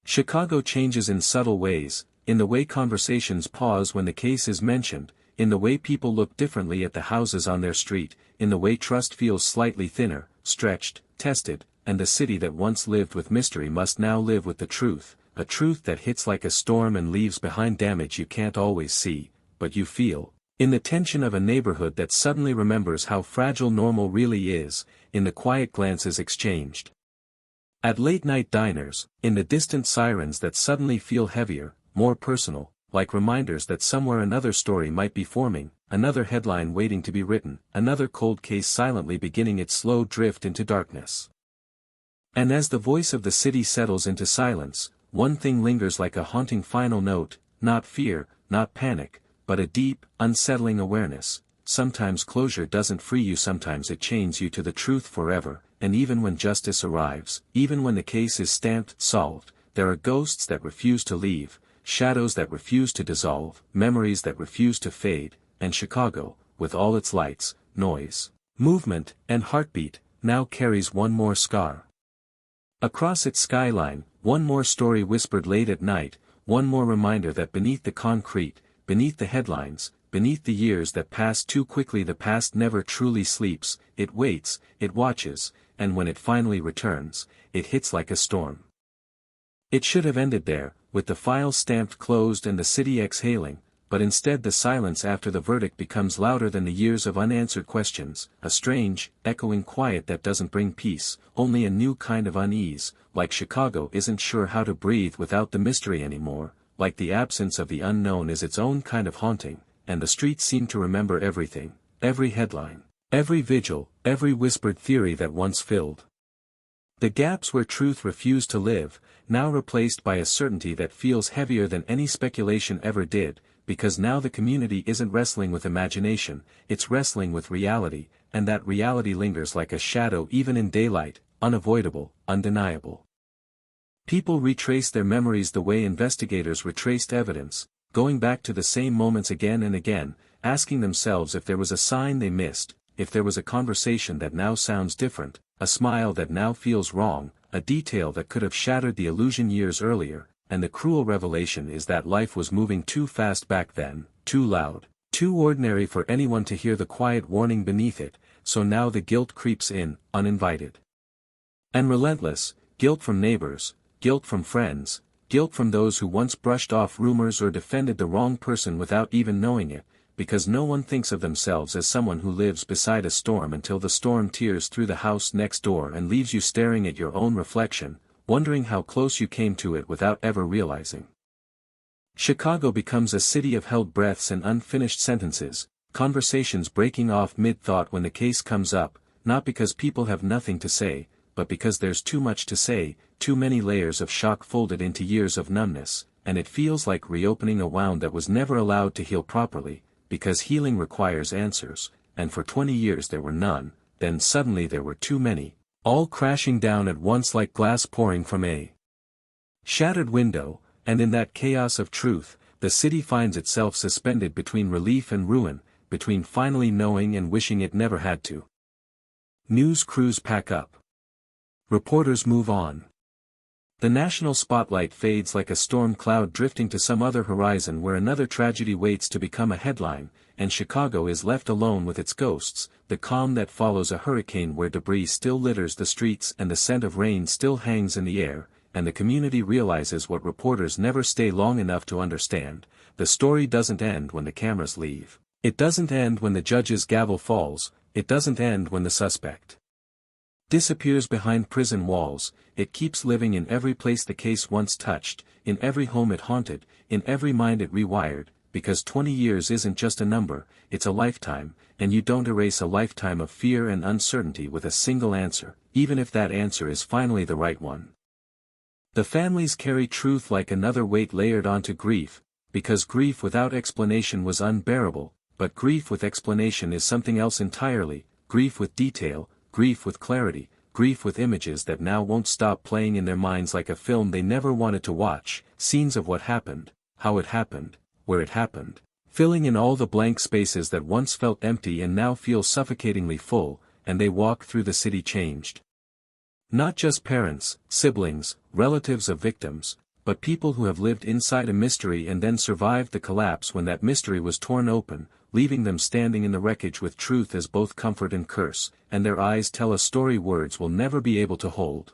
Chicago changes in subtle ways, in the way conversations pause when the case is mentioned, in the way people look differently at the houses on their street, in the way trust feels slightly thinner, stretched, tested, and the city that once lived with mystery must now live with the truth, a truth that hits like a storm and leaves behind damage you can't always see, but you feel, in the tension of a neighborhood that suddenly remembers how fragile normal really is, in the quiet glances exchanged at late-night diners, in the distant sirens that suddenly feel heavier, more personal, like reminders that somewhere another story might be forming, another headline waiting to be written, another cold case silently beginning its slow drift into darkness. And as the voice of the city settles into silence, one thing lingers like a haunting final note, not fear, not panic, but a deep, unsettling awareness. Sometimes closure doesn't free you, sometimes it chains you to the truth forever, and even when justice arrives, even when the case is stamped solved, there are ghosts that refuse to leave, shadows that refuse to dissolve, memories that refuse to fade, and Chicago, with all its lights, noise, movement, and heartbeat, now carries one more scar. Across its skyline, one more story whispered late at night, one more reminder that beneath the concrete, beneath the headlines, beneath the years that pass too quickly, the past never truly sleeps, it waits, it watches, and when it finally returns, it hits like a storm. It should have ended there, with the file stamped closed and the city exhaling, but instead the silence after the verdict becomes louder than the years of unanswered questions, a strange, echoing quiet that doesn't bring peace, only a new kind of unease, like Chicago isn't sure how to breathe without the mystery anymore, like the absence of the unknown is its own kind of haunting, and the streets seem to remember everything, every headline, every vigil, every whispered theory that once filled the gaps where truth refused to live, now replaced by a certainty that feels heavier than any speculation ever did, because now the community isn't wrestling with imagination, it's wrestling with reality, and that reality lingers like a shadow even in daylight, unavoidable, undeniable. People retrace their memories the way investigators retraced evidence, going back to the same moments again and again, asking themselves if there was a sign they missed, if there was a conversation that now sounds different, a smile that now feels wrong, a detail that could have shattered the illusion years earlier, and the cruel revelation is that life was moving too fast back then, too loud, too ordinary for anyone to hear the quiet warning beneath it, so now the guilt creeps in, uninvited. And relentless, guilt from neighbors, guilt from friends, guilt from those who once brushed off rumors or defended the wrong person without even knowing it, because no one thinks of themselves as someone who lives beside a storm until the storm tears through the house next door and leaves you staring at your own reflection, wondering how close you came to it without ever realizing. Chicago becomes a city of held breaths and unfinished sentences, conversations breaking off mid-thought when the case comes up, not because people have nothing to say, but because there's too much to say, too many layers of shock folded into years of numbness, and it feels like reopening a wound that was never allowed to heal properly, because healing requires answers, and for 20 years there were none, then suddenly there were too many, all crashing down at once like glass pouring from a shattered window, and in that chaos of truth, the city finds itself suspended between relief and ruin, between finally knowing and wishing it never had to. News crews pack up. Reporters move on. The national spotlight fades like a storm cloud drifting to some other horizon where another tragedy waits to become a headline, and Chicago is left alone with its ghosts, the calm that follows a hurricane where debris still litters the streets and the scent of rain still hangs in the air, and the community realizes what reporters never stay long enough to understand: the story doesn't end when the cameras leave. It doesn't end when the judge's gavel falls, it doesn't end when the suspect disappears behind prison walls. It keeps living in every place the case once touched, in every home it haunted, in every mind it rewired, because 20 years isn't just a number, it's a lifetime, and you don't erase a lifetime of fear and uncertainty with a single answer, even if that answer is finally the right one. The families carry truth like another weight layered onto grief, because grief without explanation was unbearable, but grief with explanation is something else entirely: grief with detail, grief with clarity, grief with images that now won't stop playing in their minds like a film they never wanted to watch, scenes of what happened, how it happened, where it happened, filling in all the blank spaces that once felt empty and now feel suffocatingly full, and they walk through the city changed. Not just parents, siblings, relatives of victims, but people who have lived inside a mystery and then survived the collapse when that mystery was torn open, leaving them standing in the wreckage with truth as both comfort and curse, and their eyes tell a story words will never be able to hold.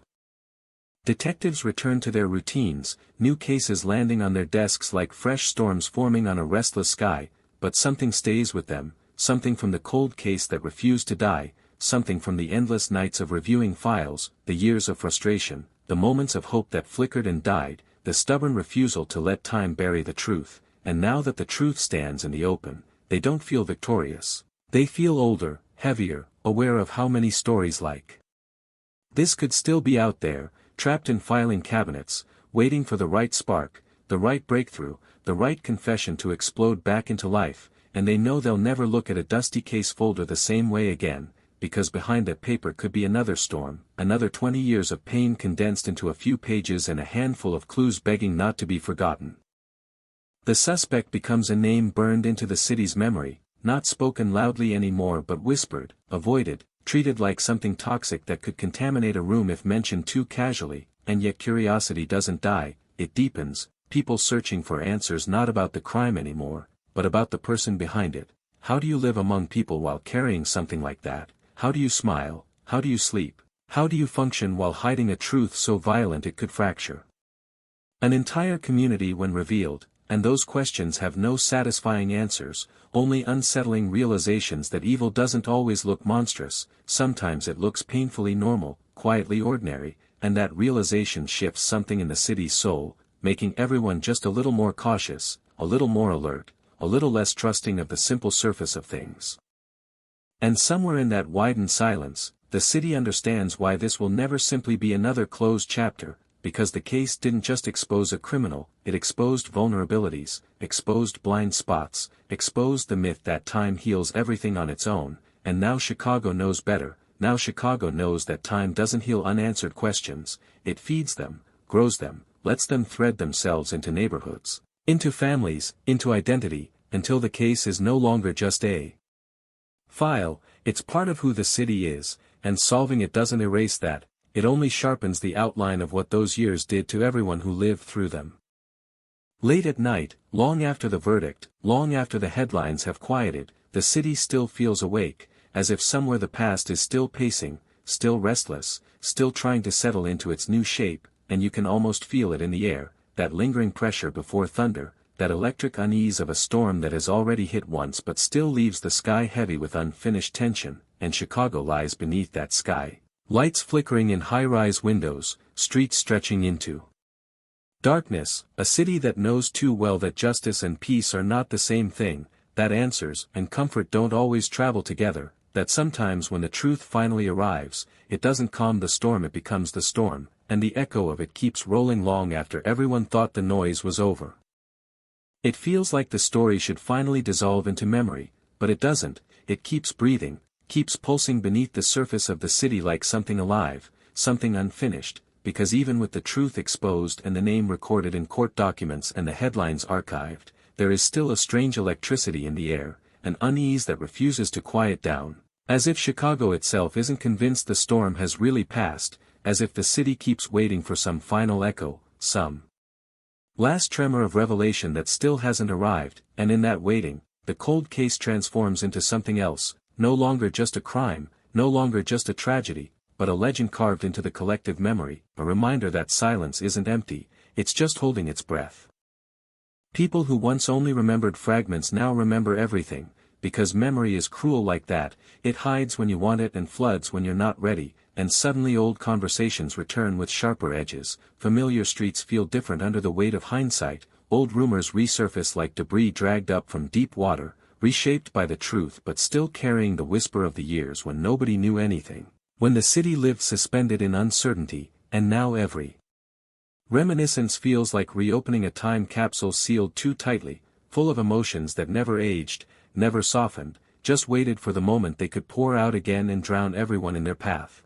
Detectives return to their routines, new cases landing on their desks like fresh storms forming on a restless sky, but something stays with them, something from the cold case that refused to die, something from the endless nights of reviewing files, the years of frustration, the moments of hope that flickered and died, the stubborn refusal to let time bury the truth, and now that the truth stands in the open, they don't feel victorious. They feel older, heavier, aware of how many stories like this could still be out there, trapped in filing cabinets, waiting for the right spark, the right breakthrough, the right confession to explode back into life, and they know they'll never look at a dusty case folder the same way again, because behind that paper could be another storm, another 20 years of pain condensed into a few pages and a handful of clues begging not to be forgotten. The suspect becomes a name burned into the city's memory, not spoken loudly anymore but whispered, avoided, treated like something toxic that could contaminate a room if mentioned too casually, and yet curiosity doesn't die, it deepens, people searching for answers not about the crime anymore, but about the person behind it. How do you live among people while carrying something like that? How do you smile? How do you sleep? How do you function while hiding a truth so violent it could fracture an entire community when revealed? And those questions have no satisfying answers, only unsettling realizations that evil doesn't always look monstrous, sometimes it looks painfully normal, quietly ordinary, and that realization shifts something in the city's soul, making everyone just a little more cautious, a little more alert, a little less trusting of the simple surface of things. And somewhere in that widened silence, the city understands why this will never simply be another closed chapter, because the case didn't just expose a criminal, it exposed vulnerabilities, exposed blind spots, exposed the myth that time heals everything on its own, and now Chicago knows better. Now Chicago knows that time doesn't heal unanswered questions, it feeds them, grows them, lets them thread themselves into neighborhoods, into families, into identity, until the case is no longer just a file, it's part of who the city is, and solving it doesn't erase that. It only sharpens the outline of what those years did to everyone who lived through them. Late at night, long after the verdict, long after the headlines have quieted, the city still feels awake, as if somewhere the past is still pacing, still restless, still trying to settle into its new shape, and you can almost feel it in the air, that lingering pressure before thunder, that electric unease of a storm that has already hit once but still leaves the sky heavy with unfinished tension, and Chicago lies beneath that sky. Lights flickering in high-rise windows, streets stretching into darkness, a city that knows too well that justice and peace are not the same thing, that answers and comfort don't always travel together, that sometimes when the truth finally arrives, it doesn't calm the storm, it becomes the storm, and the echo of it keeps rolling long after everyone thought the noise was over. It feels like the story should finally dissolve into memory, but it doesn't, it keeps breathing, keeps pulsing beneath the surface of the city like something alive, something unfinished, because even with the truth exposed and the name recorded in court documents and the headlines archived, there is still a strange electricity in the air, an unease that refuses to quiet down, as if Chicago itself isn't convinced the storm has really passed, as if the city keeps waiting for some final echo, some last tremor of revelation that still hasn't arrived, and in that waiting, the cold case transforms into something else, no longer just a crime, no longer just a tragedy, but a legend carved into the collective memory, a reminder that silence isn't empty, it's just holding its breath. People who once only remembered fragments now remember everything, because memory is cruel like that, it hides when you want it and floods when you're not ready, and suddenly old conversations return with sharper edges, familiar streets feel different under the weight of hindsight, old rumors resurface like debris dragged up from deep water, reshaped by the truth but still carrying the whisper of the years when nobody knew anything, when the city lived suspended in uncertainty, and now every reminiscence feels like reopening a time capsule sealed too tightly, full of emotions that never aged, never softened, just waited for the moment they could pour out again and drown everyone in their path.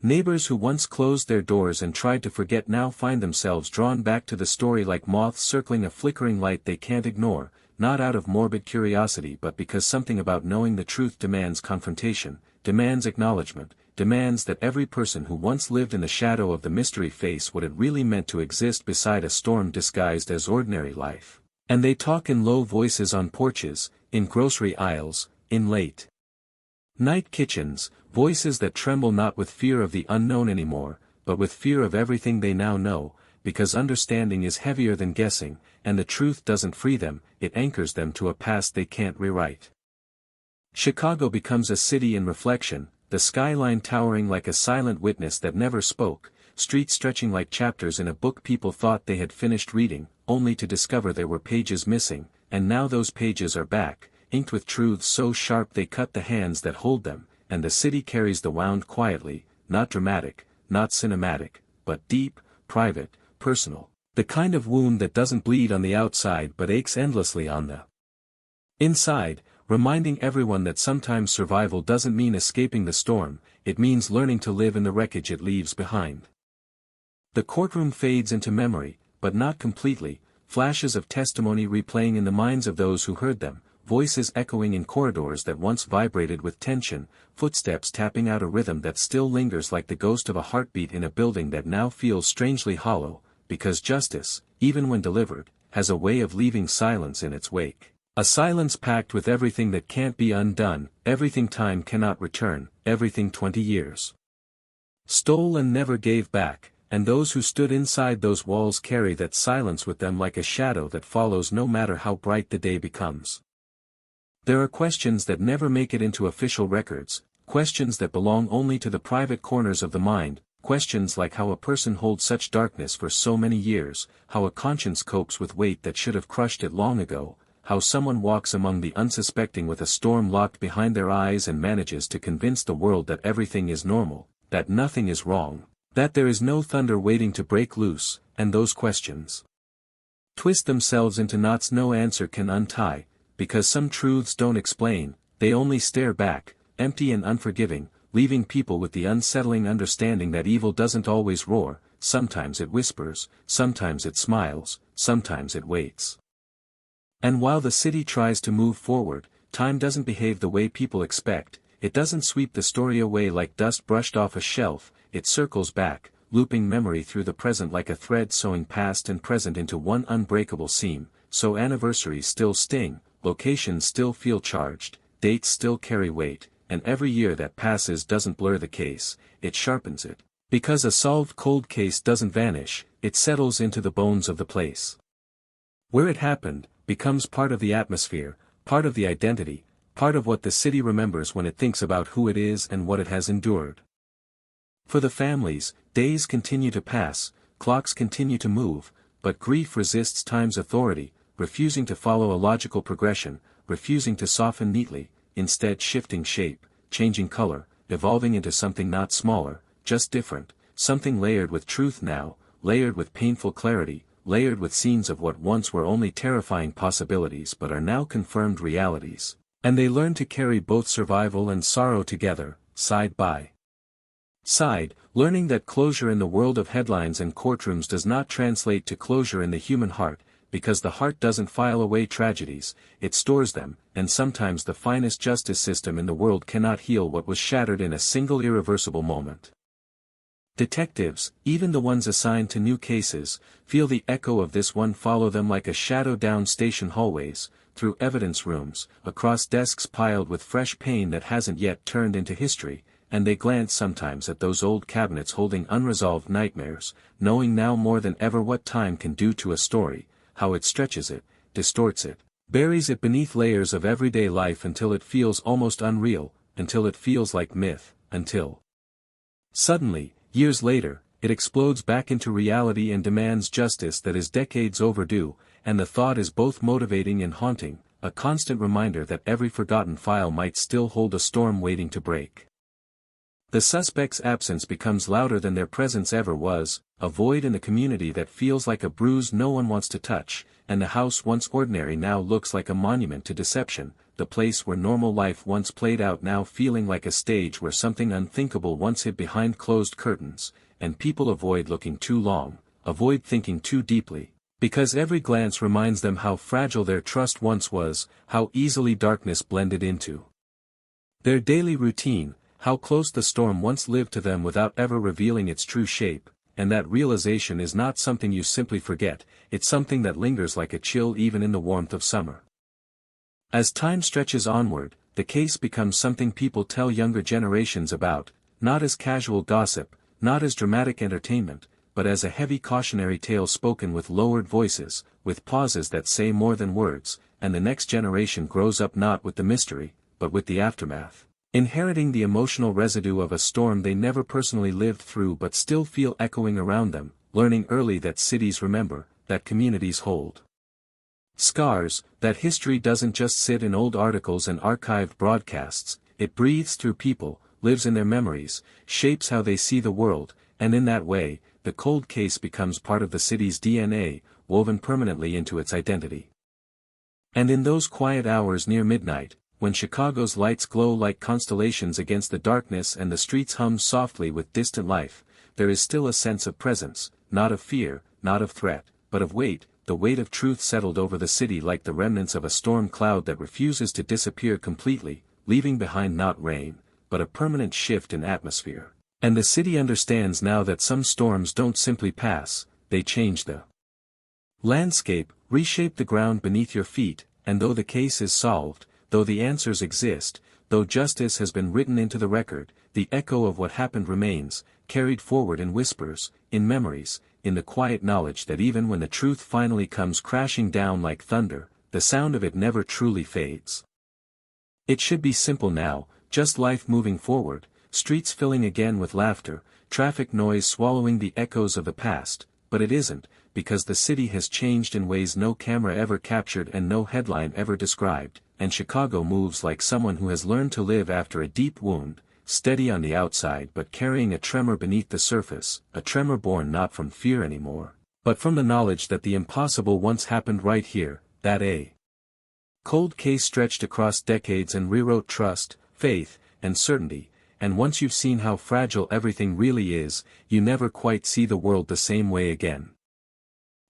Neighbors who once closed their doors and tried to forget now find themselves drawn back to the story like moths circling a flickering light they can't ignore, not out of morbid curiosity but because something about knowing the truth demands confrontation, demands acknowledgement, demands that every person who once lived in the shadow of the mystery face what it really meant to exist beside a storm disguised as ordinary life. And they talk in low voices on porches, in grocery aisles, in late night kitchens, voices that tremble not with fear of the unknown anymore, but with fear of everything they now know, because understanding is heavier than guessing, and the truth doesn't free them, it anchors them to a past they can't rewrite. Chicago becomes a city in reflection, the skyline towering like a silent witness that never spoke, streets stretching like chapters in a book people thought they had finished reading, only to discover there were pages missing, and now those pages are back, inked with truths so sharp they cut the hands that hold them, and the city carries the wound quietly, not dramatic, not cinematic, but deep, private, personal, the kind of wound that doesn't bleed on the outside but aches endlessly on the inside, reminding everyone that sometimes survival doesn't mean escaping the storm, it means learning to live in the wreckage it leaves behind. The courtroom fades into memory, but not completely, flashes of testimony replaying in the minds of those who heard them, voices echoing in corridors that once vibrated with tension, footsteps tapping out a rhythm that still lingers like the ghost of a heartbeat in a building that now feels strangely hollow, because justice, even when delivered, has a way of leaving silence in its wake. A silence packed with everything that can't be undone, everything time cannot return, everything 20 years stole and never gave back, and those who stood inside those walls carry that silence with them like a shadow that follows no matter how bright the day becomes. There are questions that never make it into official records, questions that belong only to the private corners of the mind, questions like how a person holds such darkness for so many years, how a conscience copes with weight that should have crushed it long ago, how someone walks among the unsuspecting with a storm locked behind their eyes and manages to convince the world that everything is normal, that nothing is wrong, that there is no thunder waiting to break loose, and those questions twist themselves into knots no answer can untie, because some truths don't explain, they only stare back, empty and unforgiving, leaving people with the unsettling understanding that evil doesn't always roar, sometimes it whispers, sometimes it smiles, sometimes it waits. And while the city tries to move forward, time doesn't behave the way people expect, it doesn't sweep the story away like dust brushed off a shelf, it circles back, looping memory through the present like a thread sewing past and present into one unbreakable seam, so anniversaries still sting, locations still feel charged, dates still carry weight, and every year that passes doesn't blur the case, it sharpens it. Because a solved cold case doesn't vanish, it settles into the bones of the place where it happened, becomes part of the atmosphere, part of the identity, part of what the city remembers when it thinks about who it is and what it has endured. For the families, days continue to pass, clocks continue to move, but grief resists time's authority, refusing to follow a logical progression, refusing to soften neatly, instead shifting shape, changing color, evolving into something not smaller, just different, something layered with truth now, layered with painful clarity, layered with scenes of what once were only terrifying possibilities but are now confirmed realities. And they learn to carry both survival and sorrow together, side by side, learning that closure in the world of headlines and courtrooms does not translate to closure in the human heart, because the heart doesn't file away tragedies, it stores them, and sometimes the finest justice system in the world cannot heal what was shattered in a single irreversible moment. Detectives, even the ones assigned to new cases, feel the echo of this one follow them like a shadow down station hallways, through evidence rooms, across desks piled with fresh pain that hasn't yet turned into history, and they glance sometimes at those old cabinets holding unresolved nightmares, knowing now more than ever what time can do to a story, how it stretches it, distorts it, buries it beneath layers of everyday life until it feels almost unreal, until it feels like myth, until suddenly, years later, it explodes back into reality and demands justice that is decades overdue, and the thought is both motivating and haunting, a constant reminder that every forgotten file might still hold a storm waiting to break. The suspect's absence becomes louder than their presence ever was, a void in the community that feels like a bruise no one wants to touch, and the house once ordinary now looks like a monument to deception, the place where normal life once played out now feeling like a stage where something unthinkable once hid behind closed curtains, and people avoid looking too long, avoid thinking too deeply, because every glance reminds them how fragile their trust once was, how easily darkness blended into their daily routine, how close the storm once lived to them without ever revealing its true shape, and that realization is not something you simply forget, it's something that lingers like a chill even in the warmth of summer. As time stretches onward, the case becomes something people tell younger generations about, not as casual gossip, not as dramatic entertainment, but as a heavy cautionary tale spoken with lowered voices, with pauses that say more than words, and the next generation grows up not with the mystery, but with the aftermath, inheriting the emotional residue of a storm they never personally lived through but still feel echoing around them, learning early that cities remember, that communities hold scars, that history doesn't just sit in old articles and archived broadcasts, it breathes through people, lives in their memories, shapes how they see the world, and in that way, the cold case becomes part of the city's DNA, woven permanently into its identity. And in those quiet hours near midnight, when Chicago's lights glow like constellations against the darkness and the streets hum softly with distant life, there is still a sense of presence, not of fear, not of threat, but of weight, the weight of truth settled over the city like the remnants of a storm cloud that refuses to disappear completely, leaving behind not rain, but a permanent shift in atmosphere. And the city understands now that some storms don't simply pass, they change the landscape, reshape the ground beneath your feet, and though the case is solved, though the answers exist, though justice has been written into the record, the echo of what happened remains, carried forward in whispers, in memories, in the quiet knowledge that even when the truth finally comes crashing down like thunder, the sound of it never truly fades. It should be simple now, just life moving forward, streets filling again with laughter, traffic noise swallowing the echoes of the past, but it isn't, because the city has changed in ways no camera ever captured and no headline ever described, and Chicago moves like someone who has learned to live after a deep wound, steady on the outside but carrying a tremor beneath the surface, a tremor born not from fear anymore, but from the knowledge that the impossible once happened right here, that a cold case stretched across decades and rewrote trust, faith, and certainty, and once you've seen how fragile everything really is, you never quite see the world the same way again.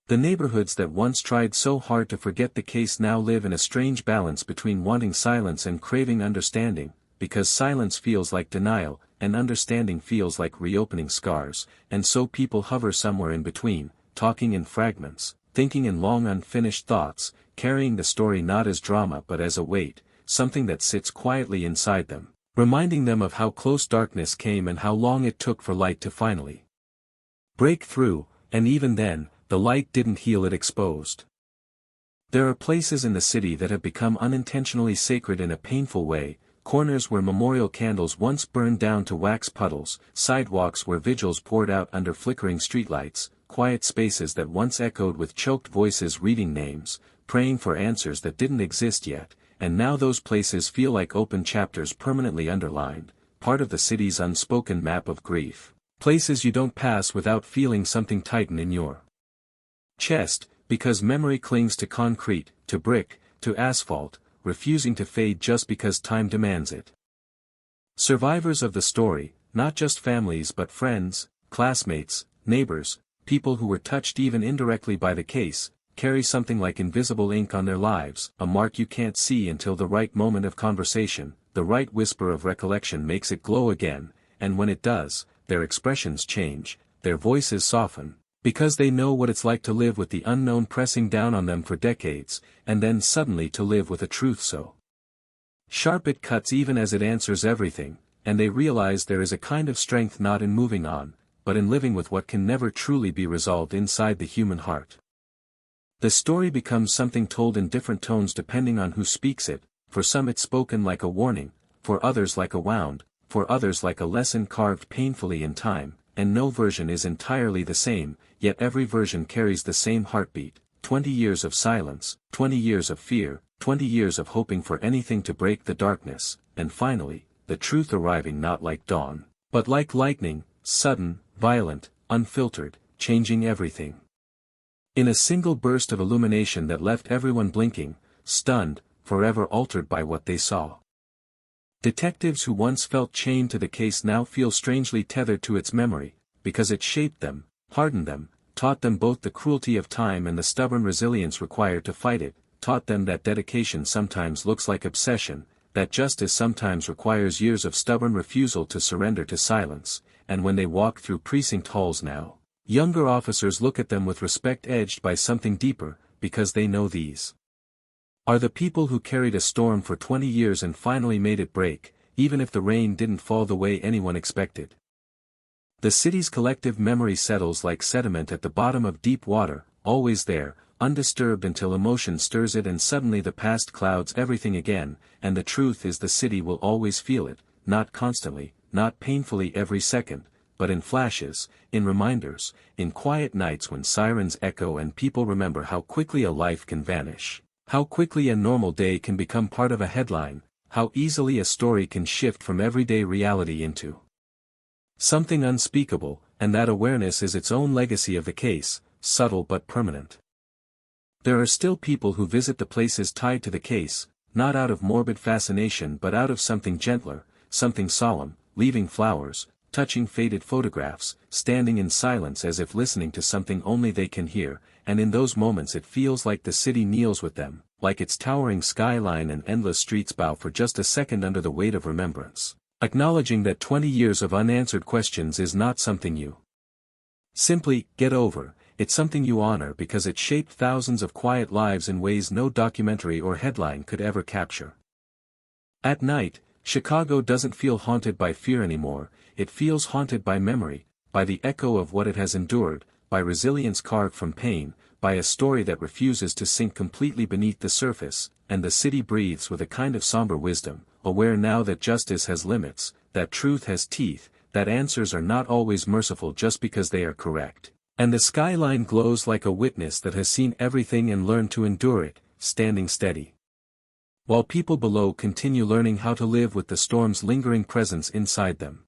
The neighborhoods that once tried so hard to forget the case now live in a strange balance between wanting silence and craving understanding, because silence feels like denial, and understanding feels like reopening scars, and so people hover somewhere in between, talking in fragments, thinking in long unfinished thoughts, carrying the story not as drama but as a weight, something that sits quietly inside them, reminding them of how close darkness came and how long it took for light to finally break through, and even then, the light didn't heal it exposed. There are places in the city that have become unintentionally sacred in a painful way, corners where memorial candles once burned down to wax puddles, sidewalks where vigils poured out under flickering streetlights, quiet spaces that once echoed with choked voices reading names, praying for answers that didn't exist yet, and now those places feel like open chapters permanently underlined, part of the city's unspoken map of grief. Places you don't pass without feeling something tighten in your chest, because memory clings to concrete, to brick, to asphalt, refusing to fade just because time demands it. Survivors of the story, not just families but friends, classmates, neighbors, people who were touched even indirectly by the case, carry something like invisible ink on their lives, a mark you can't see until the right moment of conversation, the right whisper of recollection makes it glow again, and when it does, their expressions change, their voices soften, because they know what it's like to live with the unknown pressing down on them for decades, and then suddenly to live with a truth so sharp it cuts even as it answers everything, and they realize there is a kind of strength not in moving on, but in living with what can never truly be resolved inside the human heart. The story becomes something told in different tones depending on who speaks it. For some it's spoken like a warning, for others like a wound, for others like a lesson carved painfully in time, and no version is entirely the same, yet every version carries the same heartbeat. 20 years of silence, 20 years of fear, 20 years of hoping for anything to break the darkness, and finally, the truth arriving not like dawn, but like lightning, sudden, violent, unfiltered, changing everything. In a single burst of illumination that left everyone blinking, stunned, forever altered by what they saw. Detectives who once felt chained to the case now feel strangely tethered to its memory, because it shaped them, hardened them, taught them both the cruelty of time and the stubborn resilience required to fight it, taught them that dedication sometimes looks like obsession, that justice sometimes requires years of stubborn refusal to surrender to silence, and when they walk through precinct halls now, younger officers look at them with respect edged by something deeper, because they know these are the people who carried a storm for 20 years and finally made it break, even if the rain didn't fall the way anyone expected. The city's collective memory settles like sediment at the bottom of deep water, always there, undisturbed until emotion stirs it and suddenly the past clouds everything again, and the truth is the city will always feel it, not constantly, not painfully every second, but in flashes, in reminders, in quiet nights when sirens echo and people remember how quickly a life can vanish, how quickly a normal day can become part of a headline, how easily a story can shift from everyday reality into something unspeakable, and that awareness is its own legacy of the case, subtle but permanent. There are still people who visit the places tied to the case, not out of morbid fascination but out of something gentler, something solemn, leaving flowers, touching faded photographs, standing in silence as if listening to something only they can hear, and in those moments it feels like the city kneels with them, like its towering skyline and endless streets bow for just a second under the weight of remembrance, acknowledging that 20 years of unanswered questions is not something you simply get over, it's something you honor because it shaped thousands of quiet lives in ways no documentary or headline could ever capture. At night, Chicago doesn't feel haunted by fear anymore, it feels haunted by memory, by the echo of what it has endured, by resilience carved from pain, by a story that refuses to sink completely beneath the surface, and the city breathes with a kind of somber wisdom, aware now that justice has limits, that truth has teeth, that answers are not always merciful just because they are correct. And the skyline glows like a witness that has seen everything and learned to endure it, standing steady, while people below continue learning how to live with the storm's lingering presence inside them.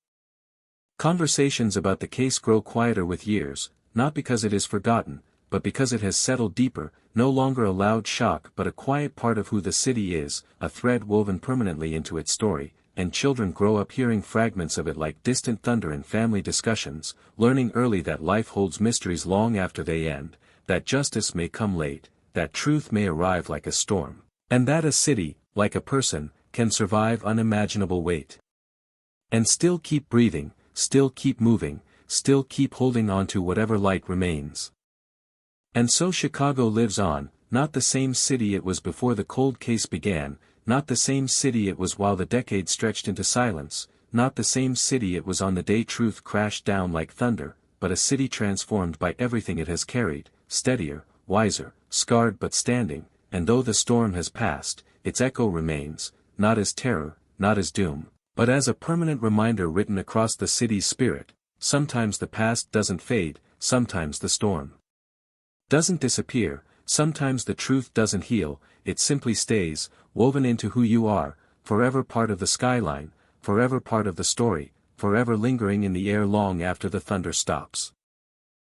Conversations about the case grow quieter with years, not because it is forgotten, but because it has settled deeper, no longer a loud shock but a quiet part of who the city is, a thread woven permanently into its story, and children grow up hearing fragments of it like distant thunder in family discussions, learning early that life holds mysteries long after they end, that justice may come late, that truth may arrive like a storm, and that a city, like a person, can survive unimaginable weight. And still keep breathing, still keep moving, still keep holding on to whatever light remains. And so Chicago lives on, not the same city it was before the cold case began, not the same city it was while the decade stretched into silence, not the same city it was on the day truth crashed down like thunder, but a city transformed by everything it has carried, steadier, wiser, scarred but standing, and though the storm has passed, its echo remains, not as terror, not as doom, but as a permanent reminder written across the city's spirit. Sometimes the past doesn't fade, sometimes the storm doesn't disappear, sometimes the truth doesn't heal, it simply stays, woven into who you are, forever part of the skyline, forever part of the story, forever lingering in the air long after the thunder stops.